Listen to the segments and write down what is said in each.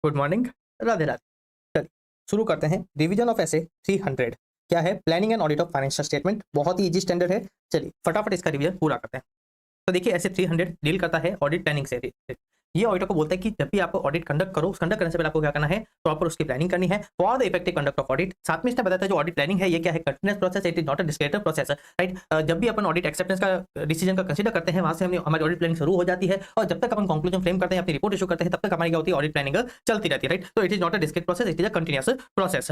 Good morning, Radhe Radhe. चलिए शुरू करते हैं। रिवीजन ऑफ एसे 300 क्या है? Planning and audit of financial statement. बहुत ही इजी स्टैंडर्ड है। चलिए फटाफट इसका रिवीजन पूरा करते हैं। तो देखिए ऐसे 300 डील करता है ऑडिट प्लानिंग से। ये ऑडिटर को बोलता है कि जब भी आपको ऑडिट कंडक्ट करो, उस कंडक्ट करने से पहले आपको क्या करना है, प्रॉपर उसकी प्लानिंग करनी है for the effective conduct of audit. साथ में इसने बताया था जो ऑडिट प्लानिंग है ये क्या है, continuous process, it is not a descriptive process, right. जब भी अपन ऑडिट एक्सेप्टेंस का डिसीजन का कंसीडर करते हैं, वहां से हमारी ऑडिट प्लानिंग शुरू हो जाती है और जब तक अपन कंक्लूजन फ्रेम करते हैं, अपनी रिपोर्ट इशू करते हैं, तब तक हमारी क्या होती है, ऑडिट प्लानिंग चलती रहती है, राइट। तो it is not a descriptive process, it is a continuous process.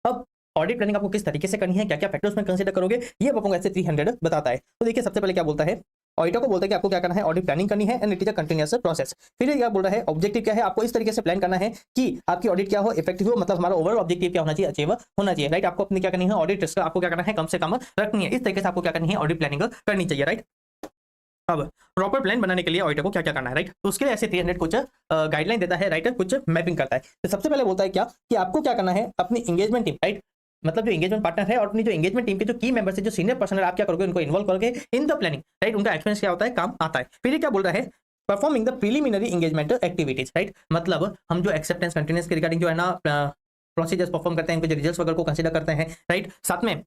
अब ऑडिट प्लानिंग आपको किस तरीके से करनी है, क्या क्या फैक्टर्स में कंसीडर करोगे, ये आपको ऐसे 300 बताता है। तो देखिए सबसे पहले क्या बोलता है, ऑडिटर को बोलता है कि आपको क्या करना है, ऑडिट प्लानिंग करनी है and it is a continuous process. फिर ये क्या बोल रहा है, ऑब्जेक्टिव क्या है, आपको इस तरीके से प्लान करना है कि आपकी ऑडिट क्या हो, इफेक्टिव हो, मतलब हमारा ओवरऑल ऑब्जेक्टिव क्या होना चाहिए, अचीव होना चाहिए, राइट। आपको अपनी क्या करनी है, ऑडिट रिस्क आपको क्या करना है, कम से कम रखनी है। इस तरीके से आपको क्या करनी है, ऑडिट प्लानिंग करनी चाहिए, राइट। अब प्रॉपर प्लान बनाने के लिए ऑडिटर को क्या क्या करना है, राइट। तो उसके लिए ऐसे 300 कुछ गाइडलाइन देता है, राइट, कुछ मैपिंग करता है। तो सबसे पहले बोलता है क्या कि आपको क्या करना है, अपनी एंगेजमेंट टीम, राइट, मतलब जो एंगेजमेंट पार्टनर है और अपनी जो एंगेजमेंट टीम के जो की मेंबर्स है, जो सीनियर पर्सन है, आप क्या करोगे, उनको इन्वॉल्व करोगे इन द प्लानिंग, राइट। उनका एक्सपीरियंस क्या होता है, काम आता है। फिर ये क्या बोल रहा है, performing the preliminary engagement activities, right. मतलब हम जो एक्सेप्टेंस कंटिन्यूअस के रिगार्डिंग जो है ना प्रोसीजर्स परफॉर्म करते हैं, इनके जो रिजल्ट्स वगैरह को कंसीडर करते हैं, राइट। साथ में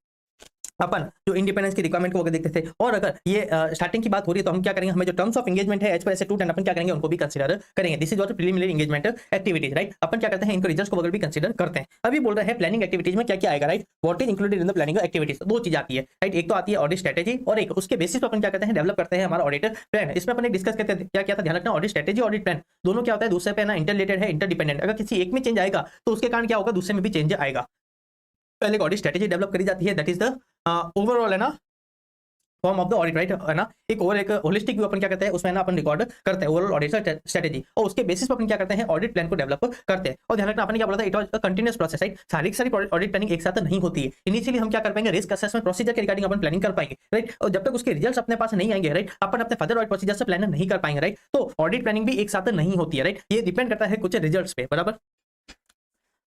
अपन जो इंडिपेंडेंस की रिक्वायरमेंट को देखते थे, और अगर ये स्टार्टिंग की बात हो रही है तो हम क्या करेंगे, हमें जो टर्म्स ऑफ एंगेजमेंट है एज पर ऐसे 210 अपन क्या करेंगे, उनको भी कंसीडर करेंगे। This is what preliminary engagement activities, right. अपन क्या करते हैं, इनको रिजल्ट्स को वगैरह भी कंसीडर करते हैं। अभी बोल रहे हैं प्लानिंग एक्टिविटीज में क्या क्या आएगा, right. What is included in the planning activities, दो चीज आती है, राइट। एक तो आती है ऑडिट स्ट्रेटेजी और एक उसके बेसिस पर अपन क्या करते हैं, डेवलप करते हैं हमारा ऑडिट प्लान। इसमें अपन डिस्कस करते हैं क्या क्या था, ध्यान रखना, ऑडिट स्ट्रेटेजी ऑडिट प्लान दोनों क्या होता है, दूसरे पे ना इंटरलेटेड है, इंटरडिपेंडेंट। अगर किसी एक में चेंज आएगा तो उसके कारण क्या होगा, दूसरे में भी चेंज आएगा। पहले ऑडिट स्ट्रेटेजी डेवलप करी जाती है, दैट इज द ओवरऑल है ना form of the audit, right, है ना। एक होलिस्टिक व्यू अपन क्या करते हैं, उसमें ना अपन रिकॉर्ड करते हैं ओवरऑल ऑडिट स्ट्रेटेजी, और उसके बेसिस पर अपन क्या करते हैं, ऑडिट प्लान को डेवलप करते हैं। और ध्यान रखना, आपने क्या बोला था, it was a continuous process, right. सारी ऑडिट प्लानिंग एक साथ नहीं होती है। इनिशियली हम क्या कर पाएंगे, रिस्क असेसमेंट प्रोसीजर के रिगार्डिंग अपन प्लानिंग कर पाएंगे, राइट। और जब तक उसके रिजल्ट्स अपने पास नहीं आएंगे, राइट, अपन अपने फर्दर ऑडिट प्रोसीजर से प्लान नहीं कर पाएंगे, राइट। तो ऑडिट प्लानिंग भी एक साथ नहीं होती है, राइट। ये डिपेंड करता है कुछ रिजल्ट्स पे, बराबर।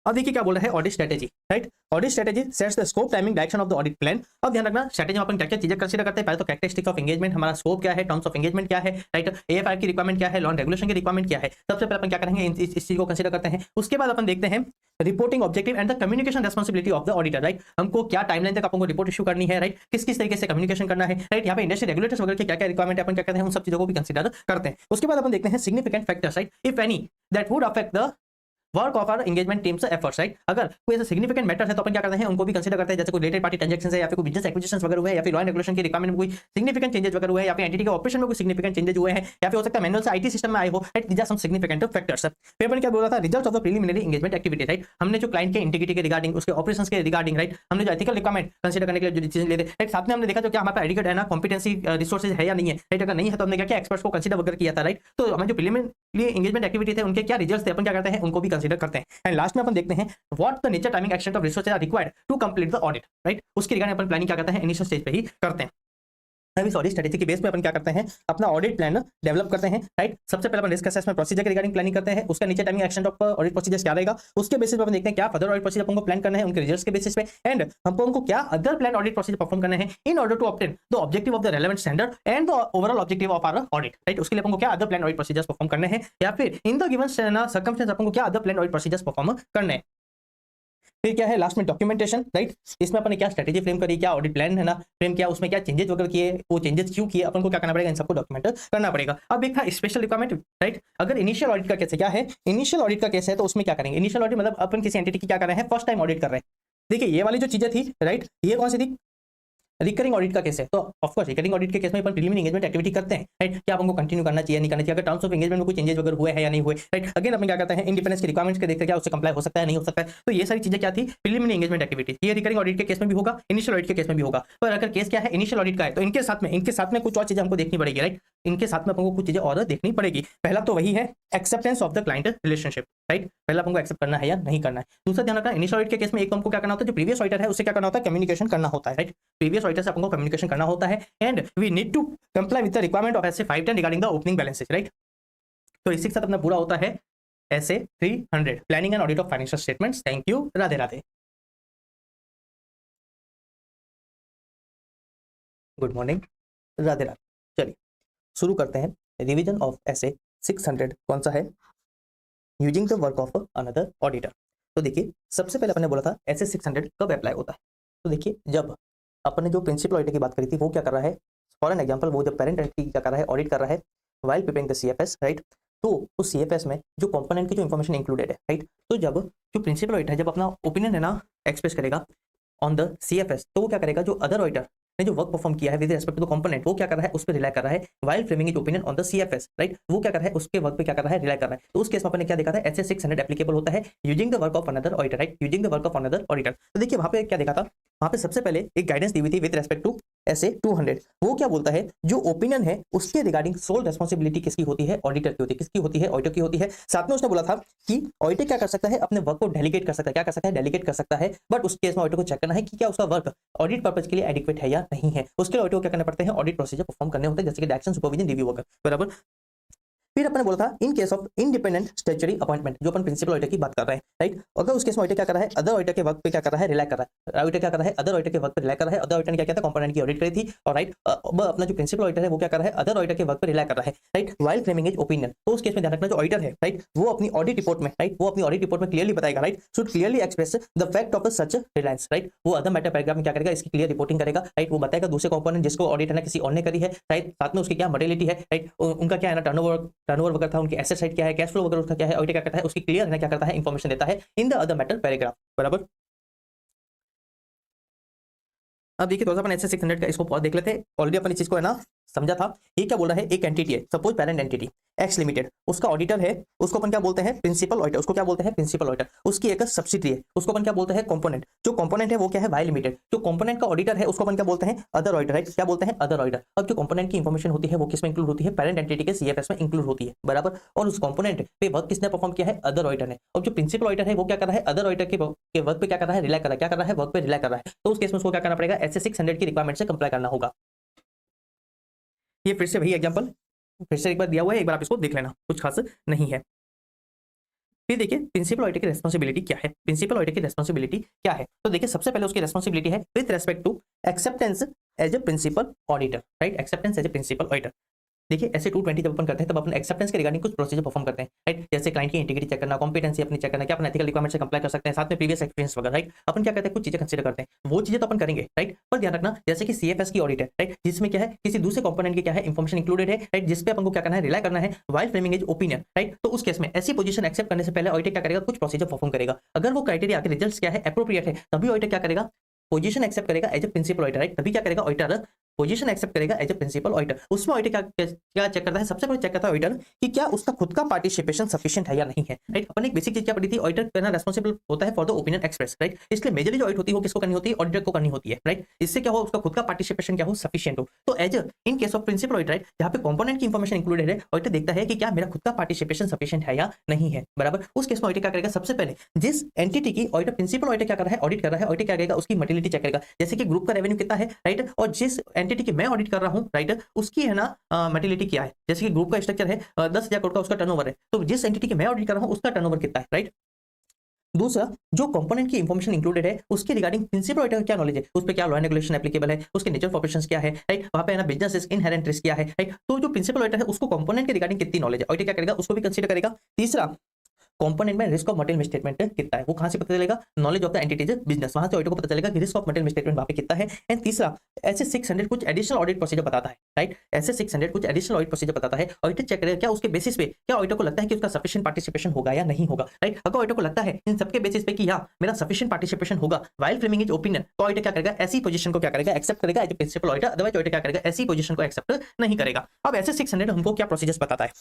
अब देखिए क्या बोल रहा है, audit strategy, right. Audit strategy sets the scope, timing, direction of the audit plan. अब ध्यान रखना, स्ट्रेटेजी में अपन क्या क्या चीजें कंसीडर करते हैं। पहले तो कैरेक्टरिस्टिक ऑफ एंगेजमेंट, हमारा स्कोप क्या है, टर्म्स ऑफ एंगेजमेंट क्या है, राइट, एएफआर की रिक्वायरमेंट क्या है, लॉ रेगुलेशन की रिक्वायरमेंट क्या है। सबसे पहले अपन क्या करेंगे, इस चीज को कंसीडर करते हैं। उसके बाद अपन देखते हैं reporting objective and the communication responsibility of the auditor, right. हमको क्या टाइमलाइन तक आपको रिपोर्ट इशू करनी है, राइट, किस किस तरीके से कम्युनिकेशन करना है, राइट। यहाँ पे इंडस्ट्री रेगुलेटर्स वगैरह की क्या क्या रिक्वायरमेंट है, अपन क्या करते हैं, उन सब चीजों को भी कंसीडर करते हैं। उसके बाद अपन देखते हैं significant factors, right, if any that would affect the work of our engagement teams efforts, right. अगर कोई ऐसा सिग्निफिकेंट मैटर है तो अपन क्या करते हैं, उनको भी कंसीडर करते हैं। जैसे कोई रिलेटेड पार्टी ट्रांजैक्शन है, या फिर कोई बिजनेस एक्विजिशंस वगैरह हुए हैं, या फिर लॉ एंड रेगुलेशन की रिक्वायरमेंट में कोई सिग्निफिकेंट चेंजेस वगैरह हुए हैं, या फिर एंटिटी के ऑपरेशन में कोई सिग्निफिकेंट चेंजेस हुए हैं, या फिर हो सकता है मैनुअल से आईटी सिस्टम में आए हो, right. These are some significant factors. फिर अपन क्या बोल रहा था, results of the preliminary engagement activity, right. हमने जो क्लाइंट के इंटीग्रिटी के रिगार्डिंग, उसके ऑपरेशंस के रिगार्डिंग, राइट, हमने जो एथिकल रिक्वायरमेंट कंसीडर करने के लिए जो डिसीजन लेते हैं, राइट। साथ में हमने देखा जो क्या हमारे एडिकेट है ना, कॉम्पिटेंसी रिसोर्सेज है या नहीं है, राइट। अगर नहीं है तो हमने क्या क्या एक्सपर्ट्स को कंसीडर वगैरह किया था, राइट। तो हमारे जो प्रीलिमिनरी एंगेजमेंट एक्टिविटी थे, उनके क्या रिजल्ट्स थे, अपन क्या करते हैं, उनको भी कंसीडर करते हैं। एंड लास्ट में अपन देखते हैं what the nature, timing, extent of resources are required to complete the audit, right. उसके रिगार्डिंग अपन प्लानिंग क्या करते हैं, इनिशियल स्टेज पे ही करते हैं। अभी सॉरी, स्ट्रेटेजी के बेस पे अपन क्या करते हैं, अपना ऑडिट प्लान डेवलप करते हैं, राइट। सबसे पहले अपन रिस्क असेसमेंट प्रोसीजर के रिगार्डिंग प्लानिंग करते हैं, उसका नीचे timing, extent of audit procedures क्या रहेगा, उसके बेसिस पे अपन देखते हैं क्या फर्दर ऑडिट प्रोसीजर हमको प्लान करना है, उनके रिजल्ट्स के बेसिस पे, एंड हमको उनको क्या other plan audit procedure perform करना है in order to obtain the objective of the relevant standard and the overall objective of our audit, right. उसके लिए हमको क्या other plan audit procedures perform करने हैं, या फिर इन द गिवन सर्कमस्टेंस हमको क्या other plan audit procedures perform करने हैं। फिर क्या है लास्ट में, डॉक्यूमेंटेशन, राइट। इसमें अपन ने क्या स्ट्रेटेजी फ्रेम करी, क्या ऑडिट प्लान है ना फ्रेम किया, उसमें क्या चेंजेस वगैरह किए, वो चेंजेस क्यों किए, अपन को क्या करना पड़ेगा, इन सबको डॉक्यूमेंट करना पड़ेगा। अब एक था स्पेशल रिक्वायरमेंट, राइट। अगर इनिशियल ऑडिट का केस है, क्या है, इनिशियल ऑडिट का केस है, तो उसमें क्या करेंगे, इनिशियल ऑडिट मतलब अपन किसी एंटिटी की क्या कर रहे हैं, फर्स्ट टाइम ऑडिट कर रहे हैं। देखिए ये वाली जो चीजें थी, राइट, ये कौन सी थी, रिकरिंग ऑडिट का केस है, तो ऑफ कोर्स रिकरिंग ऑडिट के केस में अपन प्रीलिमिनरी एंगेजमेंट एक्टिविटी करते हैं, राइट। क्या आपको कंटिन्यू करना चाहिए, नहीं करना चाहिए, अगर टर्म्स ऑफ एंगेजमेंट में कोई चेंजेस वगैरह हुए हैं या नहीं हुए, राइट। अगेन अपन क्या करते हैं, इंडिपेंडेंस की रिक्वायरमेंट्स के देखते हैं क्या उससे कंप्लाई हो सकता है, नहीं हो सकता है। तो ये सारी चीजें क्या थी, प्रीलिमिनरी एंगेजमेंट एक्टिविटी। ये रिकरिंग ऑडिट के केस में भी होगा, इनिशियल ऑडिट के केस में भी होगा। पर अगर केस क्या है, इनिशियल ऑडिट का है, तो इनके साथ में कुछ और चीजें हमको देखनी पड़ेगी, राइट। इनके साथ में आपको कुछ चीजें और देखनी पड़ेगी। पहला तो वही है acceptance of the client relationship, right. पहला हमको एक्सेप्ट करना है या नहीं करना है। दूसरा ध्यान रखना, इनिशियल ऑडिट के केस में एक तो हमको क्या करना होता है, जो प्रीवियस ऑडिटर है उससे क्या करना होता है, कम्युनिकेशन करना होता है, राइट। प्रीवियस ऑडिटर से हमको कम्युनिकेशन करना होता है, and we need to comply with the requirement of SA 510 regarding the opening balances, right. तो इसी के साथ अपना पूरा होता है ऐसे 300 planning and audit of financial statements. Thank you, Radhe Radhe. Good morning, Radhe Radhe. चलिए शुरू करते हैं रिवीजन ऑफ ऐसे 600 कौन सा है, using the work of another auditor. तो देखिए सबसे पहले अपने बोला था एसए 600 कब अप्लाई होता है। तो देखिए जब अपने जो प्रिंसिपल ऑडिटर की बात करी थी वो क्या कर रहा है, फॉर एन एग्जाम्पल वो जब पेरेंट एंटिटी क्या कर रहा है, ऑडिट कर रहा है while preparing the CFS, right. तो उस सीएफएस में जो कंपोनेंट की जो इन्फॉर्मेशन इंक्लूडेड है, राइट। तो जब जो प्रिंसिपल ऑडिटर है जब अपना ओपिनियन है ना एक्सप्रेस करेगा ऑन द सीएफएस, तो वो क्या करेगा, जो अदर ऑडिटर ने जो वर्क परफॉर्म किया है with respect to the component, वो क्या कर रहा है, उस पर रिलाई कर रहा है while framing his opinion on the CFS, right. वो क्या कर रहा है, उसके वर्क पे क्या कर रहा है, रिलाई कर रहा है। तो उस केस में अपन ने क्या देखा था, एसए 600 एप्लीकेबल होता है using the work of another auditor, right, using the work of another auditor. तो देखिए वहां पे क्या देखा था, वहां पे सबसे पहले एक गाइडेंस दी हुई थी विद रिस्पेक्ट टू एसए 200। वो क्या बोलता है, जो ओपिनियन है उसके रिगार्डिंग सोल रेस्पॉन्सिबिलिटी किसकी होती है, ऑडिटर की होती है। किसकी होती है, ऑडिटर की होती है। साथ में उसने बोला था कि ऑडिटर क्या कर सकता है, अपने वर्क को डेलीगेट कर सकता है। क्या कर सकता है, डेलीगेट कर सकता है। बट उस केस में ऑडिटर को चेक करना है कि क्या उसका वर्क ऑडिट पर्पज के लिए एडिक्वेट है या नहीं है। उसके लिए ऑडिटर को क्या करना पड़ते हैं, ऑडिट प्रोसीजर परफॉर्म करने होते हैं, जैसे कि डायरेक्शन, सुपरविजन, रिव्यू वगैरह, बराबर। फिर अपने बोला था इन case of independent statutory appointment, जो अपन प्रिंसिपल ऑडिटर की बात कर रहे हैं, राइट। अगर उस केस में ऑडिटर क्या कर रहा है, अदर ऑडिटर के वर्क पे क्या कर रहा है, रिलाई कर रहा है। ऑडिटर क्या कर रहा है, अदर ऑडिटर के वर्क पे रिलाई कर रहा है। अदर ऑडिटर ने क्या किया था, कंपोनेंट की ऑडिट करी थी, और राइट अब अपना जो प्रिंसिपल ऑडिटर है वो क्या कर रहा है, अदर ऑडिटर के वर्क पे रिलाई कर रहा है, right, while framing his opinion. तो उस केस में ध्यान रखना जो ऑडिटर है, राइट, वो अपनी ऑडिट रिपोर्ट में, राइट, वो अपनी ऑडिट रिपोर्ट में क्लियरली बताएगा, right, should clearly express the fact of such Reliance, right. वो अदर मैटर पैराग्राफ में क्या करेगा, इसकी क्लियर रिपोर्टिंग करेगा, राइट। वो बताएगा दूसरे कंपोनेंट जिसको ऑडिटर ने किसी और ने करी है, राइट, साथ में उसकी क्या मटेरियलिटी है, राइट, उनका क्या है ना, टर्नओवर वगैरह था, उनकी एसेट साइड क्या है, कैश फ्लो वगैरह उसका क्या है, ऑडिटर क्या करता है, उसकी क्लियर है क्या करता है, इंफॉर्मेशन देता है in the other matter paragraph, बराबर। अब देखिए थोड़ा सा अपन एसए 600 का इसको और देख लेते हैं। ऑलरेडी अपन इस चीज को है ना समझा था। ये क्या बोल रहा है, एक एंटिटी है, suppose parent entity x limited, उसका ऑडिटर है, उसको अपन क्या बोलते हैं, प्रिंसिपल ऑडिटर। उसको क्या बोलते हैं, प्रिंसिपल ऑडिटर। उसकी एक सब्सिडरी है, उसको अपन क्या बोलते हैं, कंपोनेंट। जो कंपोनेंट है वो क्या है, वाई लिमिटेड। जो कंपोनेंट का ऑडिटर है उसको अपन क्या बोलते हैं, अदर ऑडिटर, राइट। क्या बोलते हैं, अदर ऑडिटर। अब जो कंपोनेंट की इंफॉर्मेशन होती है वो किसमें इंक्लूड होती है, पेरेंट एंटिटी के सीएफएस में इंक्लूड होती है, बराबर। और उस कंपोनेंट पे वर्क किसने परफॉर्म किया है, अदर ऑडिटर ने। और जो प्रिंसिपल ऑडिटर है वो क्या कर रहा है, अदर ऑडिटर के वर्क पे क्या कर रहा है, रिलाई कर रहा है। क्या कर रहा है, वर्क पे रिलाई कर रहा है। तो उस केस में उसको क्या करना पड़ेगा, एसए 600 की रिक्वायरमेंट से कंप्लाई करना होगा। ये फिर से वही एग्जांपल फिर से एक बार दिया हुआ है, एक बार आप इसको देख लेना, कुछ खास नहीं है। फिर देखिए प्रिंसिपल ऑडिटर की रेस्पॉन्सिबिलिटी क्या है, प्रिंसिपल ऑडिटर की रेस्पॉन्सिबिलिटी क्या है। तो देखिए सबसे पहले उसकी रेस्पॉन्सिबिलिटी है with respect to acceptance as a principal auditor, right, acceptance as a principal auditor. देखिए ऐसे 220 जब अपन करते हैं तब अपन एक्सेप्टेंस के रिगार्डिंग कुछ प्रोसीजर परफॉर्म करते हैं, राइट। जैसे क्लाइंट की इंटीग्रिटी चेक करना, कॉम्पिटेंसी अपनी चेक करना, क्या अपन एथिकल रिक्वायरमेंट से कंप्लाई कर सकते हैं, साथ में प्रीवियस एक्सपीरियंस वगैरह, राइट। अपन क्या करते हैं, कुछ चीजें कंसीडर करते हैं, वो चीजें तो अपन करेंगे, राइट। पर ध्यान रखना जैसे कि सीएफएस की ऑडिट है, राइट, जिसमें क्या है, किसी दूसरे कंपोनेंट की क्या है, इंफॉर्मेशन इंक्लूडेड है, राइट, जिसपे अपन को क्या करना है, रिलाई करना है while framing his opinion, right. तो उस केस में ऐसी पोजीशन एक्सेप्ट करने से पहले ऑडिटर क्या करेगा, कुछ प्रोसीजर परफॉर्म करेगा। अगर वो क्राइटेरिया के रिजल्ट्स क्या है, एप्रोप्रिएट है, तभी ऑडिटर क्या करेगा, पोजीशन एक्सेप्ट करेगा as a principal auditor, right. तभी क्या करेगा ऑडिटर, पोजीशन एक्सेप्ट करेगा एज ए प्रिंसिपल ऑडिटर। उसमें ऑडिटर क्या चेक करता है, सबसे पहले चेक करता है ऑडिटर कि क्या उसका खुद का पार्टिसिपेशन सफिशिएंट है या नहीं है, राइट। अपन एक बेसिक चीज क्या पढ़ी थी, ऑडिटर करना रेस्पॉन्सिबल होता है for the opinion express, right. इसलिए मेजरली जो ऑडिट होती है वो किसको करनी होती है, ऑडिटर को करनी होती है, राइट। इससे क्या हो, उसका खुद का पार्टिसिपेशन क्या हो, सफिशिएंट हो। तो as in case of principal auditor, right, जहां पे कंपोनेंट की इंफॉर्मेशन इंक्लूडेड है, ऑडिटर देखता है कि क्या मेरा खुद का पार्टिसिपेशन सफिशिएंट है या नहीं है, बराबर। उस केस में ऑडिटर क्या करेगा, सबसे पहले जिस एंटिटी की ऑडिटर, प्रिंसिपल ऑडिटर क्या कर रहा है, ऑडिट कर रहा है, ऑडिटर क्या करेगा, उसकी मटेरियलिटी चेक करेगा। जैसे कि ग्रुप का रेवेन्यू कितना है, राइट, और जिस एंटिटी की मैं ऑडिट कर रहा हूं, राइट, उसकी है ना मटेरियलिटी क्या है। जैसे कि ग्रुप का स्ट्रक्चर है 10,000 करोड़ का उसका टर्नओवर है, तो जिस एंटिटी की मैं ऑडिट कर रहा हूं उसका टर्नओवर कितना है, राइट। दूसरा, जो कंपोनेंट की इंफॉर्मेशन इंक्लूडेड है उसके रिगार्डिंग प्रिंसिपल ऑडिटर क्या नॉलेज है, उस पर क्या लॉ एंड रेगुलेशन एप्लीकेबल है, उसके नेचर ऑफ ऑपरेशंस क्या है, राइट, वहां पे है ना बिजनेस रिस्क, इनहेरेंट रिस्क क्या है, राइट। तो जो प्रिंसिपल ऑडिटर है उसको कंपोनेंट के रिगार्डिंग कितनी नॉलेज है, ऑडिटर क्या करेगा, उसको भी कंसीडर करेगा। तीसरा, कंपोनेंट में रिस्क ऑफ मटेरियल मिसस्टेटमेंट कितना है, वो कहां से पता चलेगा, knowledge of the entities business, वहां से ऑडिटर को पता चलेगा कि रिस्क ऑफ मटेरियल मिसस्टेटमेंट वहां पे कितना है। एंड तीसरा, ऐसे 600 कुछ एडिशनल ऑडिट प्रोसीजर बताता है, राइट। ऐसे 600 कुछ एडिशनल ऑडिट प्रोसीजर बताता है, ऑडिटर चेक करेगा क्या उसके बेसिस पे क्या ऑडिटर को लगता है कि उसका सफिशिएंट पार्टिसिपेशन होगा या नहीं होगा, राइट। अगर ऑडिटर को लगता है इन सबके बेसिस पे कि या मेरा सफिशिएंट पार्टिसिपेशन होगा वाइल फ्रेमिंग इज ओपिनियन, तो ऑडिटर क्या करेगा, ऐसी पोजीशन को क्या करेगा, एक्सेप्ट करेगा as a principal auditor. Otherwise auditor क्या करेगा, ऐसी पोजीशन को एक्सेप्ट नहीं करेगा। अब ऐसे 600 हमको क्या प्रोसीजर्स बताता है,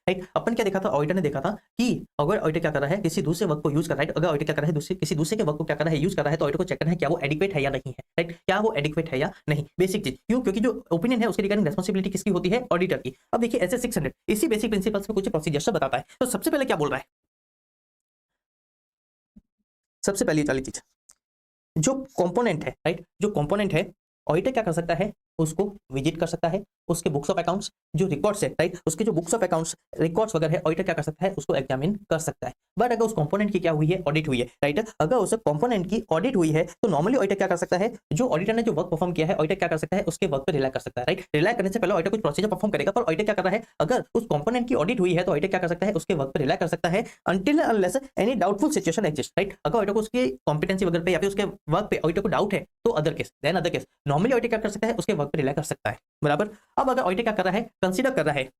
राइट। अपन क्या देखा था, ऑडिटर ने देखा था कि अगर ऑडिटर क्या कर रहा है, किसी दूसरे वर्क को यूज कर रहा है, अगर ऑडिटर क्या कर रहा है, किसी दूसरे के वर्क को क्या कर रहा है, यूज कर रहा है, तो ऑडिटर को चेक करना है क्या वो एडिक्वेट है या नहीं है, राइट, क्या वो एडिक्वेट है या नहीं। बेसिक चीज क्यों, क्योंकि जो ओपिनियन है उसके रिगार्डिंग रेस्पॉन्सिबिलिटी किसकी होती है, ऑडिटर की। अब देखिए ऐसे 600 इसी बेसिक प्रिंसिपल्स में कुछ प्रोसीजर्स बताता है। तो सबसे पहले क्या बोल रहा है, सबसे पहली वाली चीज, जो कंपोनेंट है, राइट, जो कंपोनेंट है ऑडिटर क्या कर सकता है, उसको विजिट कर सकता है, उसके बुक्स ऑफ अकाउंट्स जो रिकॉर्ड्स है, राइट, उसके जो बुक्स ऑफ अकाउंट्स रिकॉर्ड्स वगैरह है, ऑडिटर क्या कर सकता है, उसको एग्जामिन कर सकता है। बट अगर उस कंपोनेंट की क्या हुई है, ऑडिट हुई है, राइट, अगर उस कंपोनेंट की ऑडिट हुई है तो नॉर्मली ऑडिटर क्या कर सकता है, जो ऑडिटर ने जो वर्क परफॉर्म किया है, ऑडिटर क्या कर सकता है, उसके वर्क पर रिलाई कर सकता है, राइट। रिलाई करने से पहले ऑडिटर कुछ प्रोसीजर परफॉर्म करेगा, पर ऑडिटर क्या कर रहा है, अगर उस कंपोनेंट की ऑडिट हुई है तो ऑडिटर क्या कर सकता है, उसके वर्क पर रिलाई कर सकता है until unless any doubtful situation exist, right. अगर ऑडिटर को उसकी कॉम्पिटेंसी वगैरह पे या फिर उसके वर्क पे ऑडिटर को डाउट है तो other case, then other case normally auditor क्या कर सकता है, उसके वर्क पर रिलाई कर सकता है, बराबर। अब अगर ऑडिटर क्या कर रहा है, कंसीडर कर रहा है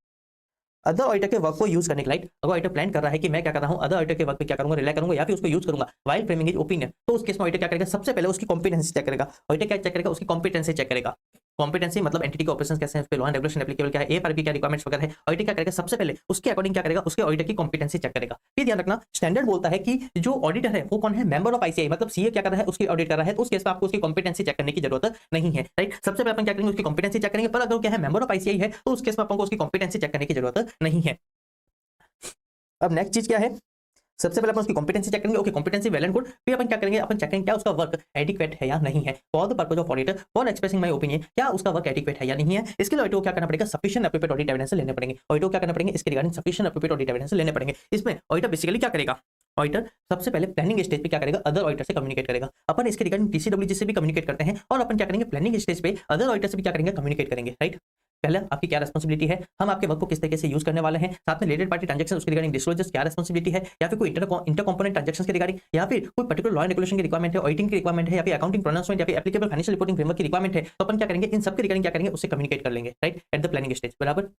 अदर ऑडिटर के वर्क को यूज करने के लिए, अगर ऑडिटर प्लान कर रहा है कि मैं क्या कर रहा हूं, अदर ऑडिटर के वर्क पे क्या करूंगा, रिलाई करूंगा या फिर उसको यूज करूंगा व्हाइल फ्रेमिंग हिज ओपिनियन, तो उस केस में ऑडिटर क्या करेगा, सबसे पहले उसकी कॉम्पिटेंसी चेक करेगा। ऑडिटर क्या चेक करेगा, उसकी कॉम्पिटेंसी चेक करेगा। कॉम्पिटेंसी मतलब एंटिटी के ऑपरेशंस कैसे हैं, उस पे लॉ एंड रेगुलेशन एप्लीकेबल क्या है, एएफआरपी क्या रिक्वायरमेंट्स वगैरह है, ऑडिटर क्या करेगा, सबसे पहले उसके अकॉर्डिंग क्या करेगा, उसके ऑडिटर की कॉम्पिटेंसी चेक करेगा। फिर ध्यान रखना, स्टैंडर्ड बोलता है कि जो ऑडिटर है वो कौन है, मेंबर ऑफ आईसीआई, मतलब सीए क्या कर रहा है, उसकी ऑडिट कर रहा है, तो उस केस में आपको उसकी कॉम्पिटेंसी चेक करने की जरूरत नहीं है, राइट। सबसे पहले अपन क्या करेंगे, उसकी कॉम्पिटेंसी चेक करेंगे, पर अगर क्या है, मेंबर ऑफ आईसीआई है, तो उस केस में अपन को उसकी कॉम्पिटेंसी चेक करने की जरूरत नहीं है। अब नेक्स्ट चीज क्या है, सबसे पहले अपन उसकी कॉम्पिटेंसी चेक करेंगे, okay competency well and good. फिर अपन क्या करेंगे, अपन चेक करेंगे क्या उसका वर्क एडिक्वेट है या नहीं है, for the purpose of auditor for expressing my opinion, क्या उसका वर्क एडिक्वेट है या नहीं है। इसके लिए ऑडिटर को क्या करना पड़ेगा, सफिशिएंट एप्रोप्रिएट ऑडिट एविडेंस लेने पड़ेंगे। ऑडिटर को क्या करना पड़ेंगे, इसके regarding sufficient appropriate audit evidence लेने पड़ेंगे। इसमें ऑडिटर बेसिकली क्या करेगा, ऑडिटर सबसे पहले प्लानिंग स्टेज पे क्या करेगा, अदर ऑडिटर से कम्युनिकेट करेगा। अपन इसके रिगार्डिंग टीसीडब्ल्यूजी से भी कम्युनिकेट करते हैं, और अपन क्या करेंगे, प्लानिंग स्टेज पे अदर ऑडिटर से भी क्या करेंगे, कम्युनिकेट करेंगे, राइट। पहले आपकी क्या रिस्पांसिबिलिटी है, हम आपके वर्क को किस तरीके से यूज करने वाले हैं, साथ में रिलेटेड पार्टी ट्रांजैक्शन उसके रिगार्डिंग डिस्क्लोजर्स क्या रिस्पांसिबिलिटी है, या फिर कोई इंटर कंपोनेंट ट्रांजैक्शन के रिगार्डिंग, या फिर कोई पर्टिकुलर लॉ एंड रेगुलेशन की रिक्वायरमेंट है, ऑडिटिंग की रिक्वायरमेंट है, या फिर अकाउंटिंग प्रोनाउंसमेंट या फिर एप्लीकेबल फाइनेंशियल रिपोर्टिंग फ्रेमवर्क की रिक्वायरमेंट है, तो अपन क्या करेंगे, इन सब के रिगार्डिंग क्या करेंगे, उससे कम्युनिकेट कर लेंगे, right, at the planning stage, बराबर।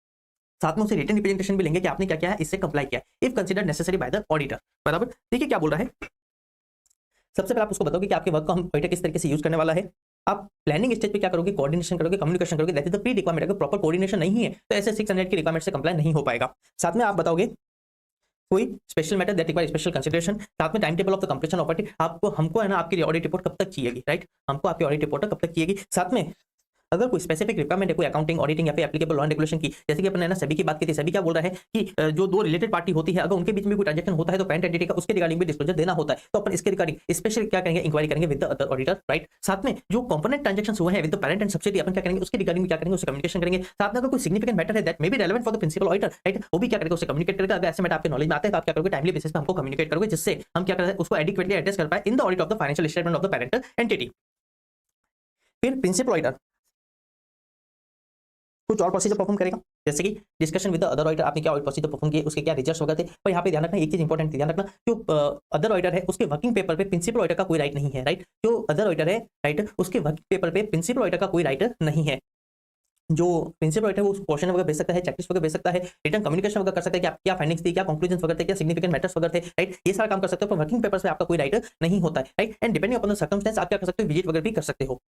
साथ में उसे रिटन रिप्रेजेंटेशन भी लेंगे कि आपने क्या किया है, इससे कंप्लाई किया है, if considered necessary by the auditor, बराबर। देखिए क्या बोल रहा है, सबसे पहले आप उसको बताओगे कि आपके वर्क को हम ऑडिटर किस तरीके से यूज करने वाला है। आप प्लानिंग स्टेज पे क्या करोगे, कोऑर्डिनेशन करोगे, कम्युनिकेशन करोगे, that is the pre requirement. अगर प्रॉपर कोऑर्डिनेशन नहीं है तो ऐसे 600 की रिक्वायरमेंट से कंप्लाई नहीं हो पाएगा। साथ में आप बताओगे कोई special matter that require special consideration, साथ में time table of the completion of audit, आपको हमको है ना आपकी ऑडिट रिपोर्ट कब ततक चाहिएगी, राइट, हमको आपकी ऑडिट रिपोर्ट कब तक चाहिएगी। साथ में अगर कोई स्पेसिफिक रिक्वायरमेंट है, कोई अकाउंटिंग ऑडिटिंग या फिर एप्लीकेबल लॉ एंड रेगुलेशन की, जैसे कि अपन ने ना सभी की बात की थी, सभी क्या बोल रहा है कि जो दो रिलेटेड पार्टी होती है, अगर उनके बीच में कोई ट्रांजैक्शन होता है तो पेरेंट एंटिटी का उसके रिगार्डिंग भी डिस्क्लोजर देना होता है, तो अपन इसके रिगार्डिंग स्पेशल क्या करेंगे, इंक्वायरी करेंगे with the other auditor, right. साथ में जो कंपोनेंट ट्रांजैक्शंस हुए हैं with the parent and subsidy, अपन क्या करेंगे, उसके रिगार्डिंग क्या करेंगे, उससे कम्युनिकेशन करेंगे। साथ में अगर कोई सिग्निफिकेंट मैटर है that may be relevant for the principal auditor, right, वो भी क्या करेगा, उससे कम्युनिकेट करेगा। अगर ऐसे मैटर आपके नॉलेज में आता है तो आप क्या करोगे, टाइमली बेसिस पे हमको कम्युनिकेट करोगे, जिससे हम क्या करें, उसको एडिक्वेटली एड्रेस कर पाए in the audit of the financial statement of the parent entity. फिर प्रिंसिपल ऑडिटर कुछ और प्रोसीजर परफॉर्म करेगा, जैसे कि discussion with the other auditor, आपने क्या ऑडिट प्रोसीजर परफॉर्म किए, उसके क्या रिजल्ट्स वगैरह थे। पर यहाँ पे ध्यान रखना, एक चीज इंपॉर्टेंट ध्यान रखना, जो अदर ऑडिटर है उसके वर्किंग पेपर पे प्रिंसिपल ऑडिटर का कोई राइट नहीं है, राइट। जो अदर ऑडिटर है, राइट, उसके वर्किंग पेपर पे प्रिंसिपल ऑडिटर का कोई राइट नहीं है। जो प्रिंसिपल ऑडिटर है वो क्वेश्चन वगैरह भेज सकता है, चेकलिस्ट वगैरह भेज सकता है, रिटर्न कम्युनिकेशन वगैरह कर सकता है कि आप क्या फाइंडिंग्स थी, क्या कंक्लूजन वगैरह थे, क्या सिग्निफिकेंट मैटर्स वगैरह थे, राइट, ये सारा काम कर सकते हो। पर वर्किंग पेपर्स पे आपका कोई राइट नहीं होता है, right. And depending upon the circumstance आप क्या कर सकते हो, विजिट वगैरह भी कर सकते हो,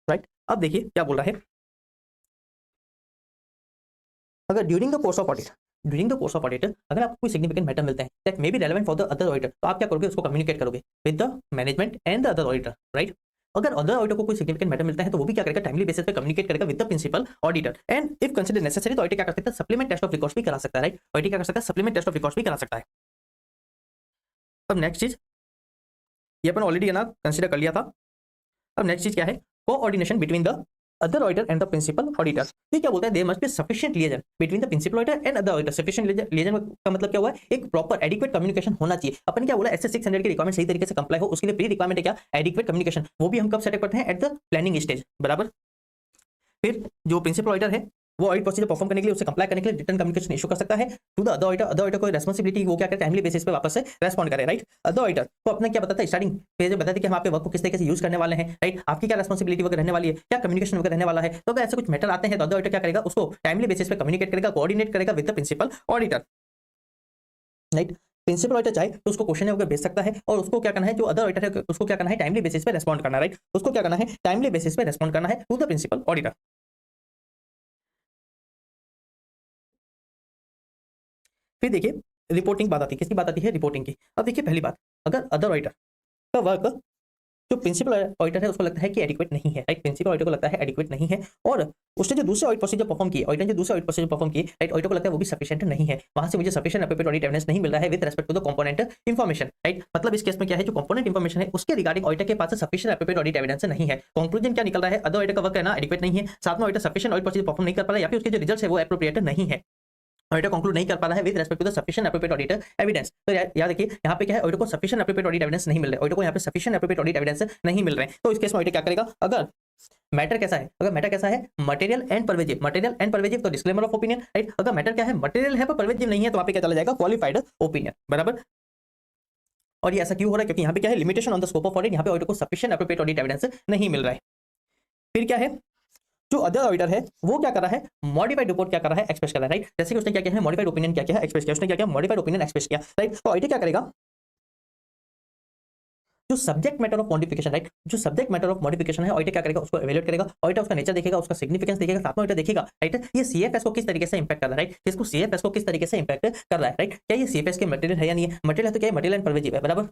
राइट। अब देखिए क्या बोल रहा है, अगर during the course of audit, अगर आपको कोई सिग्निफिकेंट मैटर मिलता है that may be relevant for the other auditor, तो आप क्या करोगे, उसको कम्युनिकेट करोगे with the management and the other auditor, right. अगर अदर ऑडिटर को कोई सिग्निफिकेंट मैटर मिलता है तो वो भी क्या करेगा, टाइमली बेसिस पे कम्युनिकेट करेगा with the principal auditor. And if consider necessary तो ऑडिटर क्या कर सकता है, सप्लीमेंट टेस्ट ऑफ रिकॉर्ड्स भी करा सकता है, राइट। ऑडिटर क्या कर सकता है, सप्लीमेंट टेस्ट ऑफ रिकॉर्ड्स भी करा सकता है। अब नेक्स्ट चीज, ये अपन ऑलरेडी है ना कंसीडर कर लिया था। अब नेक्स्ट चीज क्या है, coordination between the other auditor and the principal auditor. ये क्या बोलता है, there must be sufficient liaison between the principal auditor and other auditor. Sufficient liaison का मतलब क्या हुआ है, एक प्रॉपर एडिक्वेट कम्युनिकेशन होना चाहिए। अपन क्या बोला, एसए 600 की रिक्वायरमेंट सही तरीके से कंप्लाई हो, उसके लिए प्री रिक्वायरमेंट है क्या, एडिक्वेट कम्युनिकेशन। वो भी हम कब सेटअप करते हैं, एट द प्लानिंग स्टेज, बराबर। फिर जो प्रिंसिपल ऑडिटर है वो ऑडिट प्रोसीजर परफॉर्म करने के लिए, उससे कंप्लाई करने के लिए रिटर्न कम्युनिकेशन इशू कर सकता है to the other auditor. Other auditor को रिस्पांसिबिलिटी वो क्या करे, टाइमली बेसिस पे वापस से रेस्पॉन्ड करे, राइट। अदर ऑडिटर को अपना क्या बताता है, स्टार्टिंग पेज में बताते हैं कि हम आपके वर्क को किस तरीके से यूज करने वाले हैं, राइट, आपकी क्या रिस्पांसिबिलिटी वगैरह रहने वाली है, क्या कम्युनिकेशन वगैरह रहने वाला है। तो अगर ऐसे कुछ मैटर आते हैं तो अदर ऑडिटर क्या करेगा, उसको टाइमली बेसिस पे कम्युनिकेट करेगा, कोऑर्डिनेट करेगा with the principal auditor, right. Principal auditor चाहे तो उसको क्वेश्चन वगैरह भेज सकता है, और उसको क्या करना है, जो अदर ऑडिटर है उसको क्या करना है, टाइमली बेसिस पे रेस्पॉन्ड करना है, राइट। उसको क्या करना है, टाइमली बेसिस पे रेस्पॉन्ड करना है टू द प्रिंसिपल ऑडिटर। फिर देखिए रिपोर्टिंग बात आती है, किसकी बात आती है, रिपोर्टिंग की। अब देखिए पहली बात, अगर अदर ऑडिटर का वर्क जो प्रिंसिपल ऑडिटर है उसको लगता है कि एडिक्वेट नहीं है, राइट, प्रिंसिपल ऑडिटर को लगता है एडिक्वेट नहीं है, और उसने जो दूसरे ऑडिट प्रोसीजर परफॉर्म किए, ऑडिटर ने जो दूसरे ऑडिट प्रोसीजर परफॉर्म किए, राइट, ऑडिटर को लगता है वो भी सफिशिएंट नहीं है, वहां से मुझे सफिशिएंट एप्रोप्रिएट ऑडिट एविडेंस नहीं मिल रहा है with respect to the component information, right, मतलब इस केस में क्या है, जो कंपोनेंट इंफॉर्मेशन है उसके रिगार्डिंग ऑडिटर के पास सफिशिएंट एप्रोप्रिएट ऑडिट एविडेंस नहीं है। कंक्लूजन क्या निकल रहा है, अदर ऑडिटर का वर्क है ना एडिक्वेट नहीं है, साथ में auditor sufficient audit procedure perform नहीं कर पा रहा है, या फिर उसके जो रिजल्ट्स है वो एप्रोप्रिएट नहीं है, ऑडिटर कंक्लूड नहीं कर पा रहा है with respect to the sufficient appropriate audit evidence. तो याद देखिए यहाँ पे क्या है, ऑडिटर को सफिशिएंट एप्रोप्रिएट ऑडिट एविडेंस नहीं मिल रहा है, ऑडिटर को यहाँ पे सफिशिएंट एप्रोप्रिएट ऑडिट एविडेंस नहीं मिल रहे हैं, तो इस केस में ऑडिटर क्या करेगा, अगर मैटर कैसा है, अगर मैटर कैसा है, material and pervasive, material and pervasive, तो डिस्क्लेमर ऑफ ओपिनियन, राइट, अगर मैटर क्या है, मटेरियल है पर परवेजिव नहीं है, तो वहां पे क्या चला जाएगा, क्वालिफाइड ओपिनियन, बराबर। और ये ऐसा क्यों हो रहा है, क्योंकि यहाँ पे क्या है, limitation on the scope of audit, यहाँ पे ऑडिटर को सफिशिएंट एप्रोप्रिएट ऑडिट एविडेंस नहीं मिल रहा है। फिर क्या है, जो अदर ऑडिटर है वो क्या कर रहा है, मॉडिफाइड रिपोर्ट क्या कर रहा है, एक्सप्रेस कर रहा है, राइट, जैसे कि उसने क्या किया है, मॉडिफाइड ओपिनियन क्या किया है, एक्सप्रेस किया, उसने क्या किया, मॉडिफाइड ओपिनियन एक्सप्रेस किया, राइट, तो ऑडिटर क्या करेगा, जो subject matter of modification, right, जो सब्जेक्ट मैटर ऑफ मॉडिफिकेशन है, ऑडिटर क्या करेगा, उसको एवेल्युएट करेगा, ऑडिटर उसका नेचर देखेगा, उसका सिग्निफिकेंस देखेगा, साथ में ऑडिटर देखेगा, राइट, ये सीएफएस को किस तरीके से इंपैक्ट कर रहा है, राइट, इसको सीएफएस को किस तरीके से इंपैक्ट कर रहा है, राइट, क्या ये सीएफएस के मटेरियल है या नहीं है, मटेरियल है तो क्या है, मटेरियल एंड परवेजिव है, बराबर।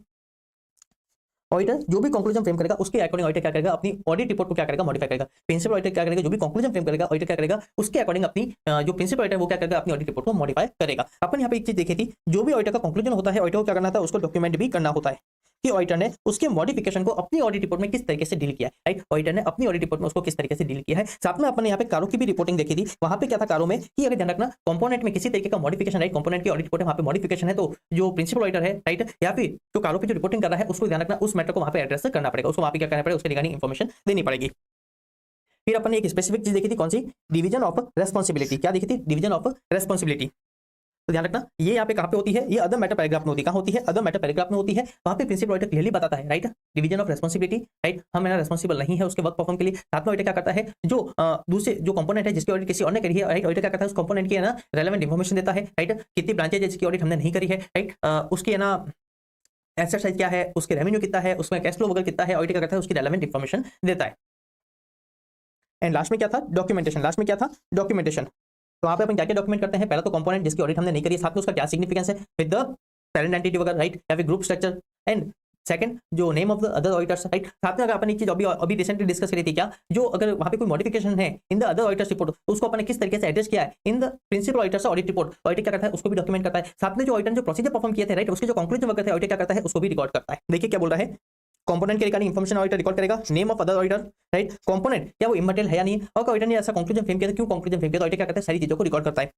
ऑडिटर जो भी कंक्लूजन फ्रेम करेगा उसके अकॉर्डिंग ऑडिटर क्या करेगा, अपनी ऑडिट रिपोर्ट को क्या करेगा, मॉडिफाई करेगा। प्रिंसिपल ऑडिटर क्या करेगा, जो भी कंक्लूजन फ्रेम करेगा ऑडिटर क्या करेगा, उसके अकॉर्डिंग अपनी जो प्रिंसिपल ऑडिटर वो क्या करेगा, अपनी ऑडिट रिपोर्ट को मॉडिफाई करेगा। अपन यहाँ पे एक चीज देखी थी, जो भी ऑडिटर का कंक्लूजन होता है ऑडिटर को क्या करना था, उसको डॉक्यूमेंट भी करना होता है कि ऑडिटर ने उसके मॉडिफिकेशन को अपनी ऑडिट रिपोर्ट में किस तरीके से डील किया है, राइट, ऑडिटर ने अपनी ऑडिट रिपोर्ट में उसको किस तरीके से डील किया है। साथ में अपन यहाँ पे कारों की भी रिपोर्टिंग देखी थी, वहां पे क्या था कारों में कि अगर ध्यान रखना कंपोनेंट में किसी तरीके का मॉडिफिकेशन, राइट, कंपोनेंट की ऑडिट रिपोर्ट है वहां पे मॉडिफिकेशन है, तो जो प्रिंसिपल ऑडिटर है, राइट, या फिर जो कारों पे जो रिपोर्टिंग कर रहा है उसको ध्यान रखना उस मैटर को वहां पे एड्रेस करना पड़ेगा, उसको वहां पे क्या करना पड़ेगा, उसके रिगार्डिंग इंफॉर्मेशन देनी पड़ेगी। फिर अपन ने एक स्पेसिफिक चीज देखी थी, कौन सी, डिवीजन ऑफ रेस्पॉन्सिबिलिटी, क्या देखी थी, डिवीजन ऑफ रेस्पॉन्सिबिलिटी। तो ध्यान रखना ये यहाँ पे कहाँ पे होती है, ये अदर मैटर पैराग्राफ में होती है, कहाँ होती है, अदर मैटर पैराग्राफ में होती है, वहाँ पे प्रिंसिपल ऑडिटर क्लियरली बताता है, right, division of responsibility, right, हम मेरा रेस्पॉन्सिबल नहीं है उसके वर्क परफॉर्म के लिए। साथ में ऑडिटर क्या करता है, जो दूसरे जो कंपोनेंट है जिसकी ऑडिट किसी और ने करी है, राइट, ऑडिटर क्या करता है उस कंपोनेंट की है ना रेलेवेंट इन्फॉर्मेशन देता है, राइट, कितनी ब्रांचेज है जिसकी ऑडिट हमने नहीं करी है, राइट, उसकी है ना एसेट साइज क्या है, उसके रेवेन्यू कितना है, उसमें कैश फ्लो वगैरह कितना है, ऑडिटर क्या करता है उसकी रेलेवेंट इन्फॉर्मेशन देता है। एंड लास्ट में क्या था, डॉक्यूमेंटेशन, लास्ट में क्या था, डॉक्यूमेंटेशन। तो वहाँ पे अपन क्या क्या डॉक्यूमेंट करते हैं, पहला तो कंपोनेंट जिसकी ऑडिट हमने नहीं करी है, साथ में उसका क्या सिग्निफिकेंस है विद द पेरेंट एंटिटी वगैरह, राइट, या फिर ग्रुप स्ट्रक्चर, एंड सेकंड जो name of the other auditors, right. साथ में अगर अपन एक चीज अभी रिसेंटली डिस्कस करी थी, क्या जो अगर वहाँ पे कोई मॉडिफिकेशन है in the other auditor's report तो उसको अपन किस तरीके से एड्रेस किया है in the principal auditor's audit report, auditor क्या करता है उसको भी डॉक्यूमेंट करता है। साथ में जो ऑडिटर जो प्रोसीजर परफॉर्म किए थे, राइट, उसके जो कंक्लूजन वगैरह थे ऑडिटर क्या करता है उसको भी रिकॉर्ड करता है। देखिए क्या बोल रहा है, कंपोनेंट के रिगार्डिंग इंफॉर्मेशन ऑडिटर रिकॉर्ड करेगा, name of other auditor, right, component क्या वो इमटेरियल है या नहीं, और ऑडिटर ने ऐसा कंक्लूजन फ्रेम किया, क्यों कंक्लूजन फ्रेम किया, तो ऑडिटर क्या करता है सारी चीजों को रिकॉर्ड करता है।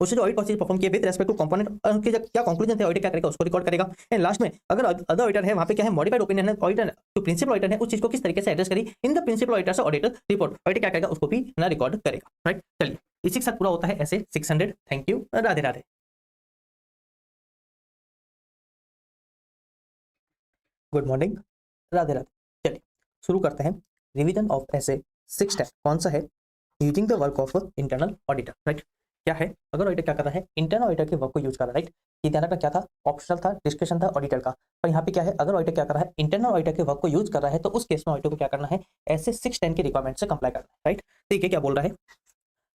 उससे जो ऑडिट प्रोसीजर परफॉर्म किए विद रिस्पेक्ट टू कंपोनेंट के क्या कंक्लूजन थे ऑडिटर क्या करेगा उसको रिकॉर्ड करेगा। एंड लास्ट में अगर अदर ऑडिटर है वहां पे क्या है मॉडिफाइड ओपिनियन है, ऑडिटर जो प्रिंसिपल ऑडिटर है उस चीज को किस तरीके से एड्रेस करी इन द प्रिंसिपल ऑडिटर से ऑडिटर रिपोर्ट, ऑडिटर क्या करेगा उसको भी ना रिकॉर्ड करेगा, राइट। चलिए इसी के साथ पूरा होता है ऐसे 600। Thank you, Radhe Radhe. Good morning, Radhe Radhe. चलिए शुरू करते हैं रिवीजन ऑफ ऐसे 6 स्टेप। कौन सा है, using the work of internal auditor, right. क्या है, अगर ऑडिटर क्या कर रहा है इंटरनल ऑडिटर के वर्क को यूज कर रहा है, राइट, ये ध्यान रखना क्या था, ऑप्शनल था, डिस्कशन था ऑडिटर का। और यहाँ पे क्या है, अगर ऑडिटर क्या कर रहा है इंटरनल ऑडिटर के वर्क को यूज कर रहा है तो उस केस में ऑडिटर को क्या करना है, ऐसे 610 के रिक्वायरमेंट से कंप्लाई करना है, राइट। ठीक है, क्या बोल रहा है,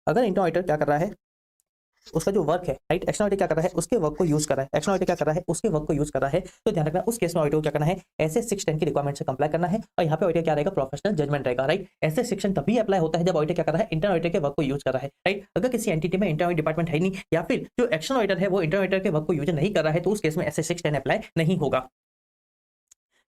अगर इंटरनल ऑडिटर क्या कर रहा है उसका जो वर्क है, राइट, एक्सटर्नल ऑडिटर क्या कर रहा है उसके वर्क को यूज कर रहा है, एक्सटर्नल ऑडिटर क्या कर रहा है उसके वर्क को यूज कर रहा है, तो ध्यान रखना उस केस में ऑडिटर को क्या करना है, ऐसे 610 की रिक्वायरमेंट से कंप्लाई करना है। और यहाँ पे ऑडिटर क्या रहेगा, प्रोफेशनल जजमेंट रहेगा, राइट। ऐसे सेक्शन तभी अप्लाई होता है जब ऑडिटर क्या कर रहा है इंटरनल ऑडिटर के वर्क को यूज कर रहा है, राइट। अगर किसी एंटिटी में इंटरनल डिपार्टमेंट है नहीं या फिर जो एक्सटर्नल ऑडिटर है वो इंटरनल ऑडिटर के वर्क को यूज नहीं कर रहा है तो उस केस में ऐसे 610 अप्लाई नहीं होगा।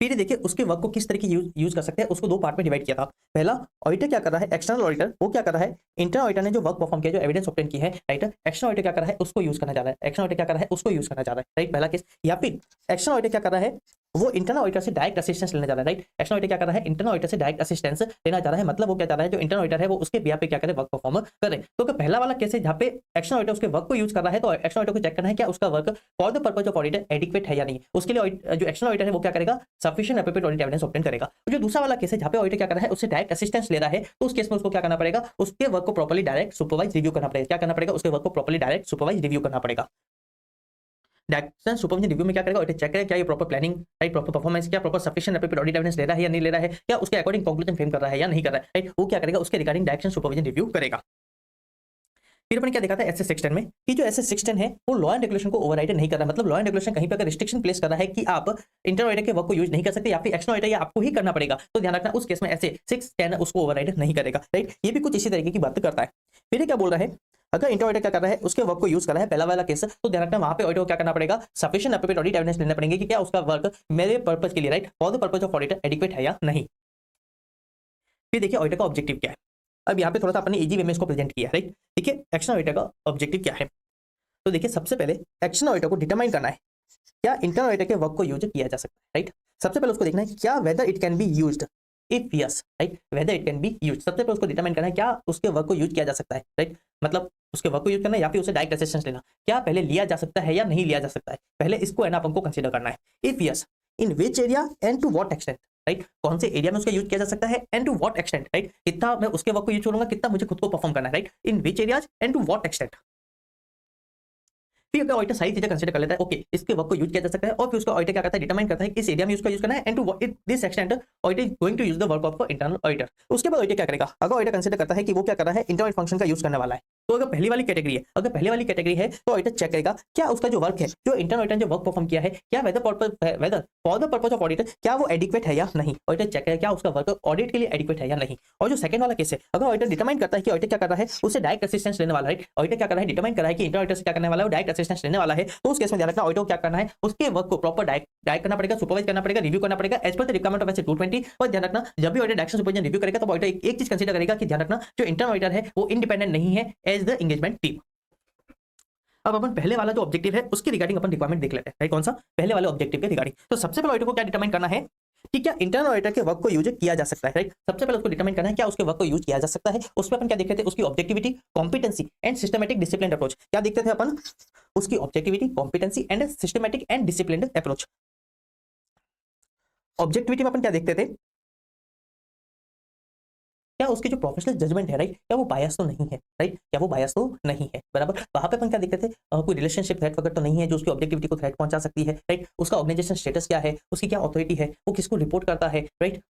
फिर देखिए उसके वर्क को किस तरीके यूज कर सकते हैं, उसको 2 पार्ट में डिवाइड किया था। पहला, ऑडिटर क्या कर रहा है, एक्सटर्नल ऑडिटर वो क्या कर रहा है, इंटरनल ऑडिटर ने जो वर्क परफॉर्म किया, जो एविडेंस ऑब्टेन की है, राइट, एक्सटर्नल ऑडिटर क्या कर रहा है उसको यूज करना चाह रहा है, एक्सटर्नल ऑडिटर क्या कर रहा है उसको यूज करना चाह रहा है, राइट, पहला केस। या फिर एक्सटर्नल ऑडिटर क्या कर रहा है, वो इंटरनल ऑडिटर से डायरेक्ट असिस्टेंस लेना चाह रहा है, राइट। एक्सटर्नल ऑडिटर क्या कर रहा है, इंटरनल ऑडिटर से डायरेक्ट असिस्टेंस लेना चाह रहा है, मतलब वो क्या चाह रहा है जो इंटरनल ऑडिटर है वो उसके बिहाफ पे क्या करे, वर्क परफॉर्म करे। तो अगर पहला वाला केस है जहाँ पे एक्सटर्नल ऑडिटर उसके वर्क को यूज कर रहा है तो एक्सटर्नल ऑडिटर को चेक करना है क्या उसका work for the purpose of audit adequate है या नहीं, उसके लिए जो एक्सटर्नल ऑडिटर है वो क्या करेगा, sufficient appropriate audit evidence obtain करेगा। जो दूसरा वाला केस है जहाँ पे ऑडिटर क्या कर रहा है उससे डायरेक्ट असिस्टेंस ले रहा है तो उस केस में उसको क्या करना पड़ेगा, उसके वर्क को प्रॉपर्ली डायरेक्ट सुपरवाइज रिव्यू करना पड़ेगा। क्या करना पड़ेगा, उसके वर्क को प्रॉपर्ली डायरेक्ट सुपरवाइज रिव्यू करना पड़ेगा। डायरेक्शन सुपरविजन रिव्यू में क्या करेगा, ऑडिटर चेक करेगा क्या ये proper planning, right, proper performance, क्या proper sufficient appropriate audit evidence ले रहा है या नहीं ले रहा है, क्या उसके अकॉर्डिंग कंक्लूजन फ्रेम कर रहा है या नहीं कर रहा है, राइट, वो क्या करेगा उसके रिगार्डिंग डायरेक्शन सुपरविजन रिव्यू करेगा। फिर अपन क्या देखा था एसएस 610 में कि जो एसएस 610 है वो लॉ एंड रेगुलेशन को ओवरराइड नहीं कर रहा, मतलब लॉ एंड रेगुलेशन कहीं पर अगर रिस्ट्रिक्शन प्लेस कर रहा है कि आप इंटरनल ऑडिटर के वर्क को यूज नहीं कर सकते या फिर एक्सटर्नल ऑडिटर या आपको ही करना पड़ेगा, तो ध्यान रखना उस केस में ऐसे 610 उसको ओवरराइड नहीं करेगा, राइट। ये भी कुछ इसी तरीके की बात करता है। फिर क्या बोल रहा है, अगर इंटरनल ऑडिटर क्या कर रहा है उसके वर्क को यूज कर रहा है पहला वाला केस, तो ध्यान रखना वहां पे ऑडिटर को क्या करना पड़ेगा, सफिशिएंट एप्रोप्रिएट ऑडिट एविडेंस लेना पड़ेंगे कि क्या उसका वर्क मेरे पर्पस के लिए, right, for the purpose of auditor adequate है या नहीं। फिर देखिए ऑडिटर का ऑब्जेक्टिव क्या है। अब यहाँ पे थोड़ा सा अपने इजी वे में इसको प्रेजेंट किया, राइट। देखिए एक्सटर्नल ऑडिटर का ऑब्जेक्टिव क्या है, तो देखिए सबसे पहले एक्सटर्नल ऑडिटर को डिटरमाइन करना है क्या इंटरनल ऑडिटर के वर्क को यूज किया जा सकता है, राइट। सबसे पहले उसको देखना है क्या whether it can be used, if yes, right, whether it can be used. सबसे पहले उसको डिटरमाइन करना है क्या उसके वर्क को यूज किया जा सकता है, राइट, मतलब उसके वर्क को यूज करना है या फिर उसे डायरेक्ट असिस्टेंस लेना, क्या पहले लिया जा सकता है या नहीं लिया जा सकता है, पहले इसको है ना अपन को कंसीडर करना है। If yes, in which area and to what extent, right, कौन से एरिया में उसका यूज किया जा सकता है and to what extent, right, कितना मैं उसके वर्क को यूज करूंगा, कितना मुझे खुद को परफॉर्म करना है, right, in which areas and to what extent. फिर ऑडिटर सारी चीजें कंसीडर कर लेता है, ओके इसके वर्क को यूज किया जा सकता है, और फिर उसका ऑडिटर क्या करता है, डिटरमाइन करता है किस एरिया में उसका यूज करना है and to this extent auditor is going to use the work of internal auditor. उसके बाद ऑडिटर क्या करेगा, अगर ऑडिटर कंसीडर करता है कि वो क्या कर रहा है इंटरनल फंक्शन का यूज करने वाला है, तो अगर पहली वाली कैटेगरी है, अगर पहले वाली कैटेगरी है तो ऑडिटर चेक करेगा क्या उसका जो वर्क है, जो इंटरनल ऑडिटर ने जो वर्क परफॉर्म किया है, क्या whether for the purpose of auditor क्या वो एडिक्वेट है या नहीं, ऑडिटर चेक करेगा क्या उसका वर्क ऑडिट के लिए एडिक्वेट है या नहीं। और जो सेकंड वाला केस है, अगर ऑडिटर डिटरमाइन करता है कि ऑडिटर क्या कर रहा है उसे डायरेक्ट असिस्टेंस लेने वाला है, ऑडिटर क्या कर रहा है डिटरमाइन कर रहा है कि इंटरनल ऑडिटर से क्या करने वाला है, डायरेक्ट असिस्टेंस लेने वाला है, तो उस केस में ध्यान रखना ऑडिटर को क्या करना है, उसके वर्क को प्रॉपर डायरेक्ट करना पड़ेगा, सुपरवाइज करना पड़ेगा, रिव्यू करना पड़ेगा as per the requirement of S 220। और ध्यान रखना जब भी ऑडिटर डायरेक्शन सुपरविजन रिव्यू करेगा तो ऑडिटर एक चीज कंसीडर करेगा कि ध्यान रखना जो इंटरनल ऑडिटर है वो इंडिपेंडेंट नहीं है एज द एंगेजमेंट टीम। अब अपन पहले वाला जो ऑब्जेक्टिव है उसके रिगार्डिंग अपन रिक्वायरमेंट देख लेते हैं, राइट, कौन सा, पहले वाले ऑब्जेक्टिव के रिगार्डिंग। तो सबसे पहले ऑडिटर को क्या डिटरमाइन करना है कि क्या इंटरनल ऑडिटर के वर्क को यूज किया जा सकता है, राइट। सबसे पहले उसको डिटरमाइन करना है क्या उसके वर्क को यूज किया जा सकता है। उसमें अपन क्या देखते थे, उसकी objectivity, competency and systematic discipline approach. क्या देखते थे अपन, उसकी objectivity, competency and systematic and discipline approach. Objectivity में अपन क्या देखते थे, क्या उसके जो प्रोफेशनल जजमेंट है, राइट, क्या वो बायस तो नहीं है, राइट, क्या वो बायस तो नहीं है, बराबर। वहां पे अपन क्या देखते थे, कोई रिलेशनशिप थ्रेट वगैरह तो नहीं है जो उसकी ऑब्जेक्टिविटी को थ्रेट पहुंचा सकती है, राइट। उसका ऑर्गेनाइजेशन स्टेटस क्या है, उसकी क्या अथॉरिटी है, वो किसको रिपोर्ट करता है, राइट,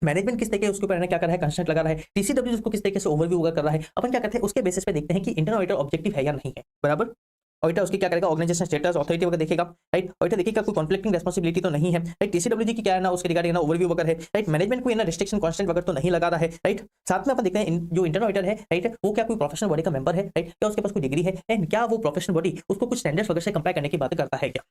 मैनेजमेंट किस तरीके उसके ऊपर क्या कर रहा है, कंस्ट्रक्ट लगा रहा है, टीसीडब्ल्यू उसको किस तरीके से ओवरव्यू कर रहा है। अपन क्या करते हैं उसके बेसिस पे देखते हैं कि इंटरनल ऑडिटर ऑब्जेक्टिव है या नहीं है, बराबर। ऑडिटर उसकी क्या करेगा, ऑर्गेनाइजेशन स्टेटस, अथॉरिटी वगैरह देखेगा, राइट। ऑडिटर देखेगा कोई कॉन्फ्लिक्टिंग रिस्पांसिबिलिटी तो नहीं है, राइट। टीसीडब्ल्यू जी की क्या है ना उसके रिगार्डिंग ना ओवरव्यू वगैरह है, राइट। मैनेजमेंट को ना रिस्ट्रिक्शन कांस्टेंट वगैरह तो नहीं लगा रहा है, राइट। साथ में अपन देखते हैं जो इंटरनल ऑडिटर है, राइट, वो क्या कोई प्रोफेशनल बॉडी का मेंबर है, राइट, क्या उसके पास कोई डिग्री है एंड क्या वो प्रोफेशनल बॉडी उसको कुछ स्टैंडर्ड्स वगैरह से कंपेयर करने की बात करता है क्या।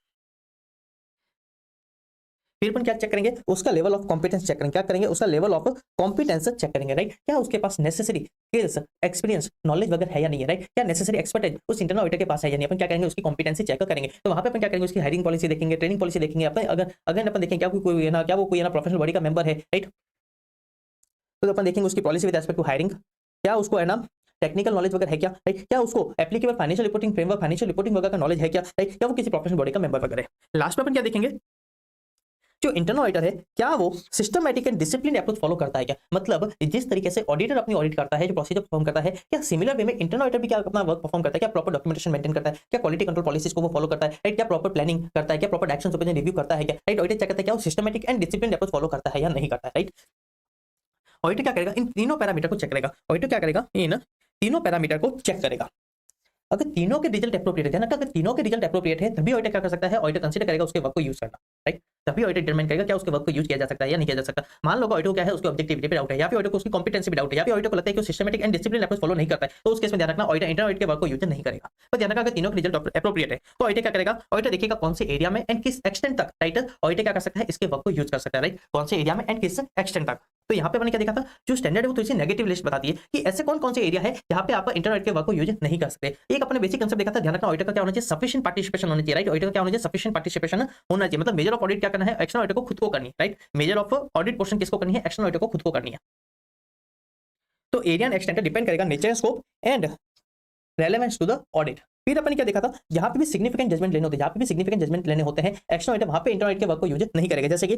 फिर अपन क्या चेक करेंगे, उसका लेवल ऑफ कॉम्पिटेंस चेक करेंगे, क्या करेंगे उसका लेवल ऑफ कॉम्पिटेंस चेक करेंगे, राइट। क्या उसके पास नेसेसरी स्किल्स, एक्सपीरियंस, नॉलेज वगैरह है या नहीं है, राइट। क्या नेसेसरी एक्सपर्टाइज उस इंटरनल ऑडिटर के पास है या नहीं। अपन क्या करेंगे उसकी कॉम्पिटेंसी चेक करेंगे, तो वहां पे अपन क्या करेंगे उसकी हायरिंग पॉलिसी देखेंगे, ट्रेनिंग पॉलिसी देखेंगे। अपन अगर अपन देखेंगे क्या कोई ना क्या वो कोई ना प्रोफेशनल बॉडी का मेंबर है, राइट, तो अपन देखेंगे उसकी policy with respect to hiring, क्या उसको है ना टेक्निकल नॉलेज वगैरह है क्या, राइट। क्या उसको applicable financial reporting framework, financial reporting वगैरह का नॉलेज है क्या, राइट। क्या वो किसी प्रोफेशनल बॉडी का मेंबर वगैरह है। लास्ट में अपन क्या देखेंगे, जो इंटरनल ऑडिटर है क्या वो systematic and discipline approach follow करता है क्या, मतलब जिस तरीके से ऑडिटर अपनी ऑडिट करता है, जो प्रोसीजर परफॉर्म करता है, क्या सिमिलर वे में इंटरनल ऑडिटर भी क्या अपना वर्क परफॉर्म करता है, क्या प्रॉपर डॉक्यूमेंटेशन मेंटेन करता है, क्या क्वालिटी कंट्रोल पॉलिसीज को वो फॉलो करता है, राइट। क्या प्रॉपर प्लानिंग करता है, क्या प्रॉपर एक्शन सुपरविजन रिव्यू करता है क्या, राइट। ऑडिटर चेक करता है क्या वो systematic and discipline approach follow करता है या नहीं करता है, राइट। ऑडिटर क्या करेगा, इन तीनों पैरामीटर को चेक करेगा। ऑडिटर क्या करेगा, इन तीनों पैरामीटर को चेक करेगा। अगर तीनों के रिजल्ट एप्रोप्रिएट है ना, अगर तीनों के रिजल्ट एप्रोप्रिएट है तभी ऑडिटर क्या कर सकता है, ऑडिटर कंसीडर करेगा उसके वर्क को यूज करना, राइट। तभी ऑडिटर डिटरमाइन करेगा क्या उसके वर्क को यूज किया जा सकता है या नहीं किया जा सकता। मान लो ऑडिटर क्या है उसकी ऑब्जेक्टिविटी पे डाउट है, या फिर ऑडिटर को उसकी कॉम्पिटेंसी पे डाउट है, या फिर ऑडिटर को लगता है कि वो systematic and discipline approach follow नहीं करता है, तो उस केस में ध्यान रखना ऑडिटर इंटरनल ऑडिट के वर्क को यूज नहीं करेगा। पर ध्यान रखना अगर तीनों के रिजल्ट एप्रोप्रिएट है तो ऑडिटर क्या करेगा, ऑडिटर देखेगा कौन से एरिया में एंड किस एक्सटेंट तक, राइट, ऑडिटर क्या कर सकता है इसके वर्क को यूज कर सकता है, राइट, कौन से एरिया में एंड किस एक्सटेंट तक। तो यहाँ पे मैंने क्या देखा था, जो स्टैंडर्ड है वो थोड़ी सी नेगेटिव लिस्ट बताती है कि ऐसे कौन कौन से एरिया है जहाँ पे आप इंटरनेट के वर्क को यूज नहीं कर सकते। एक अपने बेसिक कंसेप्ट देखा था, ध्यान रखना ऑडिटर का क्या होना चाहिए, सफिशिएंट पार्टिसिपेशन होना चाहिए, राइट। ऑडिटर का क्या होना चाहिए, सफिशिएंट पार्टिसिपेशन होना चाहिए, मतलब मेजर ऑफ ऑडिट क्या करना है, एक्सटर्नल ऑडिटर को खुद को करनी है, right. Measure of audit portion किसको करनी है, एक्सटर्नल ऑडिटर को खुद को करनी है। तो एरिया एंड एक्सटेंट डिपेंड करेगा nature and scope and relevance to the audit. फिर अपन क्या देखा था, जहां पे भी सिग्निफिकेंट जजमेंट लेने होते हैं, जहां पे भी सिग्निफिकेंट जजमेंट लेने होते हैं, एक्सटर्नल ऑडिटर वहां पे इंटरनल ऑडिट के वर्क को यूज नहीं करेगा। जैसे कि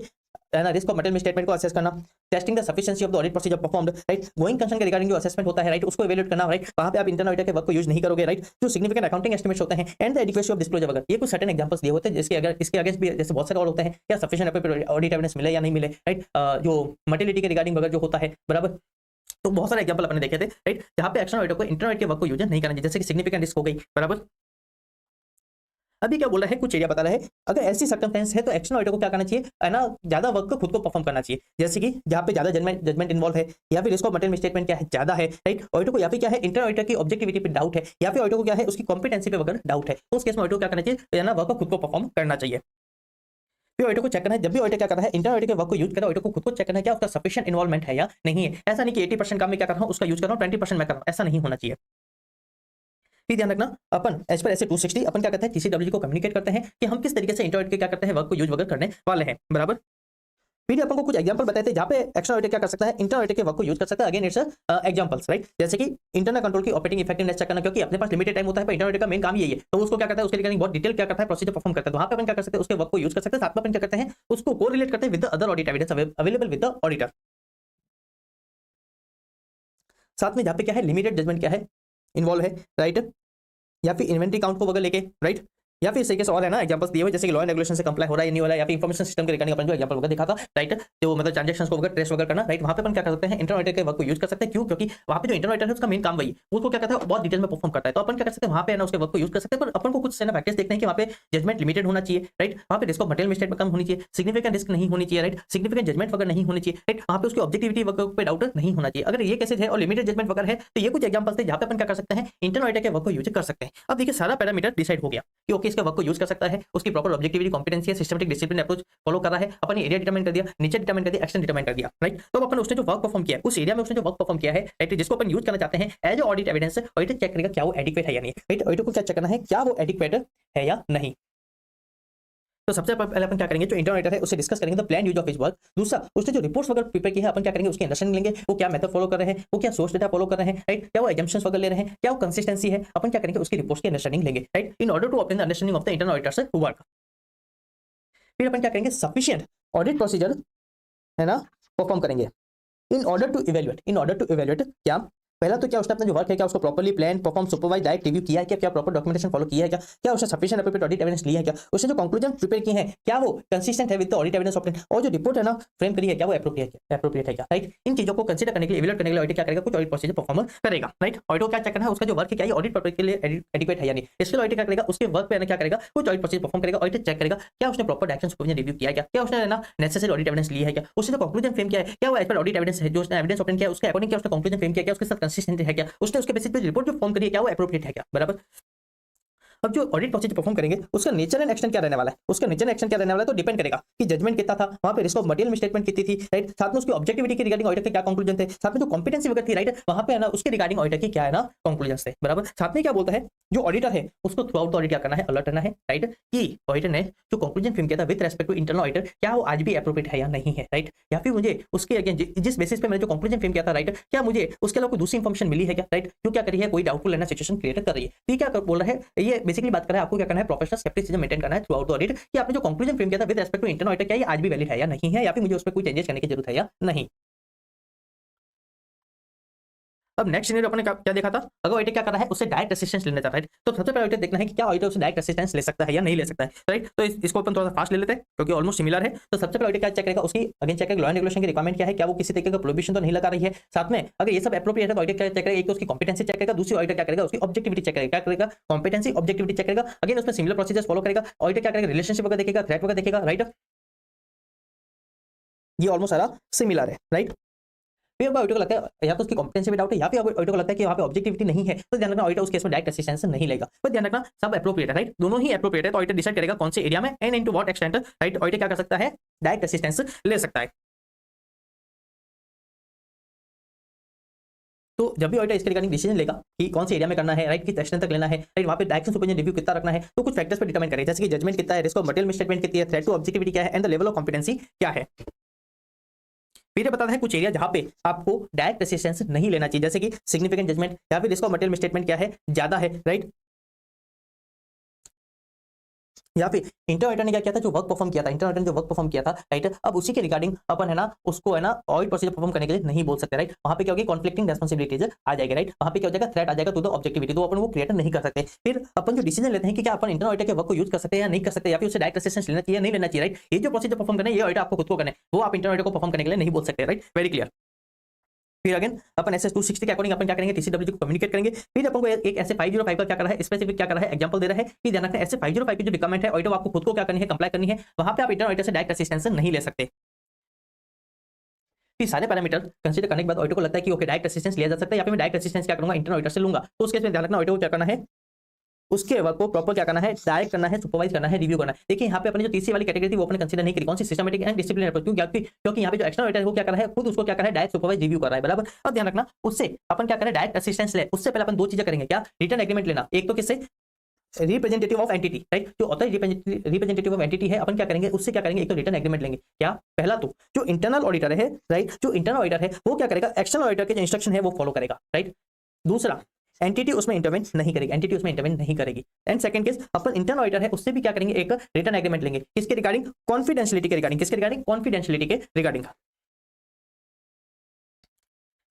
रिस्क ऑफ मटेरियल स्टेटमेंट को असेस करना, testing the sufficiency of the audit procedure performed, right, going concern के रिगार्डिंग जो असेसमेंट होता है, राइट, उसको इवैल्यूएट करना, राइट, वहां पे आप इंटरनल ऑडिटर के वर्क को यूज नहीं करोगे, राइट। जो सिग्निफिकेंट अकाउंटिंग एस्टिमेट्स होते हैं and the adequacy of disclosure वगैरह, ये कुछ सर्टेन एग्जांपल्स दिए होते हैं जिसके अगर इसके अगेंस्ट भी जैसे बहुत सारे और होते हैं, क्या सफिशिएंट ऑडिट एविडेंस मिले या नहीं मिले, राइट, जो मटेरियलिटी के रिगार्डिंग वगैरह जो होता है, बराबर। तो बहुत सारे एग्जांपल अपने देखे थे, राइट, जहां पे एक्सटर्नल ऑडिटर को इंटरनल ऑडिटर के वर्क को यूज नहीं करना चाहिए, जैसे कि सिग्निफिकेंट रिस्क हो गई, बराबर। अभी क्या बोल रहा है, कुछ एरिया बता रहा है, अगर ऐसी सर्कमस्टेंस है तो एक्सटर्नल ऑडिटर को क्या करना चाहिए, है ना, ज्यादा वर्क को खुद को परफॉर्म करना चाहिए, जैसे कि जहां पे ज्यादा जजमेंट इन्वॉल्व है, या फिर रिस्क ऑफ मटेरियल स्टेटमेंट क्या है, ज्यादा है, राइट, ऑडिटर को या फिर क्या है, इंटरनल ऑडिटर की ऑब्जेक्टिविटी पे डाउट है, या फिर ऑडिटर को क्या है, उसकी कॉम्पिटेंसी पे वगैरह डाउट है, तो उस केस में ऑडिटर को क्या करना चाहिए, है ना, वर्क को खुद को परफॉर्म करना चाहिए। फिर ऑडिटर को चेक करना है, जब भी ऑडिटर क्या करना है, इंटरनल ऑडिटर के वर्क को यूज करना है, ऑडिटर को खुद को चेक करना है क्या उसका सफिशिएंट इन्वॉल्वमेंट है या नहीं है। ऐसा नहीं कि 80% काम में क्या कर रहा हूं उसका यूज कर रहा हूं, 20% मैं कर रहा हूं, ऐसा नहीं होना चाहिए। फिर ध्यान रखना, अपन एज पर ऐसे 260 अपन क्या करते हैं, टीसीडब्ल्यूजी को कम्युनिकेट करते हैं कि हम किस तरीके से इंटरऑडिट के क्या करते हैं, वर्क को यूज वगैरह करने वाले हैं, बराबर। फिर अपन को कुछ एग्जांपल बताए थे जहां पे एक्सटर्नल ऑडिटर क्या कर सकता है, इंटरनल ऑडिटर के वर्क को यूज कर सकता है। अगेन इट्स एग्जांपल्स, राइट, जैसे कि इंटरनल कंट्रोल की ऑपरेटिंग इफेक्टिवनेस चेक करना, क्योंकि अपने पास लिमिटेड टाइम होता है, पर इंटरनल ऑडिटर का मेन काम यही है, तो उसको क्या करता है, उसके रिगार्डिंग बहुत डिटेल क्या करता है, प्रोसीजर परफॉर्म करता है, तो वहां पे अपन क्या कर सकते हैं, उसके वर्क को यूज कर सकते हैं। साथ में अपन क्या करते हैं, उसको कोरिलेट करते हैं with the other audit evidence available with the auditor. साथ में जहां पे क्या है, लिमिटेड जजमेंट क्या है, इन्वॉल्व है, राइट, या फिर इन्वेंटरी काउंट को वगैरह लेके, राइट, या फिर इस तरीके से और है ना एग्जांपल्स दिए हुए, जैसे कि लॉ एंड रेगुलेशन से कंप्लाई हो रहा है या नहीं हो रहा है, या फिर इंफॉर्मेशन सिस्टम के रिगार्डिंग अपन जो एग्जांपल वगैरह दिखा था, राइट, जो मतलब ट्रांजैक्शंस को वगैरह ट्रेस वगैरह करना, राइट, वहां पे अपन क्या कर सकते हैं, इंटरनल ऑडिटर के वर्क को यूज कर सकते हैं। क्यों? क्योंकि वहां पे जो इंटरनल ऑडिटर है उसका मेन काम वही है, उसको क्या करता है, बहुत डिटेल में परफॉर्म करता है, तो अपन क्या कर सकते हैं, वहां पे है ना उसके वर्क को यूज कर सकते हैं। पर अपन को कुछ से ना फैक्टर्स देखते हैं कि वहां पे जजमेंट लिमिटेड होना चाहिए, राइट, वहां पे रिस्क ऑफ मटेरियल मिस्टेक कम होनी चाहिए, सिग्निफिकेंट रिस्क नहीं होनी चाहिए, राइट, सिग्निफिकेंट जजमेंट वगैरह नहीं होनी चाहिए, राइट, वहां पे उसकी ऑब्जेक्टिविटी वर्क पे डाउट नहीं होना चाहिए। अगर ये केसेस है और लिमिटेड जजमेंट वगैरह है, तो ये कुछ एग्जांपल्स थे जहां पे अपन क्या कर सकते हैं, इंटरनल ऑडिटर के वर्क को यूज कर सकते हैं। अब देखिए सारा पैरामीटर डिसाइड हो गया कि ओके इसका वर्क को यूज कर सकता है, उसकी प्रॉपर ऑब्जेक्टिविटी कॉम्पिटेंसी है, सिस्टमेटिक डिसिप्लिन अप्रोच फॉलो कर रहा है, अपन एरिया डिटरमाइन कर दिया, नीचे डिटरमाइन कर दिया, एक्शन डिटरमाइन कर दिया, राइट। तो अपन उसने जो वर्क परफॉर्म किया है, उस एरिया में उसने जो वर्क परफॉर्म किया है, राइट, जिसको अपन यूज करना चाहते हैं as audit evidence, auditor check करेगा क्या वो एडिक्वेट है या नहीं, राइट, ऑडिटर को क्या चेक करना है, क्या वो एडिक्वेट है या नहीं। तो सबसे पहले अपन क्या करेंगे, जो इंटरनल ऑडिटर है उससे डिस्कस करेंगे the plan use of his work. दूसरा, उसने जो रिपोर्ट्स वगैरह प्रिपेयर की है अपन क्या करेंगे, उसकी अंडरस्टैंडिंग लेंगे, वो क्या मेथड फॉलो कर रहे हैं, वो क्या सोर्स डेटा फॉलो कर रहे हैं, राइट, क्या वो एजम्पशंस वगैरह ले रहे हैं, क्या वो कंसिस्टेंसी है, अपन क्या करेंगे उसकी रिपोर्ट्स की अंडरस्टैंडिंग लेंगे, right, in order to obtain the understanding of the internal auditor's work. फिर अपन क्या करेंगे, सफिशिएंट ऑडिट प्रोसीजर है ना परफॉर्म करेंगे इन ऑर्डर टू इवैल्यूएट क्या, पहला तो क्या उसने अपना जो वर्क है क्या उसको properly plan perform supervise direct review किया है क्या प्रॉपर डॉक्यूमेंटेशन फॉलो किया है क्या उसने सफिशिएंट एप्रोप्रिएट ऑडिट एविडेंस लिया है क्या, उसने जो कंक्लूजन प्रिपेयर किए हैं क्या वो कंसिस्टेंट है with the audit evidence obtain, और जो रिपोर्ट है ना फ्रेम करी है क्या वो एप्रोप्रिएट है क्या, राइट। इन चीजों को कंसीडर करने के लिए इवैल्यूएट करने के लिए ऑडिटर क्या करेगा, कुछ ऑडिट प्रोसीजर परफॉर्म करेगा, राइट। ऑडिटर क्या चेक करना है, उसका जो वर्क है क्या ये ऑडिट पर्पस के लिए एडिक्वेट है या नहीं, इसके लिए ऑडिटर क्या करेगा, उसके वर्क पे क्या करेगा, कुछ ऑडिट प्रोसीजर परफॉर्म करेगा, ऑडिटर चेक करेगा क्या उसने प्रॉपर एक्शन सुपरविजन रिव्यू किया है क्या उसने ना नेसेसरी ऑडिट एविडेंस लिया है क्या, उसने जो कंक्लूजन फ्रेम किया है क्या वो एज पर ऑडिट एविडेंस है, जो उसने एविडेंस ऑब्टेन किया उसके अकॉर्डिंग क्या उसने कंक्लूजन फ्रेम किया क्या उसके साथ कंसिस्टेंट है क्या, उसने उसके बेसिस पे रिपोर्ट जो फॉर्म करी है क्या वो एप्रोप्रिएट है क्या, बराबर। अब जो ऑडिट प्रोसीजर परफॉर्म करेंगे उसका नेचर एंड एक्शन क्या रहने वाला है, उसका नेचर एंड एक्शन क्या रहने वाला है, तो डिपेंड करेगा कि जजमेंट कितना था, वहां पे रिस्क ऑफ मटेरियल मिसस्टेटमेंट कितनी थी, राइट, साथ में उसकी ऑब्जेक्टिविटी के रिगार्डिंग ऑडिटर के क्या कंक्लूजन थे, साथ में जो कॉम्पिटेंसी वगैरह थी, राइट, वहां पे है ना उसके रिगार्डिंग ऑडिटर की क्या है ना कंक्लूजन थे, बराबर। साथ में क्या बोलता है जो ऑडिटर है उसको थ्रू आउट ऑडिट क्या करना है, अलर्ट रहना है, राइट, कि ऑडिटर ने जो कंक्लूजन फ्रेम किया था with respect to internal auditor क्या वो आज भी एप्रोप्रिएट है या नहीं है, राइट, या फिर मुझे उसके अगेन जिस बेसिस पे मैंने जो कंक्लूजन फ्रेम किया था, राइट, क्या मुझे उसके अलावा कोई दूसरी इंफॉर्मेशन मिली है क्या, राइट, क्यों क्या करी है, कोई डाउटफुल है ना सिचुएशन क्रिएट कर रही है, ठीक है, क्या बोल रहा है ये बेसिकली बात कर रहा है आपको क्या करना है, प्रोफेशनल स्केप्टिसिज्म मेंटेन करना है थ्रू आउट ऑडिट, कि आपने जो कंक्लूजन फ्रेम किया था with respect to internal auditor क्या ये आज भी वैलिड है या नहीं है, या फिर मुझे उसमें कोई चेंजेस करने की जरूरत है या नहीं। अब नेक्स्ट सिनेरियो अपने क्या देखा था, अगर ऑडिटर क्या कर रहा है उससे डायरेक्ट असिस्टेंस लेना चाहता है, तो सबसे पहले ऑडिटर देखना है कि क्या ऑडिटर उससे डायरेक्ट असिस्टेंस ले सकता है या नहीं ले सकता है, राइट। तो इसको अपन थोड़ा सा फास्ट ले लेते हैं क्योंकि ऑलमोस्ट सिमिलर है। तो सबसे पहले ऑडिटर क्या चेक करेगा, उसकी अगेन चेक करेगा लॉ एंड रेगुलेशन की रिक्वायरमेंट क्या है, क्या वो किसी तरीके का प्रोहिबिशन तो नहीं लगा रही है, साथ में अगर ये सब एप्रोप्रिएट है तो ऑडिटर क्या चेक करेगा, एक तो उसकी कॉम्पिटेंसी चेक करेगा, दूसरी ऑडिटर क्या करेगा उसकी ऑब्जेक्टिविटी चेक करेगा, क्या करेगा कॉम्पिटेंसी ऑब्जेक्टिविटी चेक करेगा, अगेन उसमें सिमिलर प्रोसीजर्स फॉलो करेगा, ऑडिटर क्या करेगा रिलेशनशिप वगैरह देखेगा, थ्रेट वगैरह देखेगा, राइट, ये ऑलमोस्ट सारा सिमिलर है, राइट। फिर ऑडिटर को लगता है या तो उसकी कॉम्पिटेंसी में डाउट है या फिर ऑडिटर को लगता है कि वहां पे ऑब्जेक्टिविटी नहीं है, तो ध्यान रखना ऑडिटर उस केस में डायरेक्ट असिस्टेंस नहीं लेगा, पर ध्यान रखना सब एप्रोप्रिएट है, राइट, दोनों ही एप्रोप्रिएट है, तो ऑडिटर डिसाइड करेगा कौन से एरिया में and into what extent, right, auditor क्या कर सकता है डायरेक्ट असिस्टेंस ले सकता है। तो जब भी ऑडिटर इसके रिगार्डिंग डिसीजन लेगा कि कौन से एरिया में करना है, राइट, किस एक्सटेंट तक लेना है, राइट, वहां पे डायरेक्शन सुपरविजन रिव्यू कितना रखना है, तो कुछ फैक्टर्स पे डिटरमाइन करेगा, जैसे कि जजमेंट कितना है, रिस्क ऑफ मटेरियल मिसस्टेटमेंट कितनी है, थ्रेट टू ऑब्जेक्टिविटी क्या है and the level of competency क्या है। फिर बताता है कुछ एरिया जहां पे आपको डायरेक्ट असिस्टेंस नहीं लेना चाहिए, जैसे कि सिग्निफिकेंट जजमेंट या फिर रिस्क ऑफ मटेरियल मिसस्टेटमेंट क्या है ज्यादा है, राइट, या फिर इंटरनल ऑडिटर ने क्या किया था जो वर्क परफॉर्म किया था, इंटरनल ऑडिटर ने जो वर्क परफॉर्म किया था, राइट, अब उसी के रिगार्डिंग अपन है ना उसको है ना ऑडिट प्रोसीजर परफॉर्म करने के लिए नहीं बोल सकते, राइट, वहां पे क्या होगी कॉन्फ्लिक्टिंग रिस्पांसिबिलिटीज आ जाएगी, राइट, वहां पे क्या हो जाएगा थ्रेट आ जाएगा टू द ऑब्जेक्टिविटी, तो अपन वो क्रिएट नहीं कर सकते। फिर अपन जो डिसीजन लेते हैं कि क्या अपन इंटरनल ऑडिटर के वर्क को यूज कर सकते हैं या नहीं कर सकते, या फिर उसे डायरेक्ट असिस्टेंस लेना चाहिए नहीं लेना चाहिए, राइट, ये जो प्रोसीजर परफॉर्म करना है ये ऑडिटर आपको खुद को करना है, वो आप इंटरनल ऑडिटर को परफॉर्म करने के लिए नहीं बोल सकते, राइट, वेरी क्लियर। फिर अगेन अपन एसएस 260 के अकॉर्डिंग अपन क्या करेंगे, टीसीडब्ल्यूजी को कम्युनिकेट करेंगे। फिर अपन को एक ऐसे 505 का क्या कर रहा है, स्पेसिफिक क्या कर रहा है, एग्जांपल दे रहा है कि ध्यान रखना ऐसे 505 की जो रिक्वायरमेंट है ऑडिटर आपको खुद को क्या करनी है, कंप्लाई करनी है, वहां पे आप इंटरनल ऑडिटर से डायरेक्ट असिस्टेंस नहीं ले सकते। फिर सारे पैरामीटर कंसीडर करने के बाद ऑडिटर को लगता है कि ओके डायरेक्ट असिस्टेंस लिया जा सकता है, या फिर मैं डायरेक्ट असिस्टेंस क्या करूंगा, इंटरनल ऑडिटर से लूंगा, तो उस केस में ध्यान रखना ऑडिटर को क्या करना है, उसके वर्क को प्रॉपर क्या करना है, डायरेक्ट करना है, सुपरवाइज करना है, रिव्यू करना है। देखिए यहाँ पे अपनी जो तीसरी वाली कैटेगरी थी वो अपने कंसीडर नहीं करी, कौन सी, सिस्टमैटिक एंड डिसिप्लिनरी अप्रोच, क्योंकि यहाँ पे जो एक्सटर्नल ऑडिटर है वो क्या कर रहा है, खुद उसको क्या कर रहा है, डायरेक्ट सुपरवाइज रिव्यू कर रहा है, बराबर। अब ध्यान रखना उससे अपन क्या करें, डायरेक्ट असिस्टेंस ले, उससे पहले अपन दो चीजें करेंगे, क्या, रिटर्न एग्रीमेंट लेना, एक तो किससे, रिप्रेजेंटेटिव ऑफ एंटिटी, राइट, जो होता है रिप्रेजेंटेटिव ऑफ एंटिटी है, अपन क्या करेंगे, उससे क्या करेंगे, एक तो रिटर्न एग्रीमेंट लेंगे। क्या, पहला तो जो इंटरनल ऑडिटर है, राइट, जो इंटरनल ऑडिटर है वो क्या करेगा, एक्सटर्नल ऑडिटर के जो इंस्ट्रक्शन है वो फॉलो करेगा, राइट। दूसरा, एंटिटी उसमें इंटरवेंट नहीं करेगी, एंटिटी उसमें इंटरवेंट नहीं करेगी। And second case, upon internal auditor है उससे भी क्या करेंगे, एक रिटर्न एग्रीमेंट लेंगे, किसके रिगार्डिंग, कॉन्फिडेंशियलिटी के रिगार्डिंग, किसके रिगार्डिंग, कॉन्फिडेंशियलिटी के रिगार्डिंग।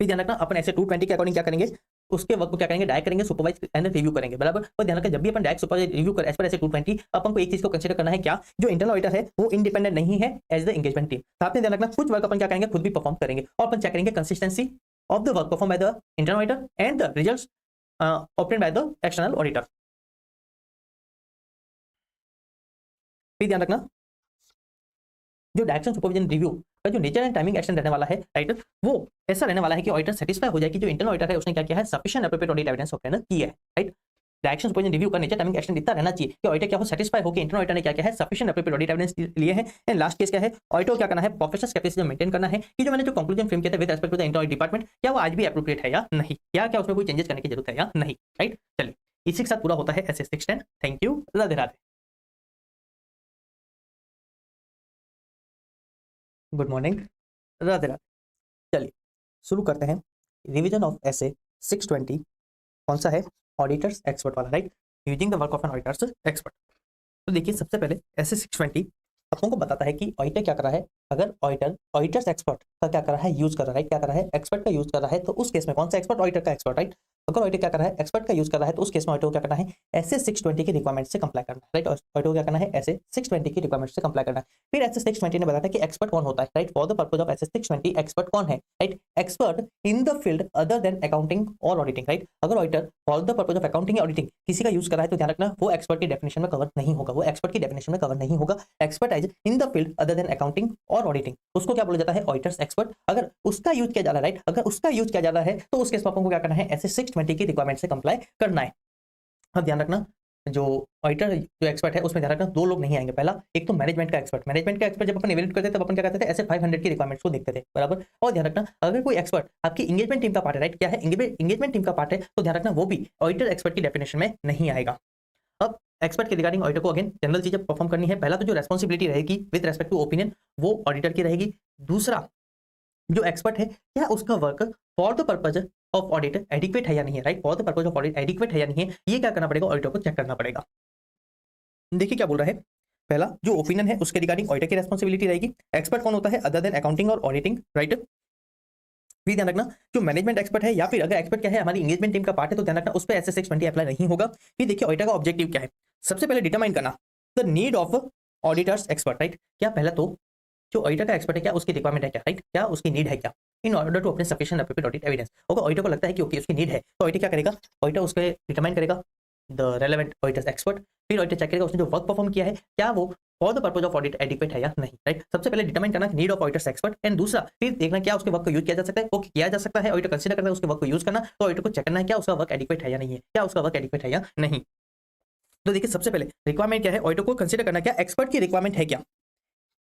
फिर ध्यान रखना अपन ऐसे 220 के अकॉर्डिंग क्या करेंगे, उसके वर्क को क्या करेंगे, डायरेक्ट करेंगे, सुपरवाइज एंड रिव्यू करेंगे, बराबर। और ध्यान रखना जब भी अपन डायरेक्ट सुपरवाइज रिव्यू कर एज पर ऐसे 220, अपन को एक चीज को कंसीडर करना है, क्या, जो इंटरनल ऑडिटर है वो इंडिपेंडेंट नहीं है एज द एंगेजमेंट टीम। साथ में ध्यान रखना कुछ वर्क अपन क्या करेंगे, खुद भी परफॉर्म करेंगे, और अपन चेक करेंगे consistency of the work perform by the internal auditor and the results obtained by the external auditor। फिर ध्यान रखना जो डायरेक्शन सुपरविजन रिव्यू का जो नेचर एंड टाइमिंग एक्शन रहने वाला है, राइट, वो ऐसा रहने वाला है कि ऑडिटर सेटिस्फाई हो जाए कि जो इंटरनल ऑडिटर है उसने क्या किया है, sufficient appropriate audit evidence obtain किया है, राइट। डायरेक्शन सुपरविजन रिव्यू का नेचर टाइमिंग एक्शन इतना रहना चाहिए कि ऑडिटर क्या हो, सेटिस्फाई हो कि इंटरनल ऑडिटर ने क्या किया है, सफिशिएंट एप्रोप्रिएट ऑडिट एविडेंस लिए हैं। एंड लास्ट केस क्या है, ऑडिटर क्या करना है, प्रोफेशनल कैपेसिटी मेंटेन करना है कि जो मैंने जो कंक्लूजन फ्रेम किया था with respect to the internal department, क्या वो आज भी एप्रोप्रिएट है या नहीं, क्या उसमें कोई चेंजेस करने की जरूरत है या नहीं, राइट। चलिए इसी के साथ पूरा होता है SS 610। Thank you, Radhe Radhe. Good morning, Radhe Radhe. चलिए शुरू करते हैं रिवीजन ऑफ एसए 620। कौन सा है, ऑडिटर्स एक्सपर्ट वाला, right, using the work of an auditor's expert. तो देखिए सबसे पहले एसए 620 अपन को बताता है कि ऑडिटर क्या कर रहा है, अगर ऑडिटर्स एक्सपर्ट का क्या कर रहा है, यूज कर रहा है, राइट, क्या कर रहा है, एक्सपर्ट का यूज कर रहा है, तो उस केस में कौन सा एक्सपर्ट, ऑडिटर का एक्सपर्ट, राइट। अगर ऑडिटर क्या कर रहा है, एक्सपर्ट का यूज कर रहा है, तो उस केस में ऑडिटर को क्या करना है, एसए 620 की रिक्वायरमेंट से कंप्लाई करना है, राइट। ऑडिटर को क्या करना है, एसए 620 की रिक्वायरमेंट से कंप्लाई करना है। फिर एसए 620 ने बताया कि एक्सपर्ट कौन होता है, right, for the purpose of SA 620 expert कौन है, right, expert in the field other than accounting और ऑडिटिंग, राइट। अगर auditor for the purpose of accounting या ऑडिटिंग किसी का यूज कर रहा है तो ध्यान रखना वो एक्सपर्ट की डेफिनेशन में कवर नहीं होगा, वो एक्सपर्ट की डेफिनेशन में कवर नहीं होगा। Expertise in the field other than accounting और ऑडिटिंग, उसको क्या बोला जाता है, ऑडिटर्स एक्सपर्ट। अगर उसका यूज किया जा रहा है, राइट, अगर उसका यूज किया जा रहा है तो उस केस में आपको क्या करना है, एसए 620 की रिक्वायरमेंट से कंप्लाई करना है। अब ध्यान रखना जो ऑडिटर जो एक्सपर्ट है उसमें ध्यान रखना दो लोग नहीं आएंगे, पहला एक तो मैनेजमेंट का एक्सपर्ट जब अपन इवैल्यूएट करते थे तब अपन क्या करते थे, ऐसे 500 की रिक्वायरमेंट्स को देखते थे, बराबर। और ध्यान रखना अगर कोई एक्सपर्ट आपकी इंगेजमेंट टीम का पार्ट है, राइट, क्या है, इंगेजमेंट टीम का पार्ट है, तो ध्यान रखना वो भी ऑडिटर एक्सपर्ट की डेफिनेशन में नहीं आएगा। अब एक्सपर्ट के रिगार्डिंग ऑडिटर को अगेन जनरल चीजें परफॉर्म करनी है। पहला तो जो रेस्पॉन्सिबिलिटी रहेगी विद रेस्पेक्ट टू ओपिनियन वो ऑडिटर की रहेगी। दूसरा जो एक्सपर्ट है क्या उसका work for the purpose of audit adequate है या नहीं है, right, for the purpose of audit adequate है या नहीं है, ये क्या करना पड़ेगा, ऑडिटर को चेक करना पड़ेगा। देखिए क्या बोल रहा है, पहला जो ओपिनियन है उसके रिगार्डिंग ऑडिटर की रेस्पॉन्सिबिलिटी रहेगी। एक्सपर्ट कौन होता है, अदर देन अकाउंटिंग और ऑडिटिंग, राइट। फिर ध्यान रखना जो मैनेजमेंट एक्सपर्ट है या फिर अगर एक्सपर्ट क्या है हमारी इंगेजमेंट टीम का पार्ट है तो ध्यान रखना उस पर एसए 620 अप्लाई नहीं होगा। फिर देखिए ऑडिटर का ऑब्जेक्टिव क्या है, सबसे पहले डिटरमाइन करना the need of auditors expert, right. क्या पहला तो जो ऑडिटर का एक्सपर्ट है क्या उसकी रिक्वायरमेंट है क्या, राइट, क्या उसकी नीड है क्या, इन ऑर्डर टू अपने सफिशिएंट एप्रोप्रिएट ऑडिट एविडेंस। अगर ऑडिटर को लगता है कि ओके उसकी नीड है तो ऑडिटर क्या करेगा, ऑडिटर उसको डिटरमाइन करेगा द रेलेवेंट ऑडिटर्स एक्सपर्ट। फिर ऑडिटर चेक करेगा उसने जो वर्क परफॉर्म किया है क्या वो for the purpose of audit adequate है या नहीं, राइट। सबसे पहले डिटरमाइन करना need of auditors expert and दूसरा फिर देखना क्या उसके वर्क को यूज किया जा सकता है, वो किया जा सकता है, ऑडिटर कंसीडर करता है उसके वर्क को यूज करना, तो ऑडिटर को चेक करना है क्या उसका वर्क एडिक्वेट है या नहीं है, क्या उसका वर्क एडिक्वेट है या नहीं। तो देखिए सबसे पहले रिक्वायरमेंट क्या है, ऑडिटर को कंसीडर करना क्या एक्सपर्ट की रिक्वायरमेंट है क्या,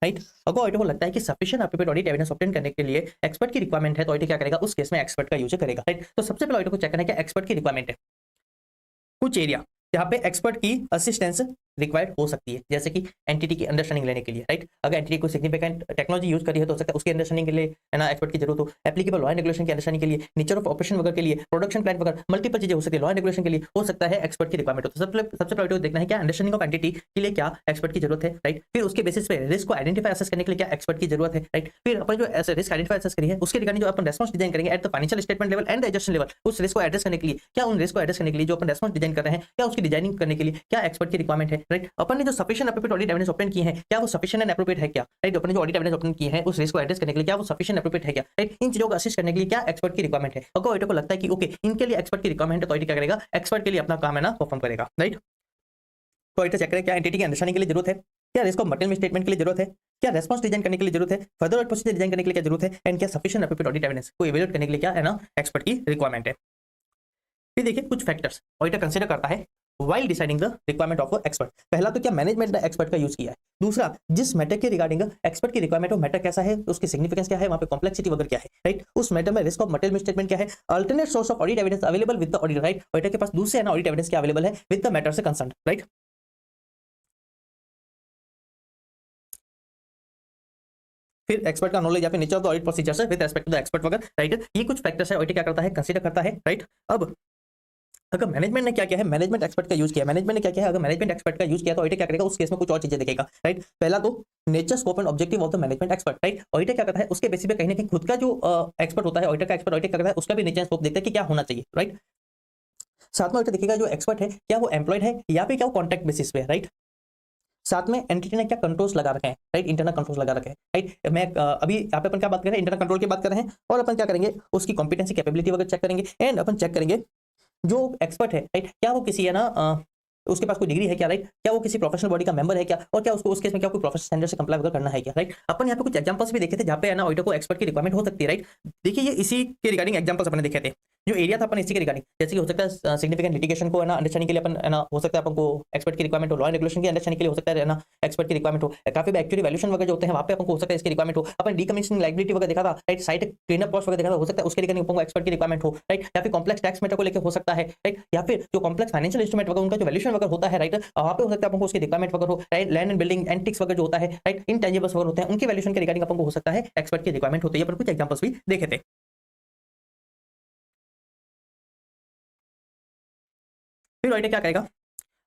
राइट। अगर ऑडिटर को लगता है कि sufficient appropriate audit evidence obtain करने के लिए एक्सपर्ट की रिक्वायरमेंट है तो ऑडिटर क्या करेगा, उस केस में एक्सपर्ट का यूज करेगा, राइट। तो सबसे पहले ऑडिटर को चेक करना है कि एक्सपर्ट की रिक्वायरमेंट है। कुछ एरिया जहाँ पे एक्सपर्ट की असिस्टेंस रिक्वायर्ड हो सकती है, जैसे कि एंटिटी की अंडरस्टैंडिंग लेने के लिए, राइट। अगर एंटिटी को सिग्निफिकेंट टेक्नोलॉजी यूज करी है तो हो सकता है उसकी अंडरस्टैंडिंग के लिए है ना एक्सपर्ट की जरूरत हो, एप्लीकेबल लॉ एंड रेगुलेशन की अंडरस्टैंडिंग के लिए, नेचर ऑफ ऑपरेशन वगैरह के लिए, प्रोडक्शन प्लान वगैरह मल्टीपल चीजें हो सकती है, लॉ एंड रेगुलेशन के लिए हो सकता है एक्सपर्ट की रिक्वायरमेंट हो। तो सबसे पहले देखना है क्या अंडरस्टैंडिंग ऑफ एंटिटी के लिए क्या एक्सपर्ट की जरूरत है, राइट। फिर उसके बेसिस पे रिस्क को आइडेंटिफाई असेस करने के लिए क्या एक्सपर्ट की जरूरत है, राइट। फिर अपन जो ऐसे रिस्क आइडेंटिफाई असेस करी है उसके रिगार्डिंग जो अपन रेस्पॉन्स डिजाइन करेंगे at the financial statement level and adjustment level, उस रिस्क को एड्रेस करने के लिए क्या उन रिस्क को एड्रेस करने के लिए जो अपन रेस्पॉन्स डिजाइन कर रहे हैं क्या उसकी डिजाइनिंग करने के लिए क्या एक्सपर्ट की रिक्वायरमेंट है, राइट। अपन ने जो sufficient appropriate audit evidence obtain किए हैं, क्या वो सफिशिएंट एंड एप्रोप्रिएट है क्या, राइट। अपन ने जो ऑडिट एविडेंस ऑब्टेन किए हैं उस रिस्क को एड्रेस करने के लिए क्या वो सफिशिएंट एप्रोप्रिएट है क्या, राइट। इन चीजों को असिस्ट करने के लिए क्या एक्सपर्ट की रिक्वायरमेंट है। अगर ऑडिटर को लगता है कि ओके इनके लिए एक्सपर्ट की रिक्वायरमेंट है तो ऑडिटर क्या करेगा, एक्सपर्ट के लिए अपना काम है ना परफॉर्म करेगा, राइट। तो ऑडिटर चेक करेगा क्या एंटिटी की अंडरस्टैंडिंग के लिए जरूरत है, क्या रिस्क ऑफ मटेरियल स्टेटमेंट के लिए जरूरत है, क्या रेस्पॉन्स डिजाइन करने के लिए जरूरत है, फर्दर ऑडिट प्रोसीजर डिजाइन करने के लिए क्या जरूरत है, एंड क्या सफिशिएंट एप्रोप्रिएट ऑडिट एविडेंस को इवैल्यूएट करने के लिए क्या है ना एक्सपर्ट की रिक्वायरमेंट है। फिर देखिए कुछ फैक्टर्स ऑडिटर कंसीडर करता है while deciding the requirement of expert। पहला तो क्या मैनेजमेंट ने एक्सपर्ट का यूज किया है, दूसरा जिस मैटर के रिगार्डिंग एक्सपर्ट की रिक्वायरमेंट हो मैटर कैसा है, उसकी सिग्निफिकेंस क्या है, वहां पे कॉम्प्लेक्सिटी वगैरह क्या है, राइट। उस मैटर में रिस्क ऑफ मटेरियल स्टेटमेंट क्या है, alternate source of audit evidence available with the auditor, right. Auditor के पास दूसरे है ना ऑडिट एविडेंस क्या अवेलेबल है विद द मैटर से कंसर्न, राइट। फिर एक्सपर्ट का नॉलेज या फिर nature of the audit procedure से with respect to the expert वगैरह, राइट। ये कुछ फैक्टर्स है ऑडिटर क्या करता है कंसीडर करता है, राइट। अब अगर मैनेजमेंट ने क्या किया है, मैनेजमेंट एक्सपर्ट का यूज किया, मैनेजमेंट ने क्या किया है, अगर मैनेजमेंट एक्सपर्ट का यूज किया तो ऑडिटर क्या करेगा उस केस में कुछ और चीजें देखेगा, राइट। पहला तो nature scope and objective of the management expert, right. Auditor क्या करता है उसके बेसिस पे कहीं ना कहीं खुद का जो एक्सपर्ट होता है ऑडिटर का एक्सपर्ट, ऑडिटर करता है उसका भी नेचर स्कोप देखता है कि क्या होना चाहिए, राइट। साथ में ऑडिटर देखिएगा जो एक्सपर्ट है क्या वो एम्प्लॉयड है या फिर क्या वो कॉन्ट्रैक्ट बेसिस पे, राइट। साथ में एंटिटी ने क्या कंट्रोल्स लगा रखे हैं, राइट, इंटरनल कंट्रोल्स लगा रखे हैं, राइट। मैं अभी यहाँ पे अपन क्या बात कर रहे हैं, इंटरनल कंट्रोल की बात कर रहे हैं, और अपन क्या करेंगे उसकी कॉम्पिटेंसी कैपेबिलिटी वगैरह चेक करेंगे, एंड अपन चेक करेंगे जो एक्सपर्ट है, राइट, क्या वो किसी है ना उसके पास कोई डिग्री है क्या, राइट, क्या वो किसी प्रोफेशनल बॉडी का मेंबर है क्या, और क्या उसको उस केस में क्या कोई प्रोफेशनल स्टैंडर्ड से कंप्लाई वगैरह करना है क्या, राइट। अपन यहाँ पे कुछ एग्जांपल्स भी देखे थे जहाँ पे है ना ऑडिटर को एक्सपर्ट की रिक्वायरमेंट हो सकती है, राइट। देखिए ये इसी के रिगार्डिंग एग्जांपल्स अपन ने देखे थे, जो एरिया था अपन इसी के रिगार्डिंग, जैसे कि हो सकता है सिग्निफिकेंट लिटिगेशन को है ना अंडरस्टैंडिंग के लिए अपन है ना हो सकता है अपन को एक्सपर्ट की रिक्वायरमेंट हो, लॉ एंड रेगुलेशन की अंडरस्टैंडिंग के लिए हो सकता है ना एक्सपर्ट की रिक्वायरमेंट हो, काफी एक्चुअली वैल्यूएशन वगैरह जो होते हैं वहाँ पे अपन को हो सकता है इसकी रिक्वायरमेंट हो, अपन डीकमीशनिंग लायबिलिटी वगैरह देखा था, right, site clean up cost वगैरह देखा था, हो सकता है उसके रिगार्डिंग अपन को एक्सपर्ट की रिक्वायरमेंट हो, राइट, या फिर कॉम्प्लेक्स टैक्स मैटर को लेकर हो सकता है, राइट, या फिर जो कॉम्प्लेक्स फाइनेंशियल इंस्ट्रूमेंट वगैरह उनका जो वैल्यूएशन वगैरह होता है, राइट, वहाँ पे हो सकता है अपन को उसकी रिक्वायरमेंट वगैरह हो, right, land and building antics वगैरह जो होता है, राइट, इंटेंजिबल्स वगैरह होते हैं उनके वैल्यूएशन के रिगार्डिंग अपन को हो सकता है एक्सपर्ट की रिक्वायरमेंट होती है, अपन कुछ एग्जांपल्स भी देखे थे। फिर ऑडिटर क्या करेगा,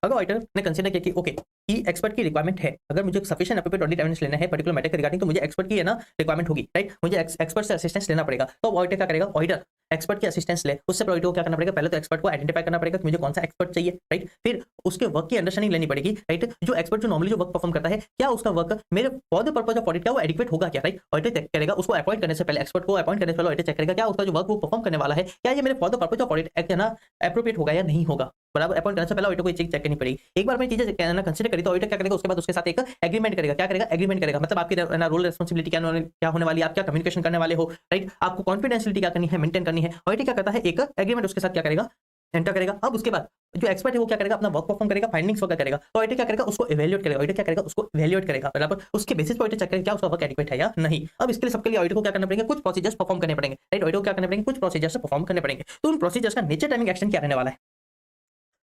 अगर ऑडिटर ने कंसीडर किया कि ओके कि एक्सपर्ट की रिक्वायरमेंट है, अगर मुझे सफिशिएंट एप्रोप्रिएट ऑडिट एविडेंस लेना है पर्टिकुलर मैटर के रिगार्डिंग तो मुझे एक्सपर्ट की है ना रिक्वायरमेंट होगी, राइट, मुझे एक्सपर्ट से असिस्टेंस लेना पड़ेगा। तो ऑडिटर क्या करेगा, ऑडिटर एक्सपर्ट की असिस्टेंस ले, उससे ऑडिटर को क्या करना पड़ेगा, पहले तो एक्सपर्ट को आइडेंटिफाई करना पड़ेगा कि मुझे कौन सा एक्सपर्ट चाहिए, राइट। फिर उसके वर्क की अंडरस्टैंडिंग लेनी पड़ेगी, राइट, जो एक्सपर्ट जो नॉर्मली जो वर्क परफॉर्म करता है क्या उसका वर्क मेरे for the purpose of audit क्या वो एडिक्वेट होगा क्या, राइट। ऑडिटर चेक करेगा उसको अपॉइंट करने से पहले, एक्सपर्ट को अपॉइंट करने से पहले ऑडिटर चेक करेगा क्या उसका जो वर्क वो परफॉर्म करने वाला है क्या ये मेरे for the purpose of audit है ना एप्रोप्रिएट होगा या नहीं होगा, बराबर। अपॉइंट करने से पहले ऑडिटर को ये चीज चेक करनी पड़ेगी। एक बार मैं चीजें कंसीडर करी तो ऑडिटर क्या करेगा उसके बाद उसके साथ एक एग्रीमेंट करेगा, क्या करेगा एग्रीमेंट करेगा, मतलब आपकी रोल रिस्पांसिबिलिटी क्या होने वाली है, आप क्या कम्युनिकेशन करने वाले हो, राइट, आपको कॉन्फिडेंशियलिटी क्या करनी है मेंटेन करनी है। ऑडिटर क्या करता है एक एग्रीमेंट उसके साथ क्या करेगा एंटर करेगा। अब उसके बाद जो एक्सपर्ट है वो क्या करेगा अपना वर्क परफॉर्म करेगा, फाइंडिंग्स वगैरह करेगा, तो ऑडिटर क्या करेगा उसको इवैल्यूएट करेगा, ऑडिटर क्या करेगा उसको इवैल्यूएट करेगा, बराबर। उसके बेसिस पर ऑडिटर चेक करेगा क्या उसका वर्क एडिक्वेट है या नहीं। अब इसके लिए सबके लिए ऑडिटर को क्या करना पड़ेगा, कुछ प्रोसीजर्स परफॉर्म करने पड़ेंगे, राइट, ऑडिटर को क्या करना पड़ेंगे कुछ प्रोसीजर्स परफॉर्म करने पड़ेंगे। तो उन प्रोसीजर्स का नेचर टाइमिंग एक्सटेंड क्या रहने वाला है,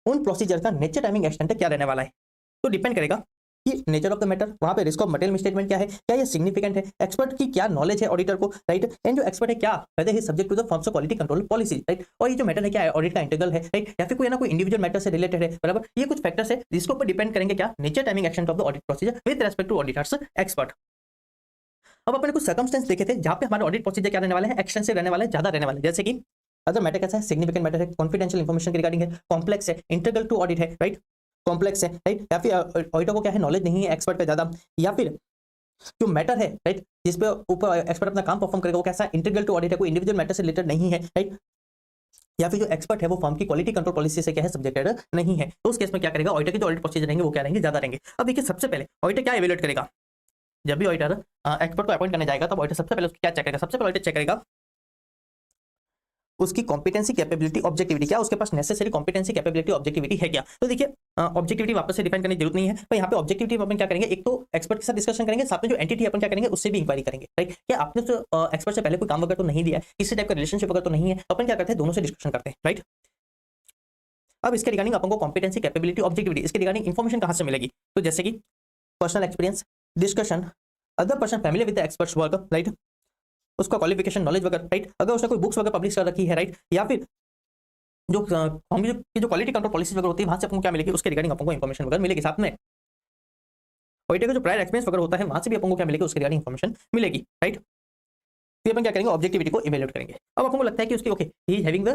उन प्रोसीजर का नेचर टाइमिंग एक्सटेंड क्या रहने वाला है, तो डिपेंड करेगा कि नेचर ऑफ द मैटर, वहां पे रिस्क ऑफ मटेरियल स्टेटमेंट क्या है, क्या ये सिग्निफिकेंट है, एक्सपर्ट की क्या नॉलेज है ऑडिटर को, राइट, एंड जो एक्सपर्ट है क्या whether he subject to the forms of quality control policy, right, और ये जो मैटर है क्या है ऑडिट का इंटीग्रल है, राइट, या फिर कोई ना कोई इंडिविजुअल मैटर से रिलेटेड है, बराबर। ये कुछ फैक्टर्स है जिसके ऊपर डिपेंड करेंगे क्या nature timing extent of the audit procedure with respect to auditor's expert. अब अपने कुछ सर्कमस्टेंस देखे थे जहां पे हमारे ऑडिट प्रोसीजर क्या रहने वाले हैं, एक्सटेंसिव रहने वाले हैं, ज्यादा रहने वाले, जैसे कि अगर मैटर कैसा है सिग्निफिकेंट मैटर है, कॉन्फिडेंशियल इंफॉर्मेशन के रिगार्डिंग है, कॉम्प्लेक्स है, इंटीग्रल टू ऑडिट है, राइट, कॉम्प्लेक्स है, राइट, या फिर ऑडिटर को क्या है नॉलेज नहीं है एक्सपर्ट पे ज्यादा, या फिर जो मैटर है, राइट, जिस पे ऊपर एक्सपर्ट अपना काम परफॉर्म करेगा वो कैसा इंटीग्रल टू ऑडिट है, कोई इंडिविजुअल मैटर से रिलेटेड नहीं है, राइट, या फिर जो एक्सपर्ट है वो फर्म की क्वालिटी कंट्रोल पॉलिसी से क्या है सब्जेक्टेड नहीं है, तो उस केस में क्या करेगा ऑडिटर के जो ऑडिट प्रोसीजर रहेंगे वो क्या रहेंगे ज्यादा रहेंगे। अब देखिए सबसे पहले ऑडिटर क्या इवैल्यूएट करेगा, जब भी ऑडिटर एक्सपर्ट को अपॉइंट करने जाएगा तब ऑडिटर सबसे पहले उसको क्या चेक करेगा, सबसे पहले ऑडिटर चेक करेगा उसकी कॉम्पिटेंसी कैपेबिलिटी ऑब्जेक्टिविटी, क्या उसके पास नेसेसरी कॉम्पिटेंसी कैपेबिलिटी ऑब्जेक्टिविटी है क्या। तो देखिए ऑब्जेक्टिविटी वापस से डिफाइन करने की जरूरत नहीं है, तो यहाँ पे ऑब्जेक्टिविटी अपन क्या करेंगे, एक तो एक्सपर्ट के साथ डिस्कशन करेंगे, साथ में जो एंटिटी अपन क्या करेंगे उससे भी इंक्वायरी करेंगे, राइट, क्या आपने जो एक्सपर्ट से पहले कोई काम वगैरह तो नहीं दिया है, किसी टाइप का रिलेशनशिप वगैरह तो नहीं है, अपन क्या करते हैं दोनों से डिस्कशन करते हैं, राइट। अब इसके रिगार्डिंग अपन को कॉम्पिटेंसी कैपेबिलिटी ऑब्जेक्टिविटी इसके रिगार्डिंग इन्फॉर्मेशन कहाँ से मिलेगी, तो जैसे कि personal experience, discussion, other person familiar with the experts work, right, उसका क्वालिफिकेशन नॉलेज वगैरह, राइट, अगर उसने कोई बुक्स वगैरह पब्लिश कर रखी है, राइट, या फिर जो जो क्वालिटी कंट्रोल पॉलिसी वगैरह होती है वहां से आपको क्या मिलेगी उसके रिगार्डिंग आपको इन्फॉर्मेशन वगैरह मिलेगी, साथ में ऑडिटर का जो प्रायर एक्सपीरियंस वगैरह होता है वहां से भी आपको क्या मिलेगी उसके रिगार्डिंग इन्फॉर्मेशन मिलेगी, राइट। फिर अपन क्या करेंगे, ऑब्जेक्टिविटी को इवेल्युएट करेंगे। अब अपन को लगता है कि उसकी okay he is having the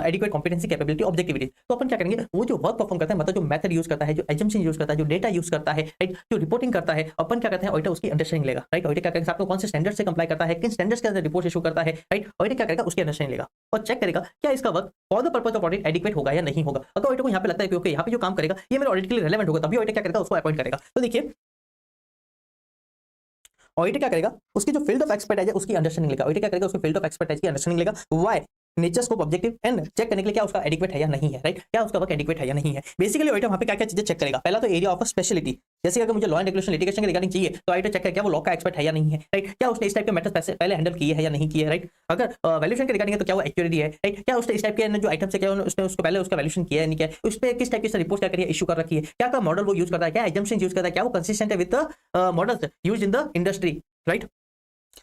adequate competency capability objectivity, तो अपन क्या करेंगे, वो जो वर्क परफॉर्म करता है, मतलब जो मेथड यूज करता है, जो एजम्पशन यूज करता है, जो डेटा यूज करता है, राइट, जो रिपोर्टिंग करता है, अपन क्या करते हैं, ऑडिटर उसकी अंडरस्टैंडिंग लेगा, राइट। ऑडिटर क्या करेगा, आपको कौन से स्टैंडर्ड से कंप्लाई करता है, किन स्टैंडर्ड्स के अंदर रिपोर्ट इशू करता है, राइट। ऑडिटर क्या करेगा, उसकी अंडरस्टैंडिंग लेगा और चेक करेगा क्या इसका work for the purpose of audit adequate होगा या नहीं होगा। अगर ऑडिटर को यहाँ पे लगता है कि ओके यहाँ पे जो काम करेगा ये मेरे ऑडिट के लिए रेलेवेंट होगा, तभी ऑडिटर क्या करेगा, उसको अपॉइंट करेगा। तो देखिए ऑडिटर क्या करेगा, उसकी जो फील्ड ऑफ एक्सपर्टाइज है उसकी अंडरस्टैंडिंग लेगा। ऑडिटर क्या करेगा, उसकी फील्ड ऑफ एक्सपर्टाइज की अंडरस्टैंडिंग लेगा, why nature scope objective and check करने के लिए क्या उसका एडिक्वेट है या नहीं है, राइट, क्या उसका वर्क एडिक्वेट है या नहीं है। बेसिकली ऑडिटर वहां पे क्या क्या चीजें चेक करेगा, पहला तो एरिया ऑफ स्पेशलिटी, जैसे अगर मुझे लॉ एंड रेगुलेशन लिटिगेशन के रिगार्डिंग चाहिए तो ऑडिटर चेक करेगा वो लॉ का एक्सपर्ट है या नहीं है, राइट, क्या उसने इस टाइप के मैटर्स पहले हैंडल किए हैं या नहीं किए, राइट। अगर वैल्यूएशन के रिगार्डिंग है तो क्या वो एक्यूरेट है, राइट, क्या उसने इस टाइप के जो आइटम्स है क्या उसने उसको पहले उसका वैल्यूएशन किया है नहीं किया, उस पे किस टाइप की रिपोर्ट क्या करिए इशू कर रखी है, क्या का मॉडल वो यूज करता है, क्या एजम्पशन यूज करता है, क्या वो कंसिस्टेंट है with the models used in the industry, right,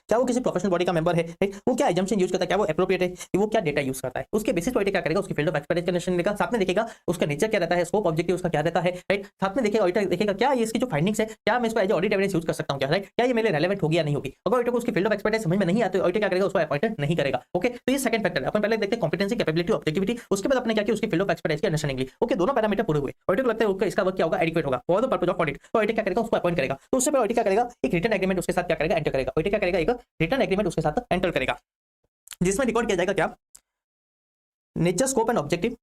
क्या वो किसी प्रोफेशनल बॉडी का मेंबर है, राइट, वो क्या एजम्पशन यूज करता है, क्या वो एप्रोप्रिएट है, वो क्या डेटा यूज करता है, उसके बेसिस पर क्या करेगा, उसकी फील्ड ऑफ एक्सपर्टाइज का अंडरस्टैंडिंग लेगा, साथ में देखेगा उसका नेचर क्या रहता है, स्कोप ऑब्जेक्टिव उसका क्या रहता है, राइट, साथ में देखेगा ऑडिटर देखेगा क्या ये इसकी जो फाइंडिंग्स है क्या मैं इसको एज ऑडिट एविडेंस यूज कर सकता हूं क्या, राइट, क्या ये मेरे रेलेवेंट होगी या नहीं होगी। अगर ऑडिटर को उसकी फील्ड ऑफ एक्सपर्टाइज समझ में नहीं आती तो ऑडिटर क्या करेगा, उसको अपॉइंट नहीं करेगा। ओके, तो ये सेकंड फैक्टर है। अपन पहले देखते हैं कॉम्पिटेंसी, कैपेबिलिटी, ऑब्जेक्टिविटी, उसके बाद अपने क्या किया, उसकी फील्ड ऑफ एक्सपर्टाइज की अंडरस्टैंडिंग ली। ओके, दोनों पैरामीटर पूरे हुए, ऑडिटर को लगता है इसका वर्क क्या होगा, एडिक्वेट होगा for the purpose of audit, तो ऑडिटर क्या करेगा, उसको अपॉइंट करेगा। तो उससे पहले ऑडिटर क्या करेगा, एक रिटन एग्रीमेंट उसके साथ क्या करेगा, एंटर करेगा। ऑडिटर क्या करेगा, एक रिटन एग्रीमेंट उसके साथ एंटर करेगा जिसमें रिकॉर्ड किया जाएगा क्या, nature scope and objective,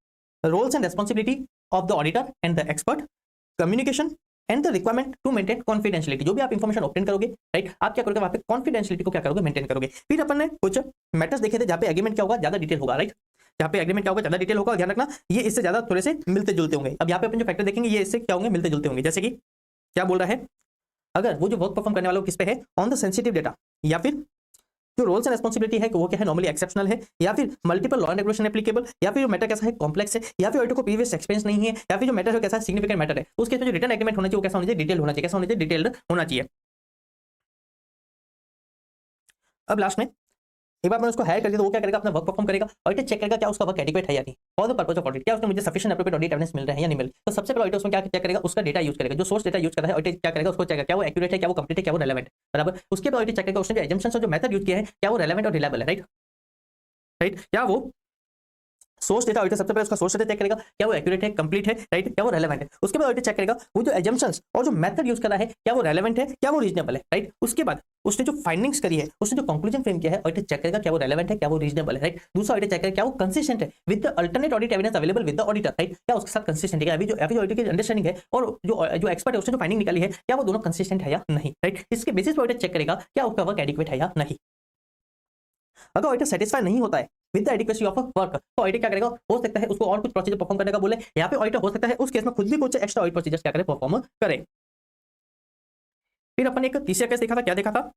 roles and responsibility of the auditor and the expert, communication and the requirement to maintain confidentiality, जो भी आप इंफॉर्मेशन ऑब्टेन करोगे, राइट, आप क्या करोगे वहां पे कॉन्फिडेंशियलिटी को क्या करोगे, मेंटेन करोगे। फिर अपन ने कुछ मैटर्स देखे थे जहां पे एग्रीमेंट क्या होगा, ज्यादा डिटेल होगा, राइट, जहां पे एग्रीमेंट क्या होगा, ज्यादा डिटेल होगा, ध्यान रखना ये इससे ज्यादा थोड़े से मिलते जुलते होंगे। अब यहाँ पे अपन जो फैक्टर देखेंगे ये इससे क्या होंगे, मिलते जुलते होंगे। जैसे कि क्या बोल रहा है, अगर वो जो वर्क परफॉर्म करने वाला किस पे है, ऑन द सेंसिटिव डेटा, या फिर जो रोल्स एंड रेस्पॉन्सिबिलिटी है वो क्या है, नॉर्मली एक्सेप्शनल है, या फिर multiple law and regulation applicable, या फिर जो मैटर कैसा है, कॉम्प्लेक्स है, या फिर ऑडिटर को प्रीवियस एक्सपीरियंस नहीं है, या फिर जो मैटर है कैसा सिग्निफिकेंट मैटर है, उसके जो रिटन एग्रीमेंट होना चाहिए वो कैसा होना चाहिए, डिटेल होना चाहिए, कैसा होना चाहिए, डिटेल्ड होना चाहिए। अब लास्ट में एक बार मैंने उसको हायर कर दिया तो वो क्या करेगा, अपना वर्क परफॉर्म करेगा, ऑडिटर चेक करेगा क्या उसका वर्क एडिक्वेट है या नहीं, for the purpose of audit, क्या उसने मुझे सफिशिएंट एप्रोप्रिएट ऑडिट एविडेंस मिल रहा है या नहीं मिल। तो सबसे पहले ऑडिटर उसमें क्या चेक करेगा, उसका डेटा यूज करेगा, जो सोर्स डेटा यूज कर रहा है ऑडिटर क्या करेगा, उसको चेक करेगा क्या वो एक्यूरेट है, क्या वो कंप्लीट है, क्या वो रेलेवेंट, बराबर। उसके बाद ऑडिटर चेक करेगा उसने जो एजम्पशंस और जो मेथड यूज किया है क्या वो रेलेवेंट और रिलायबल है, राइट, राइट, क्या वो सोर्स डेटा ऑडिटर सबसे पहले उसका सोर्स डेटा चेक करेगा क्या वो एक्यूरेट है, कंप्लीट है, राइट, क्या वो रेलेवेंट है। उसके बाद ऑडिटर चेक करेगा वो जो एजम्पशंस और जो मेथड यूज कर रहा है क्या वो रेलेवेंट है, क्या वो रीजनेबल है, राइट। उसके बाद उसने जो फाइंडिंग्स करी है, उसने जो कंक्लूजन फ्रेम किया है, ऑडिटर चेक करेगा क्या वो रेलेवेंट है, क्या वो रीजनेबल है, राइट। दूसरा ऑडिटर चेक करेगा क्या वो कंसिस्टेंट है with the alternate audit evidence available with the auditor, right, क्या उसके साथ कंसिस्टेंट है, अभी जो ऑडिटर की अंडरस्टैंडिंग है और जो एक्सपर्ट है उसने जो फाइंडिंग निकाली है क्या वो दोनों कंसिस्टेंट है या नहीं, राइट। इसके बेसिस पर ऑडिटर चेक करेगा क्या उसका वर्क एडिक्वेट है या नहीं। अगर ऑडिटर सेटिस्फाई नहीं होता है with the adequacy of work तो ऑडिटर क्या करेगा, हो सकता है उसको और कुछ प्रोसीजर परफॉर्म करने का बोले, यहाँ पे ऑडिटर हो सकता है उस केस में खुद भी कुछ एक्स्ट्रा ऑडिट प्रोसीजर्स क्या करे, परफॉर्म करे। फिर अपन एक तीसरा केस देखा था, क्या देखा था,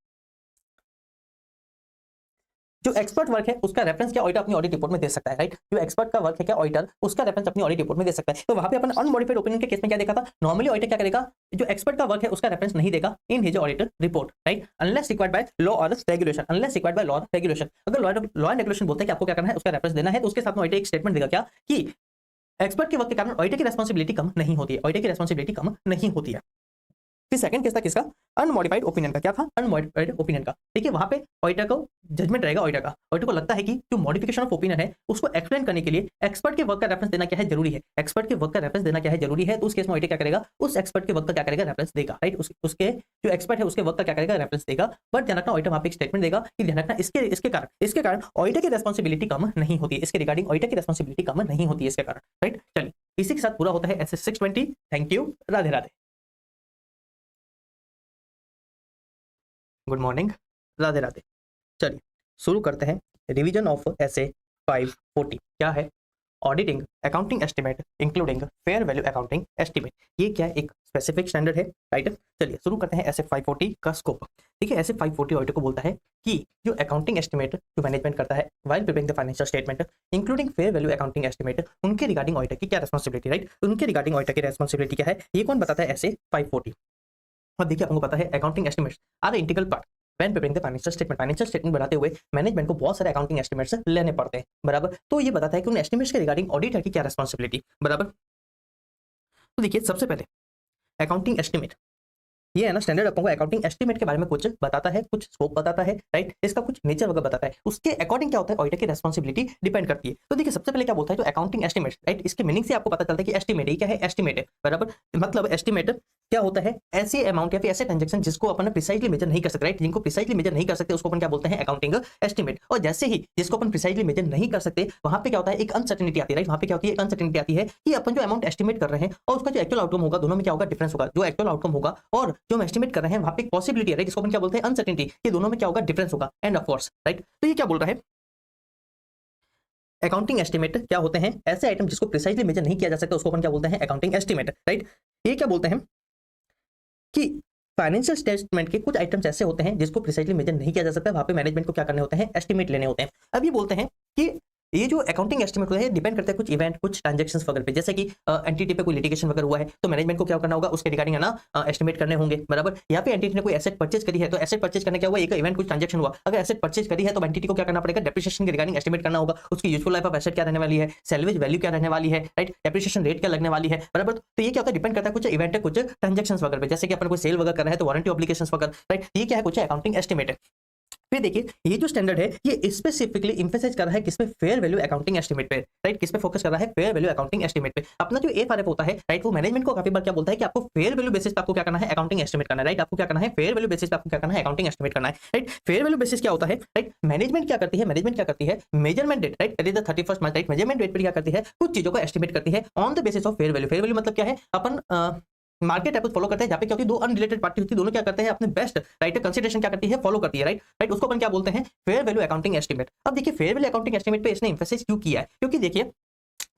जो एक्सपर्ट वर्क है उसका रेफरेंस क्या ऑडिटर अपनी ऑडिट रिपोर्ट में दे सकता है, राइट। जो एक्सपर्ट का वर्क है क्या ऑडिटर उसका रेफरेंस अपनी ऑडिट रिपोर्ट में दे सकता है। तो वहां पे अपन अनमॉडिफाइड ओपिनियन के केस में क्या देखा था, नॉर्मली ऑडिटर क्या करेगा, जो एक्सपर्ट का वर्क है उसका रेफरेंस नहीं देगा in his auditor report, right, unless required by law और regulation, unless required by law और रेगुलेशन। अगर लॉ एंड रेगुलेशन बोलते हैं कि आपको क्या करना है, उसका रेफरेंस देना है, तो उसके साथ में ऑडिटर एक स्टेटमेंट देगा क्या कि एक्सपर्ट के वर्क के कारण ऑडिटर की रेस्पॉन्सिबिलिटी कम नहीं होती है, ऑडिटर की रेस्पॉन्सिबिलिटी कम नहीं होती है। फिर सेकंड केस था किसका, अनमॉडिफाइड ओपिनियन का। क्या था, अनमॉडिफाइड ओपिनियन का। देखिए वहां पे ऑडिटर को जजमेंट रहेगा, ऑडिटर का, ऑडिटर को लगता है कि जो मॉडिफिकेशन ऑफ ओपिनियन है उसको एक्सप्लेन करने के लिए एक्सपर्ट के वर्क का रेफरेंस देना क्या है जरूरी है, एक्सपर्ट के वर्क का रेफरेंस देना क्या है जरूरी है। तो उस केस में ऑडिटर क्या करेगा, उस एक्सपर्ट के वर्क का क्या करेगा, रेफरेंस देगा, राइट, उसके जो एक्सपर्ट है उसके वर्क का क्या करेगा, रेफरेंस देगा। बट ध्यान रखना ऑडिटर वहां पे एक स्टेटमेंट देगा कि ध्यान रखना इसके कारण ऑडिटर की रेस्पॉन्सिबिलिटी कम नहीं होती है, इसके रिगार्डिंग ऑडिटर की रेस्पॉन्सिबिलिटी कम नहीं होती है इसके कारण, राइट। चलिए इसी के साथ पूरा होता है SS 620। Thank you, Radhe Radhe, good morning, Radhe Radhe. चलिए शुरू करते हैं रिवीजन ऑफ एसए 540। क्या है, auditing accounting estimate including fair value accounting estimate. ये क्या है, एक स्पेसिफिक स्टैंडर्ड है, राइट। चलिए शुरू करते हैं एसए 540 का स्कोप। देखिए एसए 540 ऑडिटर को बोलता है कि जो अकाउंटिंग एस्टिमेट जो मैनेजमेंट करता है while preparing the financial statement including fair value accounting estimate, उनके रिगार्डिंग ऑडिटर की क्या रेस्पॉन्सिबिलिटी, राइट, उनके रिगार्डिंग ऑडिटर की रेस्पॉन्सिबिलिटी क्या है, ये कौन बताता है, एसए 540। और देखिए आपको पता है accounting estimates are integral part when preparing the financial statement. Financial statement बनाते हुए मैनेजमेंट को बहुत सारे अकाउंटिंग एस्टिमेट्स लेने पड़ते हैं, बराबर। तो ये बताता है कि उन एस्टिमेट्स के रिगार्डिंग ऑडिटर की क्या रेस्पॉन्सिबिलिटी, बराबर। तो देखिए सबसे पहले अकाउंटिंग एस्टिमेट ये है ना स्टैंडर्ड अपन को अकाउंटिंग एस्टीमेट के बारे में कुछ बताता है, कुछ स्कोप बताता है, राइट, इसका कुछ नेचर वगैरह बताता है, उसके अकॉर्डिंग क्या होता है ऑडिटर की रेस्पॉन्सिबिलिटी डिपेंड करती है। तो देखिए सबसे पहले क्या बोलता है जो अकाउंटिंग एस्टीमेट, राइट, इसके मीनिंग से आपको पता चलता है कि एस्टीमेट ये क्या है, एस्टीमेट है, बराबर, मतलब एस्टीमेट क्या होता है, ऐसे अमाउंट या फिर ऐसे ट्रांजेक्शन जिसको अपन प्रिसाइजली मेजर नहीं कर सकते, राइट, जिनको प्रिसाइजली मेजर नहीं कर सकते उसको अपन क्या बोलते हैं, अकाउंटिंग एस्टीमेट। और जैसे ही जिसको अपन प्रिसाइजली मेजर नहीं कर सकते वहां पे क्या होता है, एक अनसर्टेनिटी आती है, राइट, वहां पे क्या होती है, एक अनसर्टेनिटी आती है कि अपन जो अमाउंट एस्टीमेट कर रहे हैं और उसका जो एक्चुअल आउटकम होगा दोनों में क्या होगा, डिफरेंस होगा। जो एक्चुअल आउटकम होगा और जो हम एस्टीमेट कर रहे हैं वहां पे एक पॉसिबिलिटी है, राइट, जिसको अपन क्या बोलते हैं, अनसर्टेनिटी, कि दोनों में क्या होगा, डिफरेंस होगा, एंड ऑफ कोर्स, राइट। तो ये क्या बोल रहा है, अकाउंटिंग एस्टीमेट क्या होते हैं, ऐसे आइटम जिसको प्रिसाइजली मेजर नहीं किया जा सकता उसको अपन क्या बोलते हैं, अकाउंटिंग एस्टीमेट, राइट। ये क्या बोलते हैं कि फाइनेंशियल स्टेटमेंट के कुछ आइटम्स ऐसे होते हैं जिसको प्रिसाइजली मेजर नहीं किया जा सकता, वहां पे मैनेजमेंट को क्या करने होते हैं, एस्टीमेट लेने होते हैं। अब ये बोलते हैं कि ये जो अकाउंटिंग एस्टीमेट होता है डिपेंड करता है कुछ इवेंट, कुछ ट्रांजैक्शंस वगैरह पे, जैसे कि एंटिटी पे कोई लिटिगेशन वगैरह हुआ है तो मैनेजमेंट को क्या करना होगा, उसके रिगार्डिंग है ना एस्टीमेट करने होंगे, बराबर। यहाँ पे एंटिटी ने कोई एसेट परचेज करी है तो एसेट परचेज करने क्या हुआ, एक इवेंट, कुछ ट्रांजैक्शन हुआ, अगर एसेट परचेज करी है तो एंटिटी को क्या करना पड़ेगा, डेप्रिसिएशन के रिगार्डिंग एस्टीमेट करना होगा, उसकी यूजफुल लाइफ ऑफ एसेट क्या रहने वाली है, सैल्वेज वैल्यू क्या रहने वाली है, राइट, डेप्रिसिएशन रेट क्या लगने वाली है, बराबर। तो ये क्या होता है, डिपेंड करता है कुछ इवेंट है, कुछ ट्रांजैक्शन वगैरह पे, जैसे कि अपन कोई सेल वगैरह कर रहे हैं तो वारंटी ऑब्लिगेशंस वगैरह, राइट, ये क्या है, कुछ अकाउंटिंग एस्टीमेट है। फिर देखिए ये जो स्टैंडर्ड है ये स्पेसिफिकली एम्फेसाइज कर रहा है किसमें, फेयर वैल्यू अकाउंटिंग एस्टीमेट पे, राइट, किस पे फोकस कर रहा है, फेयर वैल्यू अकाउंटिंग एस्टीमेट पे। अपना जो एफआरएफ होता है, राइट, वो मैनेजमेंट को काफी बार क्या बोलता है कि आपको फेयर वैल्यू बेसिस पे आपको क्या करना है, अकाउंटिंग एस्टीमेट करना है, राइट, आपको क्या करना है, फेयर वैल्यू बेसिस पे आपको क्या करना है, अकाउंटिंग एस्टीमेट करना है, राइट। फेयर वैल्यू बेसिस क्या होता है, राइट, मैनेजमेंट क्या करती है, मैनेजमेंट क्या करती है, measurement date, right, that is the 31st March, right, measurement date पे क्या करती है, कुछ चीजों को एस्टीमेट करती है on the basis of fair value. Fair value मतलब क्या है, अपन मार्केट अप्रोच फॉलो करते हैं जहाँ पे क्या होती है, दो अनरिलेटेड पार्टी होती है, दोनों क्या करते हैं, अपने बेस्ट राइट कंसीडरेशन क्या करती है, फॉलो करती है, राइट, राइट, उसको अपन क्या बोलते हैं, फेयर वैल्यू अकाउंटिंग एस्टीमेट। अब देखिए फेयर वैल्यू अकाउंटिंग एस्टीमेट पे इसने एम्फेसाइज क्यों किया है, क्योंकि देखिए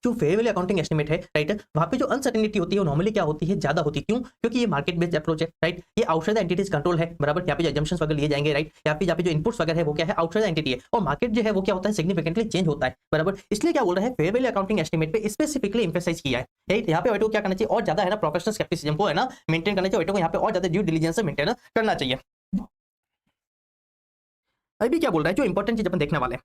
जो फेयर वैल्यू अकाउंटिंग एस्टीमेट है, राइट, वहां पे जो अनसर्टेनिटी होती है वो नॉर्मली क्या होती है, ज्यादा होती है। क्यों, क्योंकि ये मार्केट बेस्ड अप्रोच है, राइट, ये आउटसाइड एंटिटीज कंट्रोल है, बराबर। यहाँ पे जो एजम्पशंस वगैरह लिए जाएंगे, राइट, यहाँ पे जो इनपुट्स वगैरह है वो क्या है, आउटसाइड एंटिटी है, और मार्केट जो है वो क्या होता है, सिग्निफिकेंटली चेंज होता है, बराबर। इसलिए क्या बोल रहा है, फेयर वैल्यू अकाउंटिंग एस्टीमेट पे स्पेसिफिकली एम्फेसाइज किया है, राइट। यहाँ पे ऑडिटर को क्या करना चाहिए, और ज्यादा है ना प्रोफेशनल स्केप्टिसिज्म को है ना मेंटेन करना चाहिए, ऑडिटर को यहाँ पे और ज्यादा ड्यू डिलिजेंस मेंटेन करना चाहिए। अभी क्या बोल रहा है, जो इंपॉर्टेंट चीज अपन देखने वाले हैं,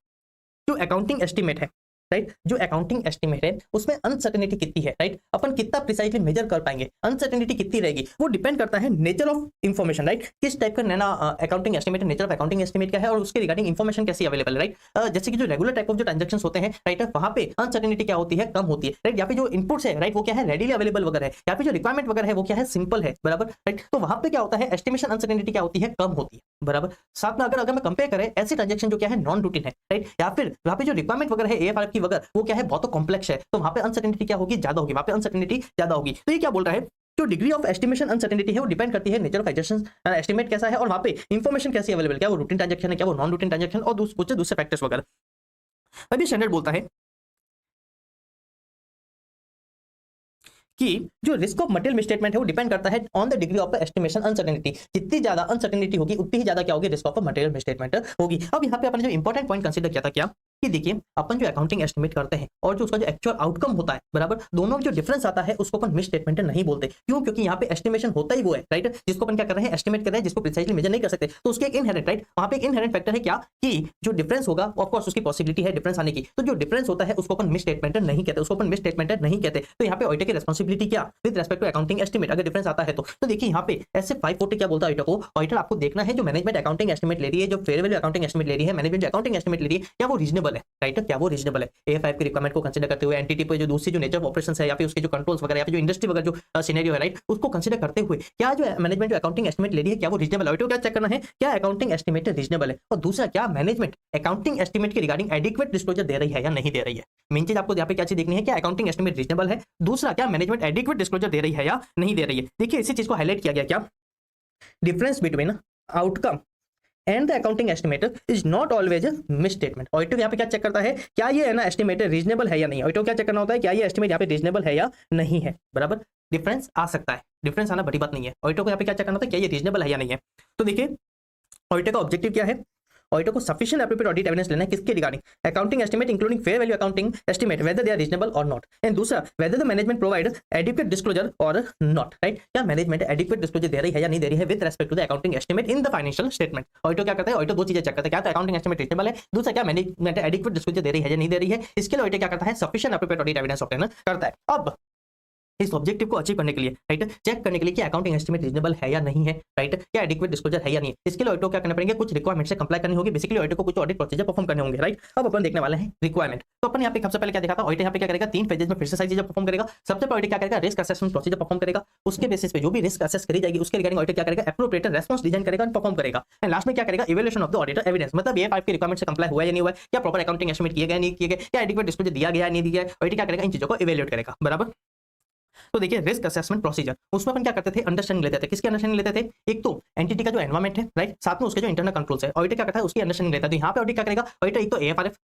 जो अकाउंटिंग एस्टीमेट है, राइट, जो अकाउंटिंग एस्टीमेट है उसमें अनसर्टेनिटी कितनी है, राइट, अपन कितना प्रिसाइजली मेजर कर पाएंगे, अनसर्टेनिटी कितनी रहेगी, वो डिपेंड करता है नेचर ऑफ इंफॉर्मेशन, राइट, किस टाइप का नैना अकाउंटिंग एस्टीमेट है, नेचर ऑफ अकाउंटिंग एस्टीमेट क्या है और उसके रिगार्डिंग इंफॉर्मेशन कैसी अवेलेबल है, राइट। जैसे कि जो रेगुलर टाइप ऑफ जो ट्रांजेक्शन होते हैं, राइट, वहां पे अनसर्टेनिटी क्या होती है, कम होती है, राइट। यहाँ पे जो इनपुट्स है, राइट, वो क्या है, रेडीली अवेलेबल वगैरह है, यहाँ पे जो रिक्वायरमेंट वगैरह है वो क्या है, सिंपल है, बराबर, राइट। तो वहां पे क्या होता है, एस्टिमेशन अनसर्टेनिटी क्या होती है, कम होती है, बराबर। साथ में अगर मैं कंपेयर करें ऐसे ट्रांजेक्शन जो क्या है नॉन रूटीन है, राइट, या फिर वहां पे जो रिक्वायरमेंट वगैरह है एएफआरएफ की वगैरह वो क्या है, बहुत कॉम्प्लेक्स है, तो वहां पे अनसर्टेनिटी क्या होगी, ज्यादा होगी, वहां पे अनसर्टेनिटी ज्यादा होगी। तो ये क्या बोल रहा है, जो डिग्री ऑफ एस्टिमेशन अनसर्टेनिटी है वो डिपेंड करती है नेचर ऑफ एडजस्टमेंट एस्टिमेट कैसा है और वहां पे इंफॉर्मेशन कैसी अवेलेबल, क्या वो रूटीन ट्रांजेक्शन है, क्या वो नॉन रूटीन ट्रांजेक्शन, और दूसरे फैक्टर्स वगैरह। अभी स्टैंडर्ड बोलता है कि जो रिस्क ऑफ मटेरियल मिसस्टेटमेंट है वो डिपेंड करता है on the degree of estimation uncertainty. जितनी ज्यादा अनसर्टेनिटी होगी उतनी ही ज्यादा क्या होगी, रिस्क ऑफ मटेरियल मिसस्टेटमेंट होगी। अब यहाँ पे अपन जो इंपॉर्टेंट पॉइंट कंसीडर किया था क्या, कि देखिए अपन जो अकाउंटिंग एस्टिमेट करते हैं और जो उसका जो एक्चुअल आउटकम होता है, बराबर, दोनों में जो डिफरेंस आता है उसको अपन मिस स्टेटमेंट नहीं बोलते। क्यों, क्योंकि यहाँ पे एस्टिमेशन होता ही वो है, राइट, जिसको अपन क्या कर रहे हैं, एस्टिमेट कर रहे हैं, जिसको प्रिसाइजली मेजर नहीं कर सकते, तो उसके एक इनहेरेंट, राइट, वहां पे एक इनहेरेंट फैक्टर है क्या, कि जो डिफरेंस होगा ऑफ कोर्स उसकी पॉसिबिलिटी है डिफरेंस आने की, तो जो डिफरेंस होता है उसको अपन मिस स्टेटमेंट नहीं कहते, उसको अपन मिस स्टेटमेंट नहीं कहते। तो यहाँ पे ऑडिटर की रिस्पांसिबिलिटी क्या with respect to accounting estimate, अगर डिफरेंस आता है तो देखिए यहाँ पे ऐसे 540 क्या बोलता है ऑडिटर को, ऑडिटर आपको देखना है जो मैनेजमेंट अकाउंटिंग एस्टिमेट ले रही है, जो फेयर वैल्यू अकाउंटिंग एस्टिमेट ले रही है, मैनेजमेंट जो अकाउंटिंग एस्टिमेट ले रही है, क्या वो रीजनेबल है, राइट, क्या वो रीजनेबल है, A5 की रिक्वायरमेंट को कंसीडर करते हुए, एंटिटी पे जो दूसरी जो नेचर ऑफ ऑपरेशंस है या फिर उसके जो कंट्रोल्स वगैरह या फिर जो इंडस्ट्री वगैरह जो सिनेरियो है, राइट, उसको कंसीडर करते हुए क्या जो मैनेजमेंट जो अकाउंटिंग एस्टिमेट ले रही है क्या वो रीजनेबल है, ऑडिटर क्या चेक करना है, क्या अकाउंटिंग एस्टिमेट रीजनेबल है, और दूसरा क्या मैनेजमेंट अकाउंटिंग एस्टिमेट के रिगार्डिंग एडिक्वेट डिस्क्लोजर दे रही है या नहीं दे रही है। मेन चीज आपको यहाँ पे क्या चीज देखनी है, क्या अकाउंटिंग एस्टिमेट रीजनेबल है, दूसरा क्या मैनेजमेंट एडिक्वेट डिस्क्लोजर दे रही है या नहीं दे रही है। देखिए इसी चीज को हाईलाइट किया गया, क्या difference between outcome and the accounting estimate is not always miss statement. Auditor यहाँ पे क्या चेक करता है, क्या ये है ना एस्टिमेट रीजनेबल है या नहीं, ऑडिटर क्या चेक करना होता है, क्या ये एस्टिमेट यहाँ पे रीजनेबल है या नहीं है, बराबर। डिफरेंस आ सकता है, डिफरेंस आना बड़ी बात नहीं है, ऑडिटर को यहाँ पे क्या चेक करना होता है, क्या ये रीजनेबल है या नहीं है। तो देखिए ऑडिटर का ऑब्जेक्टिव क्या है, ऑडिटर को सफिशिएंट एप्रोप्रिएट ऑडिट एविडेंस लेना है किसके regarding, accounting estimate including fair value accounting estimate whether they are reasonable और नॉट, एंड दूसरा whether the management provide adequate disclosure और नॉट, राइट, क्या मैनेजमेंट एडिक्वेट डिस्क्लोजर दे रही है या नहीं दे रही है with respect to the accounting estimate in the financial statement. Auditor क्या करता है, ऑडिटर दो चीजें चेक करता है, क्या तो अकाउंटिंग एस्टिमेट रीजनेबल है, दूसरा क्या मैनेजमेंट एडिक्वेट डिस्क्लोजर दे रही है या नहीं दे रही है। इसके लिए ऑडिटर क्या करता है, sufficient appropriate audit evidence obtain करता है। अब इस ऑब्जेक्टिव को अचीव करने के लिए, राइट, चेक करने के लिए कि अकाउंटिंग एस्टिमेट रीजनेबल है या नहीं है, राइट, क्या एडिक्वेट डिस्क्लोजर है या नहीं है, इसके लिए ऑडिटर को क्या करना पड़ेगा, कुछ रिक्वायरमेंट से कंप्लाई करनी होगी, बेसिकली ऑडिटर को कुछ ऑडिट प्रोसीजर परफॉर्म करने होंगे, राइट। अब अपन देखने वाले हैं रिक्वायरमेंट। तो अपन यहाँ पे सबसे पहले क्या देखा था, ऑडिटर यहाँ पे क्या करेगा, 3 फेजेस में फिर से सारी चीजें परफॉर्म करेगा। सबसे पहले ऑडिटर क्या करेगा, रिस्क असेसमेंट प्रोसीजर परफॉर्म करेगा, उसके बेसिस पे जो भी रिस्क असेस करी जाएगी उसके रिगार्डिंग ऑडिटर क्या करेगा, एप्रोप्रिएट रेस्पॉन्स डिजाइन करेगा और परफॉर्म करेगा। एंड लास्ट में क्या करेगा, evaluation of the auditor evidence, मतलब ये 5 की रिक्वायरमेंट से कंप्लाई हुआ या नहीं हुआ, क्या प्रॉपर अकाउंटिंग एस्टिमेट किए गए नहीं किए गए, क्या एडिक्वेट डिस्क्लोजर दिया गया नहीं दिया गया, ऑडिटर क्या करेगा, इन चीजों को इवैल्यूएट करेगा, बराबर। तो देखिए रिस्क असेसमेंट प्रोसीजर, उसमें अपन क्या करते थे, अंडरस्टैंडिंग लेते थे। किसकी अंडरस्टैंडिंग लेते थे, एक तो एंटिटी का जो एनवायरमेंट है, राइट, साथ में उसके जो इंटरनल कंट्रोल्स है, ऑडिटर क्या करता है उसकी अंडरस्टैंडिंग लेता है। तो यहाँ पे ऑडिटर क्या करेगा, ऑडिटर एक तो एएफआरएफ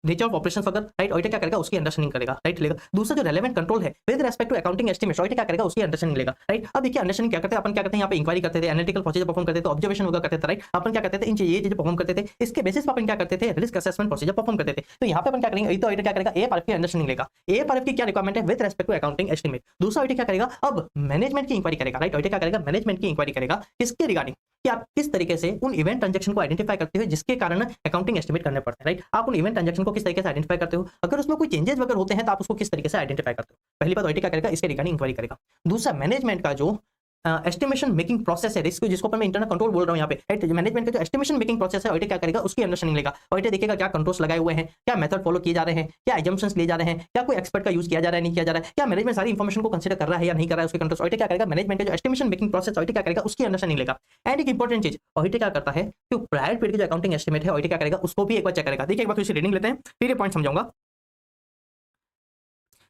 नेचर ऑफ ऑपरेशन वगैरह, राइट, ऑडिटर क्या करेगा उसकी अंडरस्टैंडिंग करेगा, राइट, लेगा। दूसरा जो रेलेवेंट कंट्रोल है with respect to accounting estimates, auditor क्या करेगा उसकी अंडरस्टैंडिंग लेगा, राइट। अब देखिए अंडरस्टैंडिंग क्या करते हैं अपन, क्या करते हैं यहाँ पे इंक्वायरी करते थे, एनालिटिकल प्रोसीजर परफॉर्म करते थे, ऑब्जर्वेशन वगैरह करते थे, राइट। अपन क्या करते थे, इन ये चीजें परफॉर्म करते थे, इसके बेसिस पर अपन क्या करते थे, रिस्क असेसमेंट प्रोसीजर परफॉर्म करते थे। तो यहाँ पे अपन क्या करेंगे, तो ऑडिटर क्या करेगा, एएफआरएफ की अंडरस्टैंडिंग लेगा, एएफआरएफ की क्या रिक्वायरमेंट है with respect to accounting estimate. दूसरा ऑडिटर क्या करेगा, अब मैनेजमेंट की इंक्वायरी करेगा, राइट, ऑडिटर क्या करेगा, मैनेजमेंट की इंक्वायरी करेगा, किसके रिगार्डिंग, कि आप किस तरीके से उन इवेंट ट्रांजैक्शन को आइडेंटिफाई करते हो जिसके कारण अकाउंटिंग एस्टिमेट करने पड़ते हैं, राइट। आप उन इवेंट ट्रांजैक्शन को किस तरीके से आइडेंटिफाई करते हो, अगर उसमें कोई चेंजेस वगैरह होते हैं तो आप उसको किस तरीके से आइडेंटिफाई करते हो। पहली बात ऑडिटर क्या करेगा, इसके रिगार्डिंग इंक्वायरी करेगा। दूसरा मैनेजमेंट का जो एस्टिमेशन मेकिंग प्रोसेस है, रिस्क जिसको मैं इंटरनल कंट्रोल बोल रहा हूं यहाँ पे, राइट, मैनेजमेंट का जो एस्टिमेशन मेकिंग प्रोसेस है, ऑडिटर क्या करेगा उसकी अंडरस्टैंडिंग लेगा। ऑडिटर देखेगा क्या कंट्रोल्स लगाए हुए हैं, क्या मेथड फॉलो किए जा रहे हैं, क्या एजम्पशंस लिए जा रहे हैं, क्या कोई एक्सपर्ट का यूज किया जा रहा है नहीं किया जा रहा है, क्या मैनेजमेंट सारी इंफॉर्मेशन को कंसीडर कर रहा है या नहीं कर रहा है, उसके कंट्रोल्स ऑडिटर क्या करेगा। मैनेजमेंट का जो एस्टिमेशन मेकिंग प्रोसेस ऑडिटर क्या करेगा उसकी अंडरस्टैंडिंग लेगा। एंड एक इंपॉर्टेंट चीज ऑडिटर क्या करता है, जो प्रायर पीरियड की जो अकाउंटिंग एस्टिमेट है ऑडिटर क्या करेगा उसको भी एक बार चेक करेगा। देखिए एक बार इसे रीडिंग लेते हैं फिर ये पॉइंट समझाऊंगा।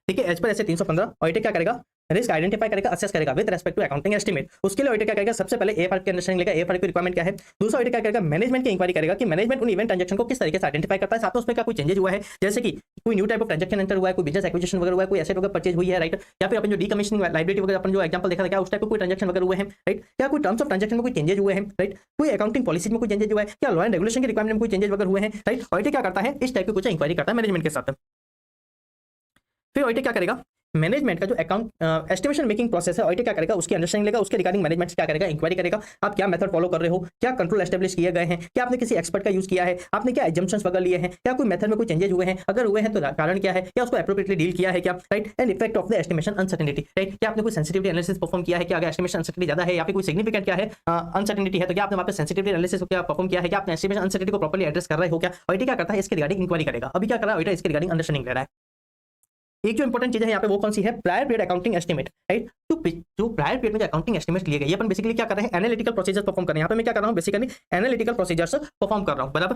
देखिए एज पर ऐसे 315 ऑडिटर क्या करेगा, रिस्क आइडेंटिफाई करेगा, असेस करेगा with respect to accounting estimate. उसके लिए ऑडिटर क्या करेगा, सबसे पहले एएफआरएफ की अंडरस्टैंडिंग लेगा, एएफआरएफ की रिक्वायरमेंट क्या है। दूसरा ऑडिटर क्या करेगा, मैनेजमेंट की इंक्वायरी करेगा कि मैनेजमेंट उन इवेंट ट्रांजैक्शन को किस तरीके से आइडेंटिफाई करता है, साथ में उसमें क्या कोई चेंजेस हुआ है, जैसे कि कोई new type of transaction enter हुआ है, कोई बिजनेस एक्विजिशन वगैरह हुआ है, कोई एसेट वगैरह परचेज हुई है, राइट, या फिर अपन जो डीकमिशनिंग लायबिलिटी वगैरह अपन जो एग्जांपल देखा था, क्या उस टाइप के कोई ट्रांजैक्शन वगैरह हुए हैं, राइट, क्या कोई टर्म्स ऑफ ट्रांजैक्शन में कोई चेंजेस हुए हैं, राइट, कोई अकाउंटिंग पॉलिसी में कोई चेंजेस हुआ है, क्या लॉ एंड रेगुलेशन की रिक्वायरमेंट में कोई चेंजेस वगैरह हुए हैं, राइट। ऑडिटर क्या करता है, इस टाइप की कुछ इंक्वायरी करता है मैनेजमेंट के साथ। फिर ऑडिटर क्या करेगा, मैनेजमेंट का जो अकाउंट एस्टिमेशन मेकिंग प्रोसेस है, ऑडिटर क्या करेगा उसकी अंडरस्टैंडिंग लेगा, उसके रिगार्डिंग मैनेजमेंट क्या करेगा, इंक्वायरी करेगा, आप क्या मेथड फॉलो कर रहे हो, क्या कंट्रोल एस्टेब्लिश किए गए हैं, क्या आपने किसी एक्सपर्ट का यूज किया है, आपने क्या एजम्पशंस वगैरह लिए हैं, क्या कोई मेथड में कोई चेंजेस हुए हैं, अगर हुए हैं तो कारण क्या है, क्या उसको एप्रोप्रिएटली डील किया है क्या, right. And effect of the estimation uncertainty, right, क्या आपने कोई सेंसिटिविटी एनालिसिस परफॉर्म किया है, क्या अगर एस्टिमेशन अनसर्टेनिटी ज्यादा है या फिर कोई सिग्निफिकेंट क्या है अनसर्टेनिटी है, तो क्या आपने वहां पे सेंसिटिविटी एनालिसिस क्या परफॉर्म किया है, क्या आपने एस्टिमेशन अनसर्टेनिटी को प्रॉपर्ली एड्रेस कर रहे हो क्या। ऑडिटर क्या करता है, इसके रिगार्डिंग इंक्वायरी करेगा। अभी क्या कर रहा है ऑडिटर, इसके रिगार्डिंग अंडरस्टैंडिंग ले रहा है। एक जो इंपॉर्टेंट चीज है यहाँ पे वो कौन सी है, prior period accounting estimate, right. तो जो प्रायर पीरियड में अकाउंटिंग एस्टिमेट लिए गए, अपन बेसिकली क्या कर रहे हैं, एनालिटिकल प्रोसीजर्स परफॉर्म कर रहे हैं। यहाँ पे मैं क्या कर रहा हूँ, बेसिकली एनालिटिकल प्रोसीजर्स परफॉर्म कर रहा हूँ, बराबर।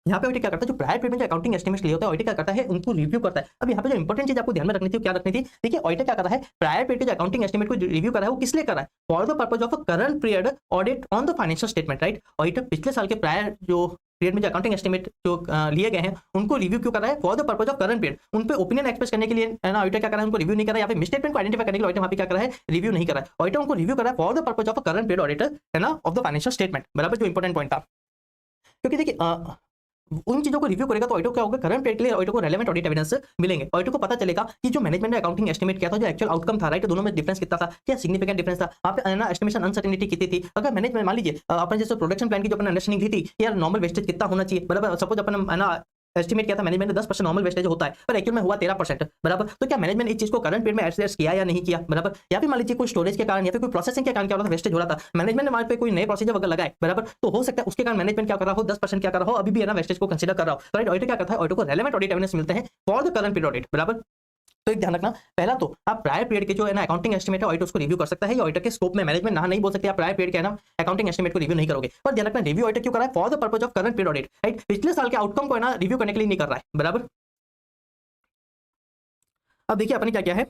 यहाँ पे ऑडिटर क्या करता है, जो प्रायर पीरियड में अकाउंटिंग एस्टिमेट लिए होता है, ऑडिटर क्या करता है उनको रिव्यू करता है। अब यहाँ पे जो इंपॉर्टेंट चीज आपको ध्यान में रखनी थी, क्या रखनी थी, देखिए ऑडिटर क्या कर रहा है, प्रायर पीरियड के जो अकाउंटिंग एस्टिमेट को रिव्यू कर रहा है, वो किस लिए कर रहा है, for the purpose of current period audit on the financial statement, right. Auditor पिछले साल के प्रायर जो पीरियड में जो अकाउंटिंग एस्टिमेट जो लिए गए हैं उनको रिव्यू क्यों कर रहा है, for the purpose of current period, उन पे ओपिनियन एक्सप्रेस करने के लिए ना ऑडिटर क्या कर रहा है, उनको रिव्यू नहीं कर रहा है, या फिर मिसस्टेटमेंट को आइडेंटिफाई करने के लिए ऑडिटर वहां पे क्या कर रहा है, रिव्यू नहीं कर रहा है। ऑडिटर उनको रिव्यू कर रहा है for the purpose of current period auditor है ना ऑफ द फाइनेंशियल स्टेटमेंट, बराबर, जो इंपॉर्टेंट पॉइंट था। क्योंकि देखिए उन चीजों को रिव्यू करेगा तो ऑडिटर क्या होगा, करंट पीरियड के लिए ऑडिटर को रेलेवेंट ऑडिट एविडेंस मिलेंगे। ऑडिटर को पता चलेगा कि जो मैनेजमेंट ने अकाउंटिंग एस्टिमेट किया था, जो एक्चुअल आउटकम था, राइट, दोनों में डिफरेंस कितना था, क्या सिग्निफिकेंट डिफरेंस था, वहां पे ना एस्टिमेशन अनसर्टेनिटी कितनी थी। अगर मैनेजमेंट मान लीजिए अपन जैसे प्रोडक्शन प्लान की जो अपन अंडरस्टैंडिंग ली थी यार नॉर्मल वेस्टेज कितना होना चाहिए, बराबर, सपोज अपन है ना एस्टिमेट किया था मैनेजमेंट ने 10% नॉर्मल वेस्टेज होता है, पर एक्चुअल में हुआ 13%, बराबर। तो क्या मैनेजमेंट इस चीज को करंट पीरियड में एड्रेस किया या नहीं किया, बराबर। या फिर मान लीजिए कोई स्टोरेज के कारण या फिर कोई प्रोसेसिंग के कारण क्या हो रहा था, वेस्टेज हो रहा था, मैनेजमेंट ने वहां पे कोई नए प्रोसीजर वगैरह लगाए, बराबर, तो हो सकता है उसके कारण मैनेजमेंट क्या कर रहा हो, 10% क्या कर रहा हो, अभी भी है ना वेस्टेज को कंसीडर कर रहा हो। तो राइट, ऑडिटर क्या करता है, ऑडिटर को रेलेवेंट ऑडिट एविडेंस मिलते हैं for the current period audit, बराबर। तो एक ध्यान रखना, पहला तो आप प्रायर पीरियड के जो है ना अकाउंटिंग एस्टिमेट है ऑडिटर उसको रिव्यू कर सकता है, या ऑडिटर के स्कोप में मैनेजमेंट ना नहीं बोल सकते आप प्रायर पीरियड के है ना अकाउंटिंग एस्टिमेट को रिव्यू नहीं करोगे। पर ध्यान रखना, रिव्यू ऑडिटर क्यों कर रहा है, for the purpose of current period audit, right, पिछले साल के आउटकम को है ना रिव्यू करने के लिए नहीं कर रहा है, बराबर। अब देखिए अपने क्या क्या है,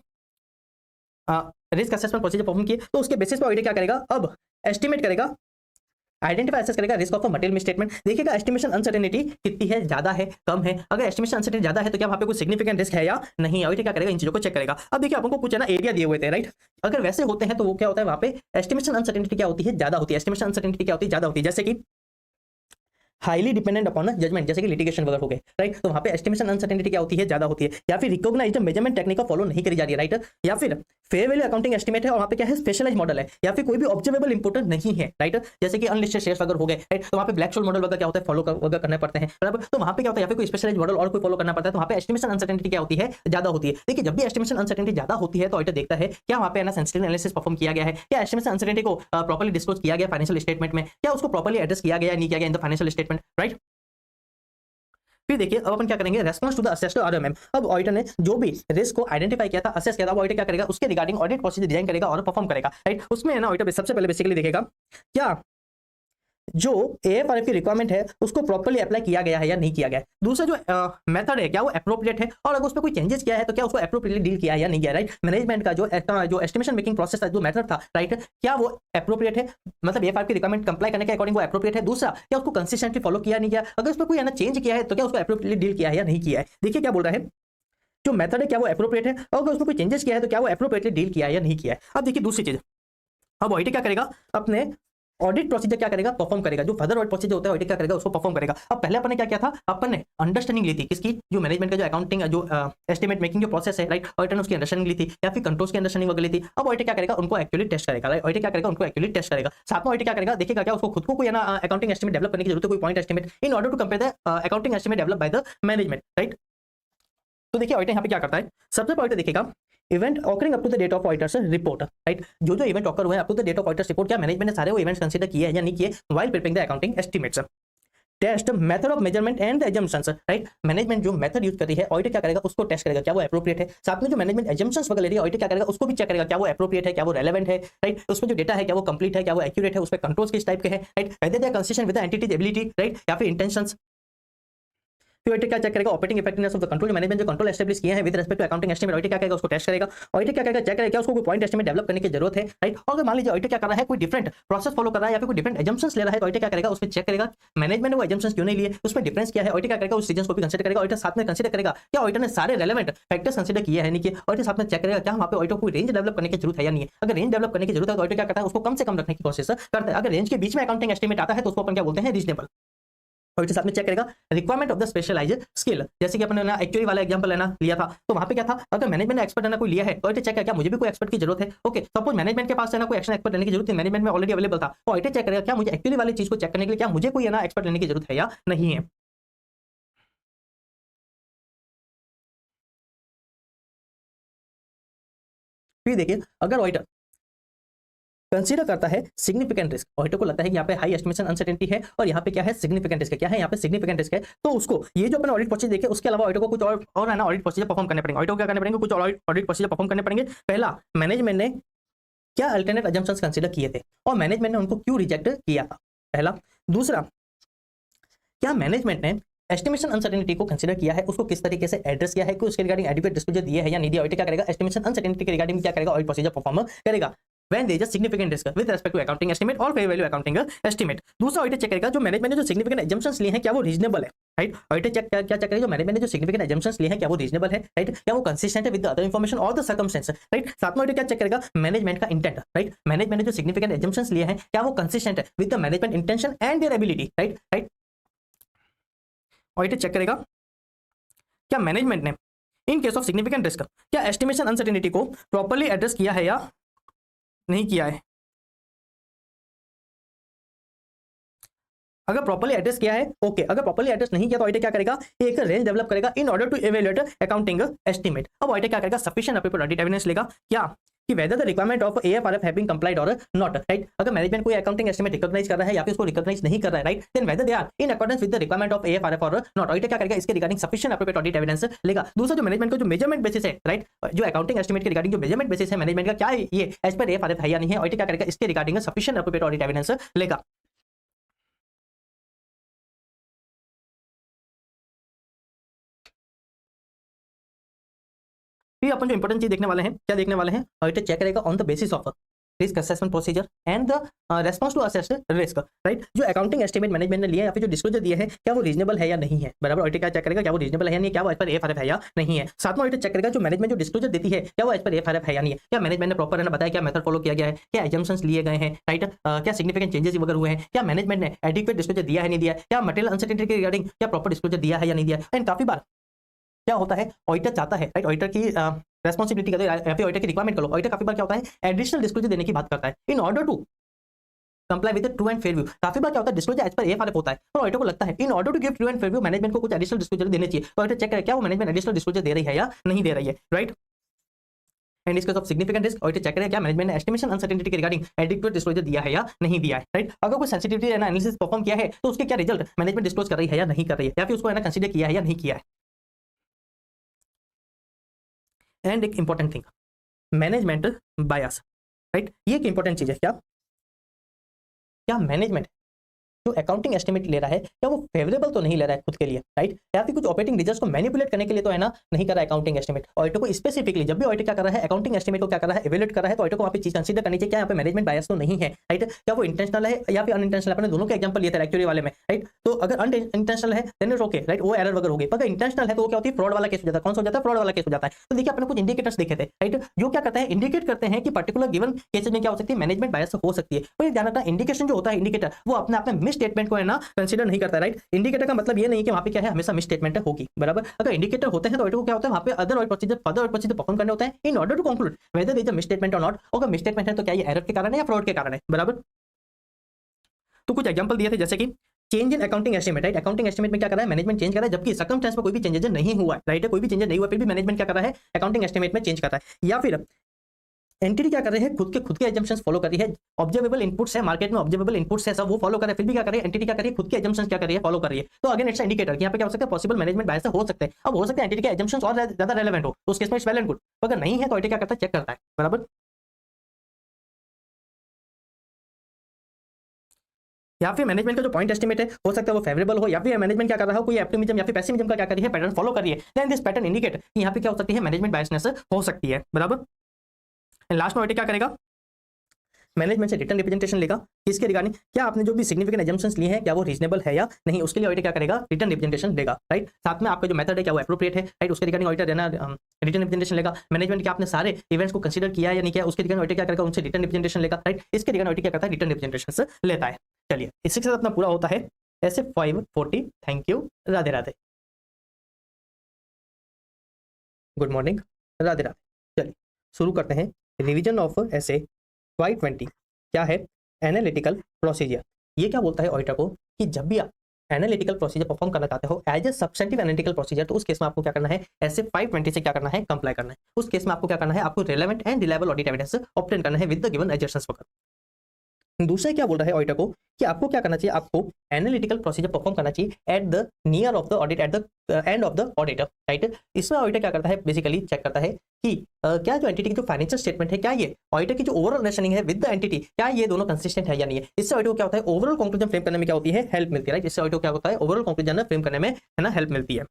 रिस्क असेसमेंट प्रोसीजर परफॉर्म किए, तो उसके बेसिस पर ऑडिटर क्या करेगा, अब एस्टिमेट करेगा, आइडेंटिफाई असेस करेगा risk of a material misstatement, देखिएगा एस्टिमेशन अनसर्टेनिटी कितनी है, ज्यादा है, कम है। अगर एस्टिमेशन अनसर्टेनिटी ज्यादा है तो क्या वहां पे कोई सिग्निफिकेंट रिस्क है या नहीं, ऑडिटर क्या करेगा, इन चीजों को चेक करेगा। अब देखिए आपको कुछ है ना एरिया दिए हुए थे, राइट, अगर वैसे होते हैं तो वो क्या होता है, वहां पे एस्टिमेशन अनसर्टेनिटी क्या होती है, ज्यादा होती है, एस्टिमेशन अनसर्टेनिटी क्या होती है, ज्यादा होती है। जैसे कि हाईली डिपेंडेंट अपॉन जजमेंट, जैसे कि लिटिगेशन वगैरह हो गए, राइट। तो वहां पे एस्टिमेशन अनसर्टेनिटी क्या होती है, ज्यादा होती है, या फिर रिकॉग्नाइज्ड मेजरमेंट टेक्निक को फॉलो नहीं करी जा रही है, राइट। या फिर फेयर वैल्यू अकाउंटिंग एस्टिमेट है और वहां पे क्या है, स्पेशलाइज मॉडल है, या फिर कोई भी ऑब्जर्वेबल इंपोर्टेंट नहीं है, राइट। जैसे कि अनलिस्टेड शेयर्स वगैरह हो गए, राइट। तो वहां पे ब्लैक शोल मॉडल वगैरह क्या होता है, फॉलो वगैरह करने पड़ते हैं, बराबर। तो वहां पे क्या होता है, या फिर कोई स्पेशलाइज मॉडल और कोई फॉलो करना पड़ता है, तो वहां पे एस्टिमेशन अनसर्टेनिटी क्या होती है, ज्यादा होती है। देखिए जब भी एस्टिमेशन अनसर्टेनिटी ज्यादा होती है तो ऑडिटर देखता है क्या वहां पे ना सेंसिटिव एनालिसिस परफॉर्म किया गया है, क्या एस्टिमेशन अनसर्टेनिटी को प्रॉपर्ली डिस्क्लोज किया गया फाइनेंशियल स्टेटमेंट में, क्या उसको प्रॉपर्ली एड्रेस किया गया नहीं किया गया in the financial statement, right. फिर देखिए अब अपन क्या करेंगे, response to the assessed RMM. अब ऑडिटर ने जो भी रिस्क को आइडेंटिफाई किया था, असेस किया था, वो ऑडिटर क्या करेगा, उसके रिगार्डिंग ऑडिट प्रोसीजर डिजाइन करेगा और परफॉर्म करेगा, राइट। उसमें है ना ऑडिटर सबसे पहले बेसिकली देखेगा क्या जो एएफआरएफ की रिक्वायरमेंट है उसको प्रॉपर्ली अप्लाई किया गया है या नहीं किया गया है। दूसरा जो मेथड है क्या वो एप्रोप्रिएट है, और अगर उस पर कोई चेंजेस किया है तो क्या उसको एप्रोप्रिएटली डील किया है या नहीं किया, राइट। मैनेजमेंट का जो एस्टिमेशन मेकिंग प्रोसेस था, जो मेथड था, राइट, क्या वो एप्रोप्रिएट है, मतलब एएफआरएफ की रिक्वायरमेंट कंप्लाई करने के अकॉर्डिंग वो एप्रोप्रिएट है। दूसरा क्या उसको कंसिस्टेंटली फॉलो किया नहीं किया, अगर उस पर कोई है ना चेंज किया है तो क्या उसको एप्रोप्रिएटली डील किया है या नहीं किया है। देखिए क्या बोल रहा है, जो मेथड है क्या वो एप्रोप्रिएट है, और अगर उसमें कोई चेंजेस किया है तो क्या वो एप्रोप्रिएटली डील किया है या नहीं किया है। अब देखिए दूसरी चीज, अब ऑडिटर क्या करेगा, अपने ऑडिट प्रोसीजर क्या करेगा, परफॉर्म करेगा, जो फर्दर ऑडिट प्रोसीजर होता है ऑडिट क्या करेगा, उसको परफॉर्म करेगा। अब पहले अपन ने क्या किया था, अपन ने अंडरस्टैंडिंग ली थी किसकी, जो मैनेजमेंट का जो अकाउंटिंग जो एस्टिमेट मेकिंग जो प्रोसेस है, राइट, ऑडिटर ने उसकी अंडरस्टैंडिंग ली थी या फिर कंट्रोल्स की अंडरस्टैंडिंग वगैरह ली थी। अब ऑडिटर क्या करेगा, उनको एक्चुअली टेस्ट करेगा, राइट। ऑडिटर क्या करेगा, उनको एक्चुअली टेस्ट करेगा। साथ में ऑडिटर क्या करेगा, देखिएगा क्या उसको खुद को कोई ना अकाउंटिंग एस्टिमेट डेवलप करने की जरूरत है, कोई point estimate, in order to compare the accounting estimate develop by the management, right. तो देखिए ऑडिटर यहाँ पे क्या करता है, सबसे पहले देखिएगा event occurring up to the date of auditor's report, right. जो जो इवेंट ऑकर हुए up to the date of auditor's report, क्या मैनेजमेंट ने सारे वो इवेंट्स कंसीडर किए हैं या नहीं किए while preparing the accounting estimates. Test method of measurement and the assumptions, right. Management जो मेथड यूज कर रही है ऑडिटर क्या करेगा, उसको टेस्ट करेगा क्या वो एप्रोप्रिएट है। साथ में जो मैनेजमेंट एजम्पशंस वगैरह ले रही है ऑडिटर क्या करेगा, उसको भी चेक करेगा क्या वो एप्रोप्रिएट है, क्या वो रेलेवेंट है, राइट। उसमें जो डेटा है क्या वो कंप्लीट है, क्या वो एक्यूरेट है, उस पर कंट्रोल्स किस टाइप के हैं, right, whether they are consistent with the entity's ability, right, या फिर इंटेंशंस। फिर ऑडिटर क्या चेक करेगा, operating effectiveness of the control, management जो कंट्रोल एस्टैब्लिश किए हैं with respect to accounting estimate, auditor क्या करेगा, उसको टेस्ट करेगा। ऑडिटर क्या करेगा, चेक करेगा क्या उसको कोई पॉइंट एस्टिमेट डेवलप करने की जरूरत है, राइट। और अगर मान लीजिए ऑडिटर क्या कर रहा है, कोई डिफरेंट प्रोसेस फॉलो कर रहा है या फिर कोई डिफरेंट एजम्पशंस ले रहा है तो ऑडिटर क्या करेगा, उसमें चेक करेगा मैनेजमेंट ने वो एजम्पशंस क्यों नहीं लिए, उसमें डिफरेंस क्या है, ऑडिटर क्या करेगा, उस रीजंस को भी कंसीडर करेगा। ऑडिटर साथ में कंसीडर करेगा क्या ऑडिटर ने सारे रेलेवेंट फैक्टर्स कंसीडर किए हैं नहीं किए। ऑडिटर साथ में चेक करेगा क्या वहां पे ऑडिटर को रेंज डेवलप करने की जरूरत है या नहीं है। अगर रेंज डेवलप करने की जरूरत है तो ऑडिटर क्या करता है, उसको कम से कम रखने की कोशिश करता है। अगर रेंज के बीच में अकाउंटिंग एस्टिमेट आता है तो उसको अपन क्या बोलते हैं, रीजनेबल। और इसके साथ में चेक करेगा requirement of the specialised skill, जैसे कि अपने ना एक्चुअली वाला एग्जांपल लेना लिया था, तो वहां पे क्या था, अगर मैनेजमेंट ने एक्सपर्ट लेना कोई लिया है तो ऑडिटर चेक करेगा क्या मुझे भी कोई एक्सपर्ट की जरूरत है। ओके, सपोज मैनेजमेंट के पास है ना कोई एक्शन एक्सपर्ट लेने की जरूरत है, मैनेजमेंट में ऑलरेडी अवेलेबल था, तो ऑडिटर चेक करेगा क्या मुझे एक्चुअली वाली चीज को चेक करने के लिए क्या मुझे कोई है ना एक्सपर्ट लेने की जरूरत है या नहीं है। फिर देखिए अगर ऑडिटर कंसीडर करता है सिग्निफिकेंट रिस्क, ऑडिटर को लगता है कि यहाँ पे हाई एस्टिमेशन अनसर्टेनिटी है और यहाँ पे क्या है सिग्निफिकेंट रिस्क है, क्या है यहाँ पे सिग्निफिकेंट रिस्क है, तो उसको ये जो अपने ऑडिट प्रोसीजर देखे उसके अलावा ऑडिटर को कुछ और है ना ऑडिट प्रोसीजर परफॉर्म करने पड़ेंगे। ऑडिटर को क्या करने पड़ेंगे, कुछ और ऑडिट प्रोसीजर परफॉर्म करने पड़ेंगे। पहला, मैनेजमेंट ने क्या अल्टरनेट अजम्पशंस कंसीडर किए थे और मैनेजमेंट ने उनको क्यों रिजेक्ट किया था, पहला। दूसरा, क्या मैनेजमेंट ने एस्टिमेशन अनसर्टेनिटी को कंसीडर किया है, उसको किस तरीके से एड्रेस किया है कि उसके रिगार्डिंग एडिक्वेट डिस्क्लोजर दिए है या नहीं दिया। ऑडिटर क्या करेगा, एस्टिमेशन अनसर्टेनिटी के रिगार्डिंग क्या करेगा, ऑडिट प्रोसीजर परफॉर्म करेगा when there is a significant risk with respect to accounting estimate और fair value accounting estimate। दूसरा ऑडिटर चेक करेगा जो मैनेजमेंट ने जो सिग्निफिकेंट एजम्पशंस लिए हैं क्या वो रीजनेबल है, राइट। ऑडिटर चेक क्या चेक करेगा, जो मैनेजमेंट ने जो सिग्निफिकेंट एजम्पशंस लिए हैं क्या वो रीजनेबल है, राइट, क्या वो कंसिस्टेंट है विद द अदर इंफॉर्मेशन और द सर्कमस्टेंस, राइट। साथ में ऑडिटर क्या चेक करेगा, मैनेजमेंट का इंटेंट, राइट, मैनेजमेंट ने जो सिग्निफिकेंट एजम्पशंस लिए हैं क्या वो कंसिस्टेंट है with the management intention and their ability, right, right. Auditor check करेगा क्या मैनेजमेंट ने in case of significant risk क्या एस्टिमेशन अनसर्टेनिटी को प्रॉपर्ली एड्रेस किया है या नहीं किया है। अगर प्रॉपर्ली एड्रेस किया है ओके, अगर प्रॉपर्ली एड्रेस नहीं किया तो ऑडिटर क्या करेगा, एक रेंज डेवलप करेगा in order to evaluate accounting estimate. अब ऑडिटर क्या करेगा, सफिशिएंट अप्रोप्रिएट ऑडिट एविडेंस लेगा क्या कि whether the requirement of AFRF have been complied और नॉट, राइट। अगर मैनेजमेंट कोई अकाउंटिंग एस्टिमेट रिकॉग्नाइज कर रहा है या फिर उसको रिकॉग्नाइज नहीं कर रहा है, right, then whether they are in accordance with the requirement of AFRF और नॉट। ऑडिटर क्या करेगा, इसके regarding sufficient appropriate audit evidence लेगा। दूसरा, जो मैनेजमेंट का जो मेजरमेंट बेसिस है, राइट, जो अकाउंटिंग एस्टिमेट के रिगार्डिंग जो मेजरमेंट बेसिस है मैनेजमेंट का क्या है ये एज पर एएफआरएफ है या नहीं है, ऑडिटर क्या करेगा, इसके regarding sufficient appropriate audit evidence लेगा। फिर अपन जो इंपॉर्टेंट चीज देखने वाले हैं, क्या देखने वाले हैं, ऑडिटर चेक करेगा on the basis of risk assessment procedure and the response to assess risk, right. जो अकाउंटिंग एस्टिमेट मैनेजमेंट ने लिया या फिर जो डिस्क्लोजर दिया है क्या वो रीजनेबल है या नहीं है, बराबर। ऑडिटर क्या चेक करेगा, क्या वो रीजनेबल है या नहीं, क्या वो एज पर एफआरएफ है या नहीं है। सातवां ऑडिटर चेक करेगा जो मैनेजमेंट जो डिस्क्लोजर देती है क्या वो एज पर एफआरएफ है या नहीं है, क्या मैनेजमेंट ने प्रॉपर है ना बताया, क्या मेथड फॉलो किया गया है, क्या एजम्पशंस लिए गए हैं, राइट, क्या सिग्निफिकेंट चेंजेस वगैरह हुए हैं, क्या मैनेजमेंट ने एडिक्वेट डिस्क्लोजर दिया है नहीं दिया है, क्या मटेरियल अनसर्टेनिटी के रिगार्डिंग क्या प्रॉपर डिस्क्लोजर दिया है या नहीं दिया है। एंड काफी बार क्या होता है ऑडिटर चाहता है, राइट, ऑडिटर की रेस्पॉन्सिबिलिटी का या फिर ऑडिटर की रिक्वायरमेंट करो, ऑडिटर काफी बार क्या होता है एडिशनल डिस्क्लोजर देने की बात करता है in order to comply with true and fair view. काफी बार क्या होता है डिस्क्लोजर एज पर एफआरएफ होता है, और ऑडिटर को लगता है in order to give true and fair view management को कुछ एडिशनल डिस्क्लोजर देने चाहिए, तो ऑडिटर चेक करे क्या वो मैनेजमेंट एडिशनल डिस्क्लोजर दे रही है या नहीं दे रही है, राइट। एंड इसके of significant risk auditor check करेगा क्या मैनेजमेंट ने एस्टिमेशन अनसर्टेनिटी के रिगार्डिंग एडिक्वेट डिस्क्लोजर दिया है या नहीं दिया है, राइट। अगर कोई सेंसिटिविटी एनालिसिस परफॉर्म किया है तो उसके क्या रिजल्ट मैनेजमेंट डिस्क्लोज कर रही है या नहीं कर रही है, या फिर उसको है ना कंसीडर किया है या नहीं किया है। एंड एक इंपॉर्टेंट थिंग मैनेजमेंट बायस, राइट, ये एक इंपॉर्टेंट चीज है। क्या मैनेजमेंट जो अकाउंटिंग एस्टिमेट ले रहा है क्या वो फेवरेबल तो नहीं ले रहा है खुद के लिए, राइट, या फिर कुछ ऑपरेटिंग रिजल्ट्स को मैनिपुलेट करने के लिए तो है ना नहीं कर रहा है अकाउंटिंग एस्टिमेट। ऑडिटर को स्पेसिफिकली जब भी ऑडिटर क्या कर रहा है अकाउंटिंग एस्टिमेट को क्या कर रहा है इवैल्यूएट कर रहा है, तो ऑडिटर को वहां पे चीज कंसीडर करनी चाहिए क्या यहाँ पे मैनेजमेंट बायस तो नहीं है, राइट, क्या वो इंटेंशनल है या फिर अनइंटेंशनल। अपने दोनों के एग्जांपल लिए थे एक्चुअली वाले में, राइट। तो अगर अनइंटेंशनल है देन इट्स ओके, राइट, वो एरर वगैरह होगी। अगर इंटेंशनल है तो वो क्या होती है फ्रॉड वाला केस हो जाता है। कौन सा हो जाता है फ्रॉड वाला केस हो जाता है। तो देखिए अपने कुछ इंडिकेटर्स देखे थे, राइट, जो क्या करते हैं इंडिकेट करते हैं कि पर्टिकुलर गिवन केसेस में क्या हो सकती है मैनेजमेंट बायस हो सकती है। और ये ध्यान रखना इंडिकेशन जो होता है इंडिकेटर वो अपने आप में मिस स्टेटमेंट को है ना कंसीडर नहीं करता है, राइट। इंडिकेटर का मतलब ये नहीं कि वहां पे क्या है हमेशा मिस स्टेटमेंट होगी, बराबर। अगर इंडिकेटर होते हैं तो ऑडिटर को क्या होता है वहां पे other audit procedure further audit procedure perform करने होते हैं in order to conclude whether there is a misstatement और नॉट। अगर मिस स्टेटमेंट है तो क्या ये एरर के कारण है या फ्रॉड के कारण है, बराबर। तो कुछ एग्जांपल दिए थे जैसे कि change in accounting estimate, right, accounting estimate में क्या कर रहा है मैनेजमेंट चेंज कर रहा है जबकि सर्कमस्टेंस में कोई भी चेंजेस नहीं हुआ है, राइट, कोई भी चेंजेस नहीं हुआ फिर भी मैनेजमेंट क्या कर रहा है अकाउंटिंग एस्टिमेट में चेंज कर रहा है। या फिर एंटिटी क्या कर रही है खुद के एजम्पशंस फॉलो कर रही है, ऑब्जर्वेबल इनपुट्स है मार्केट में, ऑब्जर्वेबल इनपुट्स है सब वो फॉलो कर रहे हैं, फिर भी क्या कर रही है एंटिटी क्या कर रही है खुद के एजम्पशंस क्या कर रही है फॉलो कर रही है। तो अगेन इट्स इंडिकेटर कि यहाँ पे क्या हो सकता है पॉसिबल मैनेजमेंट बायस हो सकते हैं। अब हो सकता है एंटिटी के एजम्पशंस और ज्यादा रेलेवेंट हो तो उस केस में इट्स वेल एंड गुड, अगर नहीं है तो ऑडिटर क्या करता है चेक करता है, बराबर। या फिर मैनेजमेंट का जो पॉइंट एस्टिमेट है हो सकता है वो फेवरेबल हो, या फिर मैनेजमेंट क्या कर रहा हो कोई ऑप्टिमिज्म या फिर पेसिमिज्म का क्या कर रही है पैटर्न फॉलो कर रही है, देन दिस पैटर्न इंडिकेट कि यहाँ पे क्या हो सकती है मैनेजमेट बायसनेस हो सकती है, बराबर। लास्ट में ऑडिटर क्या करेगा मैनेजमेंट से रिटर्न रिप्रेजेंटेशन लेगा किसके रिगार्डिंग क्या आपने जो भी सिग्निफिकेंट एजम्पशंस लिए हैं क्या वो रीजनेबल है या नहीं, उसके लिए ऑडिटर क्या करेगा रिटर्न रिप्रेजेंटेशन देगा, राइट। साथ में आपका जो मेथड है क्या वो एप्रोप्रिएट है, राइट, उसके रिगार्डिंग ऑडिटर देना रिटर्न रिप्रेजेंटेशन लेगा। मैनेजमेंट क्या आपने सारे इवेंट्स को कंसीडर किया या नहीं किया उसके रिगार्डिंग ऑडिटर क्या करेगा उनसे रिटर्न रिप्रेजेंटेशन लेगा, राइट। इसके रिगार्डिंग ऑडिटर क्या करता है रिटर्न रिप्रेजेंटेशन लेता है। चलिए इसके साथ अपना पूरा होता है ऐसे 540। Thank you, Radhe Radhe, good morning, Radhe Radhe. चलिए शुरू करते हैं रिवीजन ऑफ ऐसे 520 क्या है एनालिटिकल प्रोसीजर। ये क्या बोलता है ऑडिटर को कि जब भी आप एनालिटिकल प्रोसीजर परफॉर्म करना चाहते हो as a substantive analytical procedure तो उस केस में आपको क्या करना है ऐसे 520 से क्या करना है कंप्लाई करना है। उस केस में आपको क्या करना है आपको relevant and reliable audit evidence obtain करना है विद द गिवन एडजस्टमेंट्स वगैरह। दूसरा क्या बोल रहा है ऑडिटर को कि आपको क्या करना चाहिए आपको एनालिटिकल प्रोसीजर परफॉर्म करना चाहिए at the near of the audit at the end of the auditor, right. इसमें ऑडिटर क्या करता है बेसिकली चेक करता है कि क्या जो एंटिटी की जो फाइनेंशियल स्टेटमेंट है क्या ये ऑडिटर की जो ओवरऑल अंडरस्टैंडिंग है विद द एंटिटी क्या ये दोनों कंसिस्टेंट है या नहीं है। इससे ऑडिटर को क्या होता है ओवरऑल कंक्लूजन फ्रेम करने में क्या होती है हेल्प मिलती है, राइट। इससे ऑडिटर को क्या होता है ओवरऑल कंक्लूजन फ्रेम करने में है ना हेल्प मिलती है।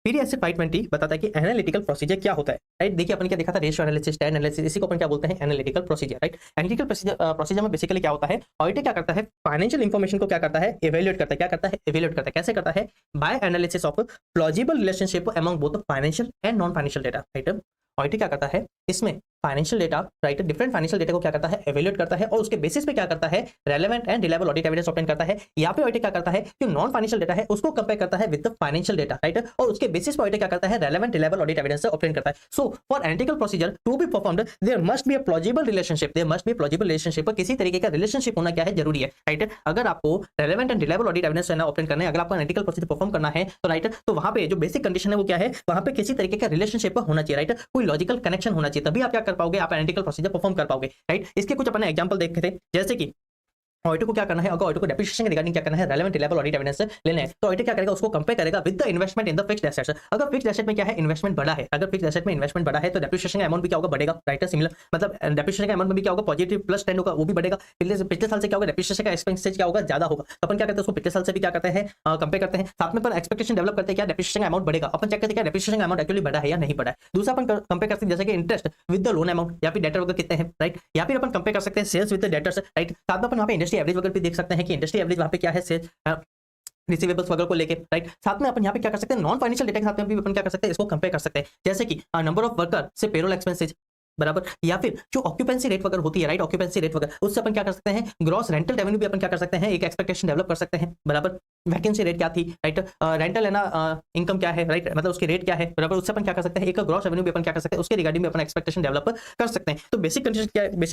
फिर ऐसे 520 बताता है कि एनालिटिकल प्रोसीजर क्या होता है, राइट। देखिए अपन क्या देखा था रेशियो एनालिसिस स्टैंड एनालिसिस, इसी को अपन क्या बोलते हैं analytical procedure, right. Analytical procedure में बेसिकली क्या होता है ऑडिटर क्या करता है फाइनेंशियल इंफॉर्मेशन को क्या करता है इवैल्यूएट करता है, क्या करता है इवैल्यूएट करता है। कैसे करता है by analysis of plausible relationship among both financial and non financial data, right. Auditor क्या करता है इसमें financial data, right, different financial data को क्या करता है इवैल्यूएट करता है और उसके बेसिस पे क्या करता है relevant and reliable audit evidence obtain करता है। यहाँ पे ऑडिटर क्या करता है जो नॉन फाइनेंशियल डेटा है उसको कंपेयर करता है with the financial data, right, और उसके बेसिस पे ऑडिटर क्या करता है relevant reliable audit evidence obtain करता है। So for analytical procedure to be performed there must be a plausible relationship, there must be a plausible relationship, किसी तरीके का रिलेशनशिप होना क्या है जरूरी है, राइट। अगर आपको relevant and reliable audit evidence obtain करना है, अगर आपको एनालिटिकल प्रोसीजर परफॉर्म करना है तो राइट तो वहां पे जो बेसिक कंडीशन है वो क्या है वहां पे किसी तरीके का रिलेशनशिप होना चाहिए, राइट, कोई लॉजिकल कनेक्शन होना चाहिए, तभी आप क्या कर पाओगे आप एनालिटिकल प्रोसीजर परफॉर्म कर पाओगे, राइट। इसके कुछ अपने एग्जांपल देखे थे जैसे कि ऑडिटर को क्या करना है, अगर ऑडिटर को डेप्रिसिएशन के रिगार्डिंग क्या करना है, रेलेवेंट रिलायबल ऑडिट एविडेंस लेना है, तो ऑडिटर क्या करेगा, उसको कंपेयर करेगा with the investment in the fixed assets. अगर फिक्स्ड एसेट में क्या है, इन्वेस्टमेंट बड़ा है, अगर फिक्स्ड एसेट में इन्वेस्टमेंट बड़ा है तो डेप्रिसिएशन का अमाउंट भी क्या होगा, बढ़ेगा, राइट। सिमिलर मतलब डेप्रिसिएशन का अमाउंट में भी क्या होगा, पॉजिटिव प्लस ट्रेंड होगा, वो भी बढ़ेगा। पिछले साल से क्या होगा, डेप्रिसिएशन का एक्सपेंसेस क्या होगा, ज्यादा होगा, तो अपन क्या करते हैं, उसको पिछले साल से भी क्या करते हैं, कंपेयर करते हैं। साथ में अपन एक्सपेक्टेशन डेवलप करते हैं, क्या डेप्रिसिएशन का अमाउंट बढ़ेगा, अपन चेक करते हैं क्या डेप्रिसिएशन का अमाउंट एक्चुअली बढ़ा है या नहीं बढ़ा है। दूसरा अपन कंपेयर करते हैं जैसे कि interest with the loan amount, या फिर डेटर वगैरह कितने हैं, राइट। या फिर अपन कंपेयर कर सकते हैं sales with the debtors, right. साथ में अपन वहां पे इंडस्ट्री एवरेज वगैरह भी देख सकते हैं कि इंडस्ट्री एवरेज वहां पे क्या है, सेल्स रिसीवेबल्स वगैरह को लेके, राइट। साथ में अपन यहाँ पे क्या कर सकते हैं, नॉन फाइनेंशियल डेटा के साथ में भी अपन क्या कर सकते हैं, इसको कंपेयर कर सकते हैं, जैसे कि नंबर ऑफ वर्कर से पेरोल एक्सपेंसेज, बराबर, या फिर जो ऑक्यूपेंसी रेट वगैरह होती है, राइट, ऑक्यूपेंसी रेट वगैरह, उससे अपन क्या कर सकते हैं, ग्रॉस रेंटल रेवेन्यू भी अपन क्या कर सकते हैं, एक एक्सपेक्टेशन डेवलप कर सकते हैं, बराबर। वैकेंसी रेट क्या थी, राइट, रेंटल है ना, इनकम क्या है, राइट, मतलब उसकी रेट क्या है, बराबर, उससे अपन क्या कर सकते हैं, एक ग्रॉस रेवेन्यू भी अपन क्या कर सकते हैं, उसके रिगार्डिंग भी अपन एक्सपेक्टेशन डेवलप कर सकते हैं। तो बेसिक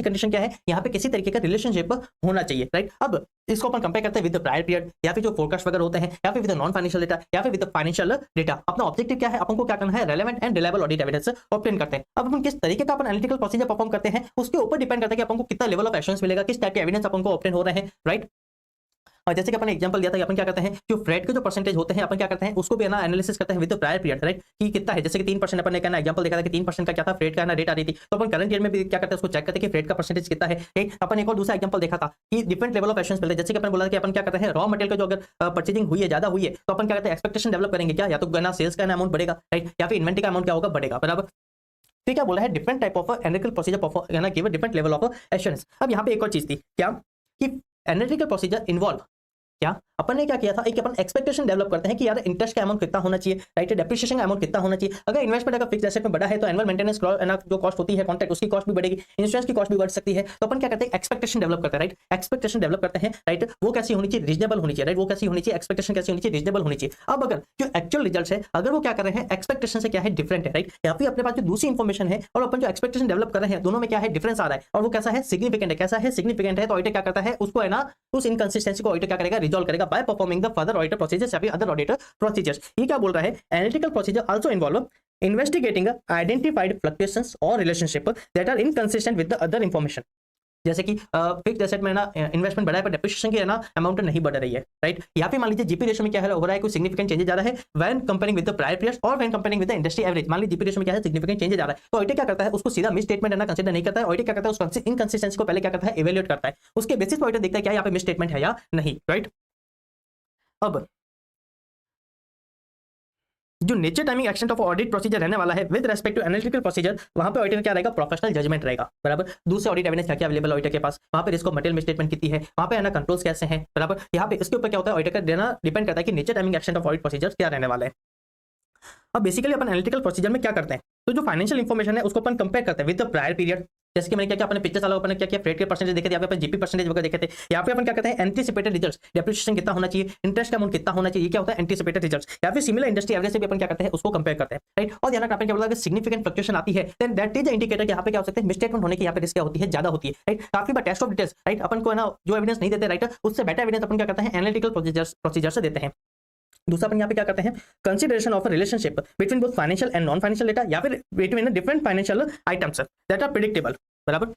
कंडीशन क्या है, यहाँ पे किसी तरीके का रिलेशनशिप होना चाहिए, राइट। अब इसको अपन कंपेयर करते हैं विद द प्रायर पीरियड, या फिर जो फोरकास्ट वगैरह होते हैं, या फिर with the non financial data, या फिर विद द फाइनेंशियल डेटा। अपना ऑब्जेक्टिव क्या है, अपन को क्या करना है, relevant and reliable audit evidence obtain करते हैं। अब अपन किस तरीके का अपन एनालिटिकल प्रोसीजर परफॉर्म करते हैं, उसके ऊपर डिपेंड करता है कि अपन को कितना लेवल ऑफ एश्योरेंस मिलेगा, किस टाइप के एविडेंस अपन को ऑब्टेन हो रहे हैं, राइट। और जैसे कि अपन एग्जांपल दिया था कि अपन क्या करते हैं, जो फ्रेट के जो परसेंटेज होते हैं, अपन क्या करते हैं, उसको भी ना एनालिसिस करते हैं with the prior period, right, कि कितना है। जैसे कि 3% अपन ने कहना एग्जांपल देखा था कि 3% का क्या था, फ्रेट का ना रेट आ रही थी, तो अपन करंट ईयर में भी क्या करते हैं, उसको चेक करते हैं कि फ्रेट का परसेंटेज कितना है, ठीक। अपन एक और दूसरा एग्जांपल देखा था कि डिफरेंट लेवल ऑफ एश्योरेंस मिलते हैं, जैसे कि अपन बोला कि अपन क्या करते हैं, रॉ मटेरियल का जो अगर परचेजिंग हुई है, ज्यादा हुई है, तो अपन क्या करते हैं, एक्सपेक्टेशन डेवलप करेंगे, क्या, या तो ना सेल्स का अमाउंट बढ़ेगा, राइट, या फिर इन्वेंटरी का अमाउंट क्या होगा, बढ़ेगा, बराबर। तो क्या बोला है, different type of analytical procedure perform give different level of assurance. अब यहाँ पे एक और चीज थी क्या, कि एनालिटिकल प्रोसीजर इन्वॉल्व क्या, अपन ने क्या किया था, एक अपन एक्सपेक्टेशन डेवलप करते हैं कि यार इंटरेस्ट का अमाउंट कितना होना चाहिए, राइट, डेप्रिसिएशन का अमाउंट कितना होना चाहिए। अगर इन्वेस्टमेंट अगर फिक्स्ड एसेट में बड़ा है तो एनुअल मेंटेनेंस जो कॉस्ट होती है, कॉन्ट्रैक्ट, उसकी कॉस्ट भी बढ़ेगी, इंश्योरेंस की कॉस्ट भी बढ़ सकती है। तो अपन क्या करते हैं, एक्सपेक्टेशन डेवलप करते हैं, राइट, एक्सपेक्टेशन डेवलप करते हैं, राइट। वो कैसी होनी चाहिए, रीजनेबल होनी चाहिए, राइट, वो कैसी होनी चाहिए, एक्सपेक्टेशन कैसी होनी चाहिए, रीजनेबल होनी चाहिए। अब अगर जो एक्चुअल रिजल्ट है, अगर वो क्या कर रहे हैं, एक्सपेक्टेशन से क्या है, डिफरेंट है, राइट, या फिर अपने पास जो दूसरी इन्फॉर्मेशन है और अपन जो एक्सपेक्टेशन डेवलप कर रहे हैं, दोनों में क्या है, डिफरेंस आ रहा है, और वो कैसा है, सिग्निफिकेंट है, कैसा है, सिग्निफिकेंट है। तो ऑडिटर क्या करता है, उसको है ना, उस इनकंसिस्टेंसी को ऑडिटर क्या करेगा, रिजॉल्व करेगा by performing the further auditor procedures या फिर अदर ऑडिटर प्रोसीजर्स। ये क्या बोल रहा है, analytical procedure also involve investigating identified fluctuations or relationship that are inconsistent with the other information। जैसे कि फिक्स्ड एसेट में ना इन्वेस्टमेंट बढ़ा है पर डेप्रिसिएशन की है ना अमाउंट नहीं बढ़ रही है, राइट। या फिर मान लीजिए जीपी रेशियो में क्या हो रहा है, कोई सिग्निफिकेंट चेंजेस आ रहा है when comparing with the prior periods और when comparing with the industry average. मान लीजिए जीपी रेशियो में क्या है, सिग्निफिकेंट चेंजेस आ रहा है, तो ऑडिटर क्या करता है, उसको सीधा मिस स्टेटमेंट है ना कंसीडर नहीं करता है। ऑडिटर क्या करता है, उस इनकंसिस्टेंसी को पहले क्या करता है, इवैल्यूएट करता है, उसके बेसिस पर ऑडिटर देखता है क्या यहाँ पे मिस स्टेटमेंट है या नहीं, राइट। अब जो nature timing action of audit procedure रहने वाला है with respect to analytical procedure, वहां पे ऑडिटर क्या रहेगा, प्रोफेशनल जजमेंट रहेगा, बराबर। दूसरे ऑडिट एविडेंस क्या क्या अवेलेबल ऑडिटर के पास, वहां पे रिस्क ऑफ मटेरियल मिसस्टेटमेंट कितनी है, वहां पे है ना कंट्रोल्स कैसे हैं, बराबर। यहाँ पे इसके ऊपर क्या होता है, ऑडिटर का देना डिपेंड करता है कि nature timing action of audit procedure क्या रहने वाला है। अब बेसिकली अपन एनालिटिकल प्रोसीजर में क्या करते हैं, तो जो फाइनेंशियल इंफॉर्मेशन है उसको अपन कंपेयर करते हैं विद द प्रायर पीरियड। जैसे कि मैंने क्या किया, अपने पिछले सालों अपने क्या किया, फ्रेट के परसेंटेज देखे थे, यहाँ पे जीपी परसेंटेज वगैरह देखे थे। यहाँ पे अपन क्या करते हैं, एंटीसिपेटेड रिजल्ट्स, डेप्रिसिएशन कितना होना चाहिए, इंटरेस्ट का अमाउंट कितना होना चाहिए, क्या होता है एंटीसिपेटेड रिजल्ट्स। या फिर सिमिलर इंडस्ट्री एवरेज से भी अपन क्या करते हैं, उसको कंपेयर करते हैं, राइट। और ध्यान रखना, आपने क्या बोला कि सिग्निफिकेंट फ्लक्चुएशन आती है, then that is the indicator यहाँ पे क्या हो सकते हैं, मिसस्टेटमेंट होने की यहाँ पे रिस्क क्या होती है, ज्यादा होती है, राइट। काफी बार टेस्ट ऑफ डिटेल्स, राइट, अपन को है ना जो एविडेंस नहीं देते, राइट, उससे बेटर एविडेंस अपन क्या करते हैं, एनालिटिकल प्रोसीजर से देते हैं। दूसरा अपन यहाँ पे क्या करते हैं, consideration of relationship between both financial and non financial data, या फिर between different financial items that are predictable, बराबर।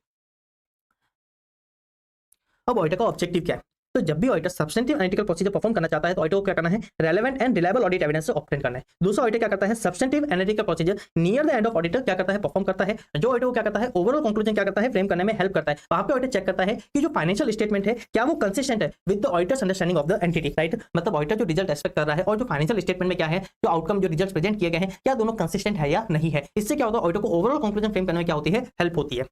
अब ऑडिटर का ऑब्जेक्टिव क्या है, तो जब भी auditor substantive analytical procedure perform करना चाहता है तो ऑडिटर को क्या करना है, relevant and reliable audit evidence से ऑब्टेन करना है। दूसरा ऑडिटर क्या करता है, substantive analytical procedure near the end of auditor क्या करता है, परफॉर्म करता है। जो ऑडिटर को क्या करता है, ओवरऑल कंक्लूजन क्या करता है, फ्रेम करने में हेल्प करता है। वहां पे ऑडिटर चेक करता है कि जो फाइनेंशियल स्टेटमेंट है क्या वो कंसिस्टेंट है with the auditors understanding of the entity, right. मतलब ऑडिटर जो रिजल्ट एक्सपेक्ट कर रहा है और जो फाइनेंशियल स्टेटमेंट में क्या है, जो आउटकम जो रिजल्ट प्रेजेंट किए गए हैं, क्या दोनों कंसिस्टेंट है या नहीं है। इससे क्या होता है, ऑडिटर को ओवरऑल कंक्लूजन फ्रेम करने में क्या होती है, हेल्प होती है।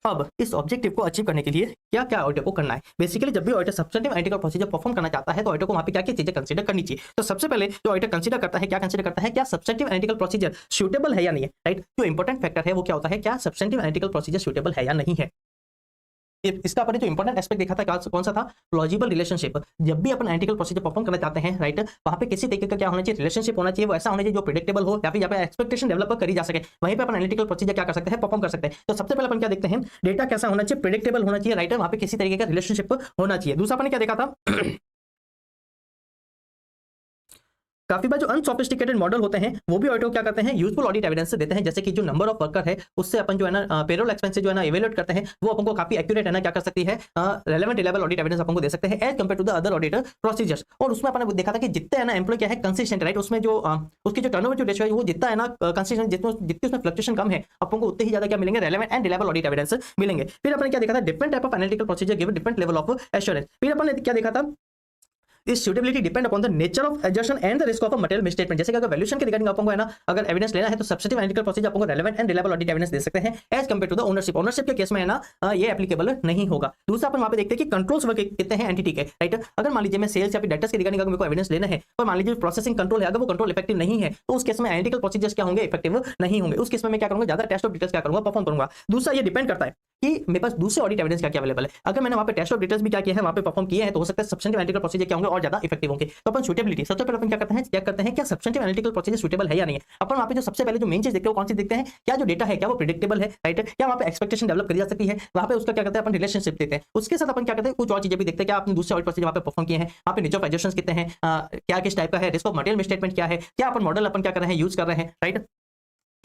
अब इस ऑब्जेक्टिव को अचीव करने के लिए क्या क्या ऑडिटर को करना है, बेसिकली जब भी auditor substantive analytical procedure perform करना चाहता है तो ऑडिटर को वहां पे क्या क्या चीजें कंसीडर करनी चाहिए। तो सबसे पहले जो ऑडिटर कंसीडर करता है, क्या कंसीडर करता है, क्या सब्सटेंटिव एनालिटिकल प्रोसीजर सूटेबल है या नहीं है, राइट। जो इंपॉर्टेंट फैक्टर है वो क्या होता है, क्या सब्सटेंटिव एनालिटिकल प्रोसीजर सूटेबल है या नहीं है। इसका अपन जो इंपॉर्टेंट एस्पेक्ट देखा था कौन सा था, प्लॉजिबल रिलेशनशिप। जब भी अपन एनालिटिकल प्रोसीजर परफॉर्म करना चाहते हैं, राइट, वहां पे किसी तरीके का क्या होना चाहिए, रिलेशनशिप होना चाहिए, वो ऐसा होना चाहिए जो प्रेडिक्टेबल हो या फिर यहाँ पे एक्सपेक्टेशन डेवलप करी जा सके। वहीं पे अपन एनालिटिकल प्रोसीजर क्या कर सकते हैं, परफॉर्म कर सकते हैं। तो सबसे पहले अपन क्या देखते हैं, डेटा कैसा होना चाहिए, प्रेडिक्टेबल होना चाहिए, राइट, वहां पे किसी तरीके का रिलेशनशिप होना चाहिए। दूसरा अपन क्या देखा था काफी बार जो अनसोफिस्टिकेटेड मॉडल होते हैं वो भी ऑडिटर क्या करते हैं, यूजफुल ऑडिट एविडेंस देते हैं, जैसे कि जो नंबर ऑफ वर्कर है उससे अपन जो है ना पेरोल एक्सपेंस जो है ना इवेल्युएट करते हैं, वो अपन को काफी एक्यूरेट है ना क्या कर सकती है, रेलेवेंट रिलायबल ऑडिट एविडेंस अपन को दे सकते हैं as compare to the other auditor procedures. और उसमें अपन ने देखा था कि जितने है ना एम्प्लॉय क्या है कंसिस्टेंट, राइट, उसमें जो उसकी जो टर्नओवर जो रेशियो है वो जितना है ना कंसिस्टेंट, जितनी उसमें फ्लक्चुएशन कम है अपन को उतने ही ज्यादा क्या मिलेंगे, relevant and reliable audit evidence मिलेंगे। फिर अपन ने क्या देखा था, different type of analytical procedure give different level of assurance. फिर अपन ने क्या देखा था, इस suitability depend upon the nature of assertion and the risk of a material misstatement। जैसे कि अगर वैल्यूएशन के रिगार्डिंग अपन को है ना अगर एविडेंस लेना है तो सब्सटेंटिव एनालिटिकल प्रोसीजर अपन को relevant and reliable audit evidence दे सकते हैं as compare to the ownership. Ownership के केस में है ना ये एप्लीकेबल नहीं होगा। दूसरा अपन वहां पे देखते हैं कि कंट्रोल्स वर्क कितने हैं एंटिटी के, राइट। अगर मान लीजिए मैं सेल्स या फिर डेटर्स के रिगार्डिंग अगर मेरे को एविडेंस लेना है, पर मान लीजिए प्रोसेसिंग कंट्रोल है, अगर वो कंट्रोल इफेक्टिव नहीं है तो उस केस में एनालिटिकल प्रोसीजर्स क्या होंगे, इफेक्टिव नहीं होंगे। उस केस में मैं क्या करूंगा, ज्यादा टेस्ट ऑफ डिटेल्स क्या करूंगा, परफॉर्म करूंगा। दूसरा ये डिपेंड करता है कि मेरे पास दूसरे ऑडिट एविडेंस क्या अवेलेबल है। अगर मैंने वहां पे टेस्ट ऑफ डिटेल्स भी क्या किया है, वहां पे परफॉर्म किए हैं, तो हो सकता है सब्सटेंटिव एनालिटिकल प्रोसीजर क्या होंगे और ज्यादा इफेक्टिव होंगे। तो अपन सुटेबिलिटी सबसे पहले अपन क्या करते हैं, चेक करते हैं क्या सब्सटेंटिव एनालिटिकल प्रोसीजर सुटेबल है या नहीं है। अपन वहां पे जो सबसे पहले जो मेन चीज देखते हैं कौन सी देखते हैं, क्या जो डेटा है क्या वो प्रेडिक्टेबल है, राइट, क्या वहां पे एक्सपेक्टेशन डेवलप करी जा सकती है, वहां पे उसका क्या करते हैं अपन रिलेशनशिप देखते हैं। उसके साथ अपन क्या करते हैं कुछ और चीजें भी देखते हैं, क्या आपने दूसरे ऑडिट प्रोसीजर वहां पे परफॉर्म किए हैं, वहां पे नेचर ऑफ एडजस्टमेंट्स कितने हैं, क्या किस टाइप का है, रिस्क ऑफ मटेरियल मिसस्टेटमेंट क्या है, क्या अपन मॉडल अपन क्या कर रहे हैं यूज कर रहे हैं, राइट,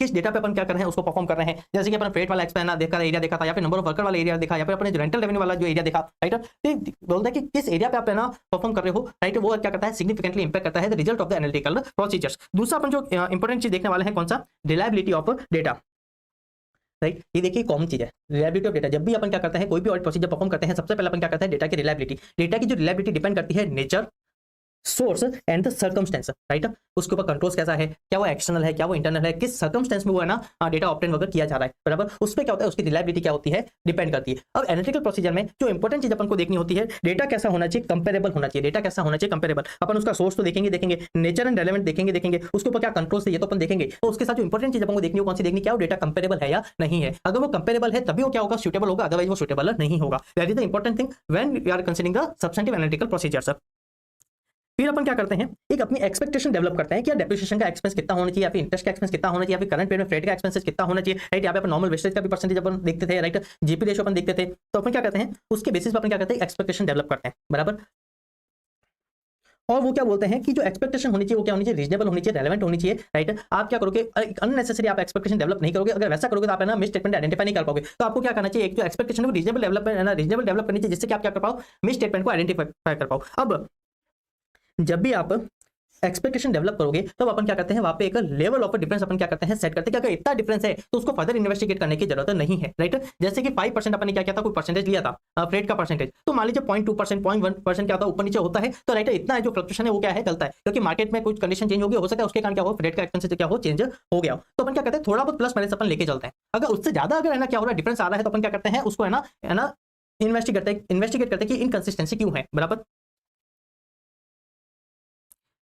किस डेटा पे अपन क्या कर रहे हैं उसको परफॉर्म कर रहे हैं। जैसे कि अपन फ्रेट वाला एक्सपेंस देखा था, एरिया देखा था, या फिर नंबर ऑफ वर्कर वाला एरिया देखा, या फिर अपने रेंटल रेवेन्यू वाला जो एरिया देखा, राइट। तो बोलता है कि किस एरिया पे आप ना परफॉर्म कर रहे हो, राइट, वो क्या करता है सिग्निफिकेंटली इंपैक्ट करता है the result of the analytical procedures. दूसरा अपन जो इंपॉर्टेंट चीज देखने वाले हैं कौन सा, रिलायबिलिटी ऑफ डेटा, राइट। ये देखिए कॉमन चीज है रिलायबिलिटी ऑफ डेटा। जब भी अपन क्या करते हैं कोई भी ऑडिट प्रोसीजर परफॉर्म करते हैं, सबसे पहले अपन क्या करते हैं डेटा की रिलायबिलिटी। डेटा की जो रिलायबिलिटी डिपेंड करती है nature, source and the circumstance, right. उसके ऊपर कंट्रोल्स कैसा है, क्या वो एक्सटर्नल है, क्या वो इंटरनल है, किस सर्कमस्टेंस में वो है ना डेटा ऑब्टेन वगैरह किया जा रहा है, बराबर। उस पर क्या होता है उसकी रिलायबिलिटी क्या होती है, डिपेंड करती है। अब एनालिटिकल प्रोसीजर में जो इंपॉर्टेंट चीज अपन को देखनी होती है, डेटा कैसा होना चाहिए, कंपेरेबल होना चाहिए। डेटा कैसा होना चाहिए, कंपेरेबल। अपन उसका सोर्स तो देखेंगे, नेचर एंड रेलेवेंट देखेंगे, उसके ऊपर क्या कंट्रोल्स है ये तो अपन देखेंगे। तो उसके साथ जो इंपॉर्टेंट चीज अपन को देखनी है कौन सी देखनी, क्या वो डेटा कंपेरेबल है या नहीं है। अगर वो कंपेरेबल है तभी वो क्या होगा, सूटेबल होगा, अदरवाइज वो सूटेबल नहीं होगा। That is the important thing when we are considering the substantive analytical procedures. फिर अपन क्या करते हैं, एक अपनी एक्सपेक्टेशन डेवलप करते हैं कि डेप्रिसिएशन का एक्सपेंस कितना होना चाहिए, या फिर इंटरेस्ट का एक्सपेंस कितना होना चाहिए, या फिर करंट पीरियड में फ्रेट का एक्सपेंसेस कितना होना चाहिए, राइट। यहाँ पे अपन नॉर्मल वेस्टेज का भी परसेंटेज अपन देखते थे, राइट, जीपी रेशियो अपन देखते थे। तो अपन क्या करते हैं उसके बेसिस पर अपन क्या करते हैं एक्सपेक्टेशन डेवलप करते हैं, बराबर। और वो क्या बोलते हैं कि जो एक्सपेक्टेशन होनी चाहिए वो क्या होनी चाहिए, रीजनेबल होनी चाहिए, रेलेवेंट होनी चाहिए, राइट। आप क्या करोगे, अननेसेसरी आप एक्सपेक्टेशन डेवलप नहीं करोगे। अगर वैसा करोगे तो आप है ना मिस स्टेटमेंट आइडेंटिफाई नहीं कर पाओगे। तो आपको क्या करना चाहिए, एक जो एक्सपेक्टेशन है वो रीजनेबल डेवलपमेंट है ना, रीजनेबल डेवलप करनी चाहिए, जिससे कि आप क्या कर पाओ, मिस स्टेटमेंट को आइडेंटिफाई कर पाओ। अब जब भी आप एक्सपेक्टेशन डेवलप करोगे तब अपन क्या करते हैं वहां पे एक लेवल ऑफ डिफरेंस अपन क्या करते हैं सेट करते हैं कि अगर इतना डिफरेंस है तो उसको फर्दर इन्वेस्टिगेट करने की जरूरत नहीं है, राइट। जैसे कि 5% अपन ने क्या किया था, कोई परसेंटेज लिया था फ्रेट का परसेंटेज, तो मान लीजिए 0.2%, 0.1% क्या होता है ऊपर नीचे होता है, तो राइट इतना है जो फ्लक्चुएशन है वो क्या है चलता है, क्योंकि मार्केट में कुछ कंडीशन चेंज हो गई, हो सकता है उसके कारण क्या हो फ्रेट का एक्सपेंसेस क्या हो चेंज हो गया। तो अपन क्या करते हैं थोड़ा बहुत प्लस माइनस अपन लेके चलते हैं। अगर उससे ज्यादा अगर है ना क्या हो रहा है डिफरेंस आ रहा है तो अपन क्या करते हैं उसको है ना इन्वेस्टिगेट करते हैं कि इनकंसिस्टेंसी क्यों है, बराबर।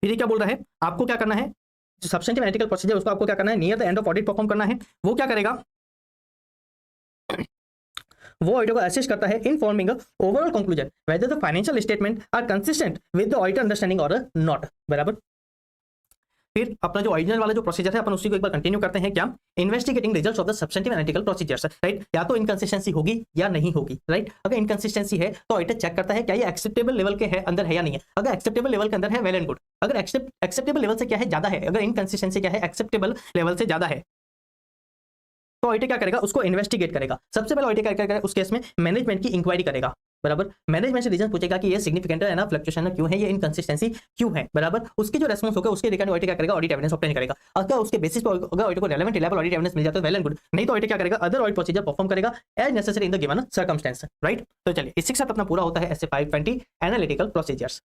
फिर ये क्या बोल रहा है, आपको क्या करना है, जो सब्सटेंटिव एनालिटिकल प्रोसीजर उसको आपको क्या करना है near the end of audit perform करना है। वो क्या करेगा, वो ऑडिटर को असिस्ट करता है in forming overall conclusion whether the financial statement are consistent with the auditor understanding और नॉट, बराबर। फिर अपना जो ओरिजिनल वाला जो प्रोसीजर है अपन उसी को एक बार कंटिन्यू करते हैं, क्या investigating results of the substantive analytical procedures, right. या तो इनकंसिस्टेंसी होगी या नहीं होगी, राइट। अगर इनकंसिस्टेंसी है तो ऑडिटर चेक करता है क्या ये एक्सेप्टेबल लेवल के है अंदर है या नहीं है। अगर एक्सेप्टेबल लेवल के अंदर है वेल एंड गुड, अगर एक्सेप्टेबल लेवल से क्या है ज्यादा है, अगर इनकंसिस्टेंसी क्या है एक्सेप्टेबल लेवल से ज्यादा है, तो ऑडिटर क्या करेगा उसको इन्वेस्टिगेट करेगा। सबसे पहले ऑडिटर क्या करेगा उस केस में मैनेजमेंट की इंक्वायरी करेगा, बराबर। मैनेजमेंट से रीजन पूछेगा कि ये सिग्निफिकेंट है ना फ्लक्चुएशन क्यों है, ये इनकंसिस्टेंसी क्यों है, बराबर। उसके जो रेस्पॉन्स होगा उसके रिगार्डिंग ऑडिटर क्या करेगा ऑडिट एविडेंस ऑब्टेन करेगा। अगर उसके बेसिस पर अगर ऑडिटर को रेलेवेंट रिलायबल ऑडिट एविडेंस मिल जाता है वेल एंड गुड, नहीं तो ऑडिटर क्या करेगा अदर ऑडिट प्रोसीजर परफॉर्म करेगा as necessary in the given circumstance, right. तो चलिए इसी के साथ अपना पूरा होता है ऐसे 520 एनालिटिकल प्रोसीजर्स।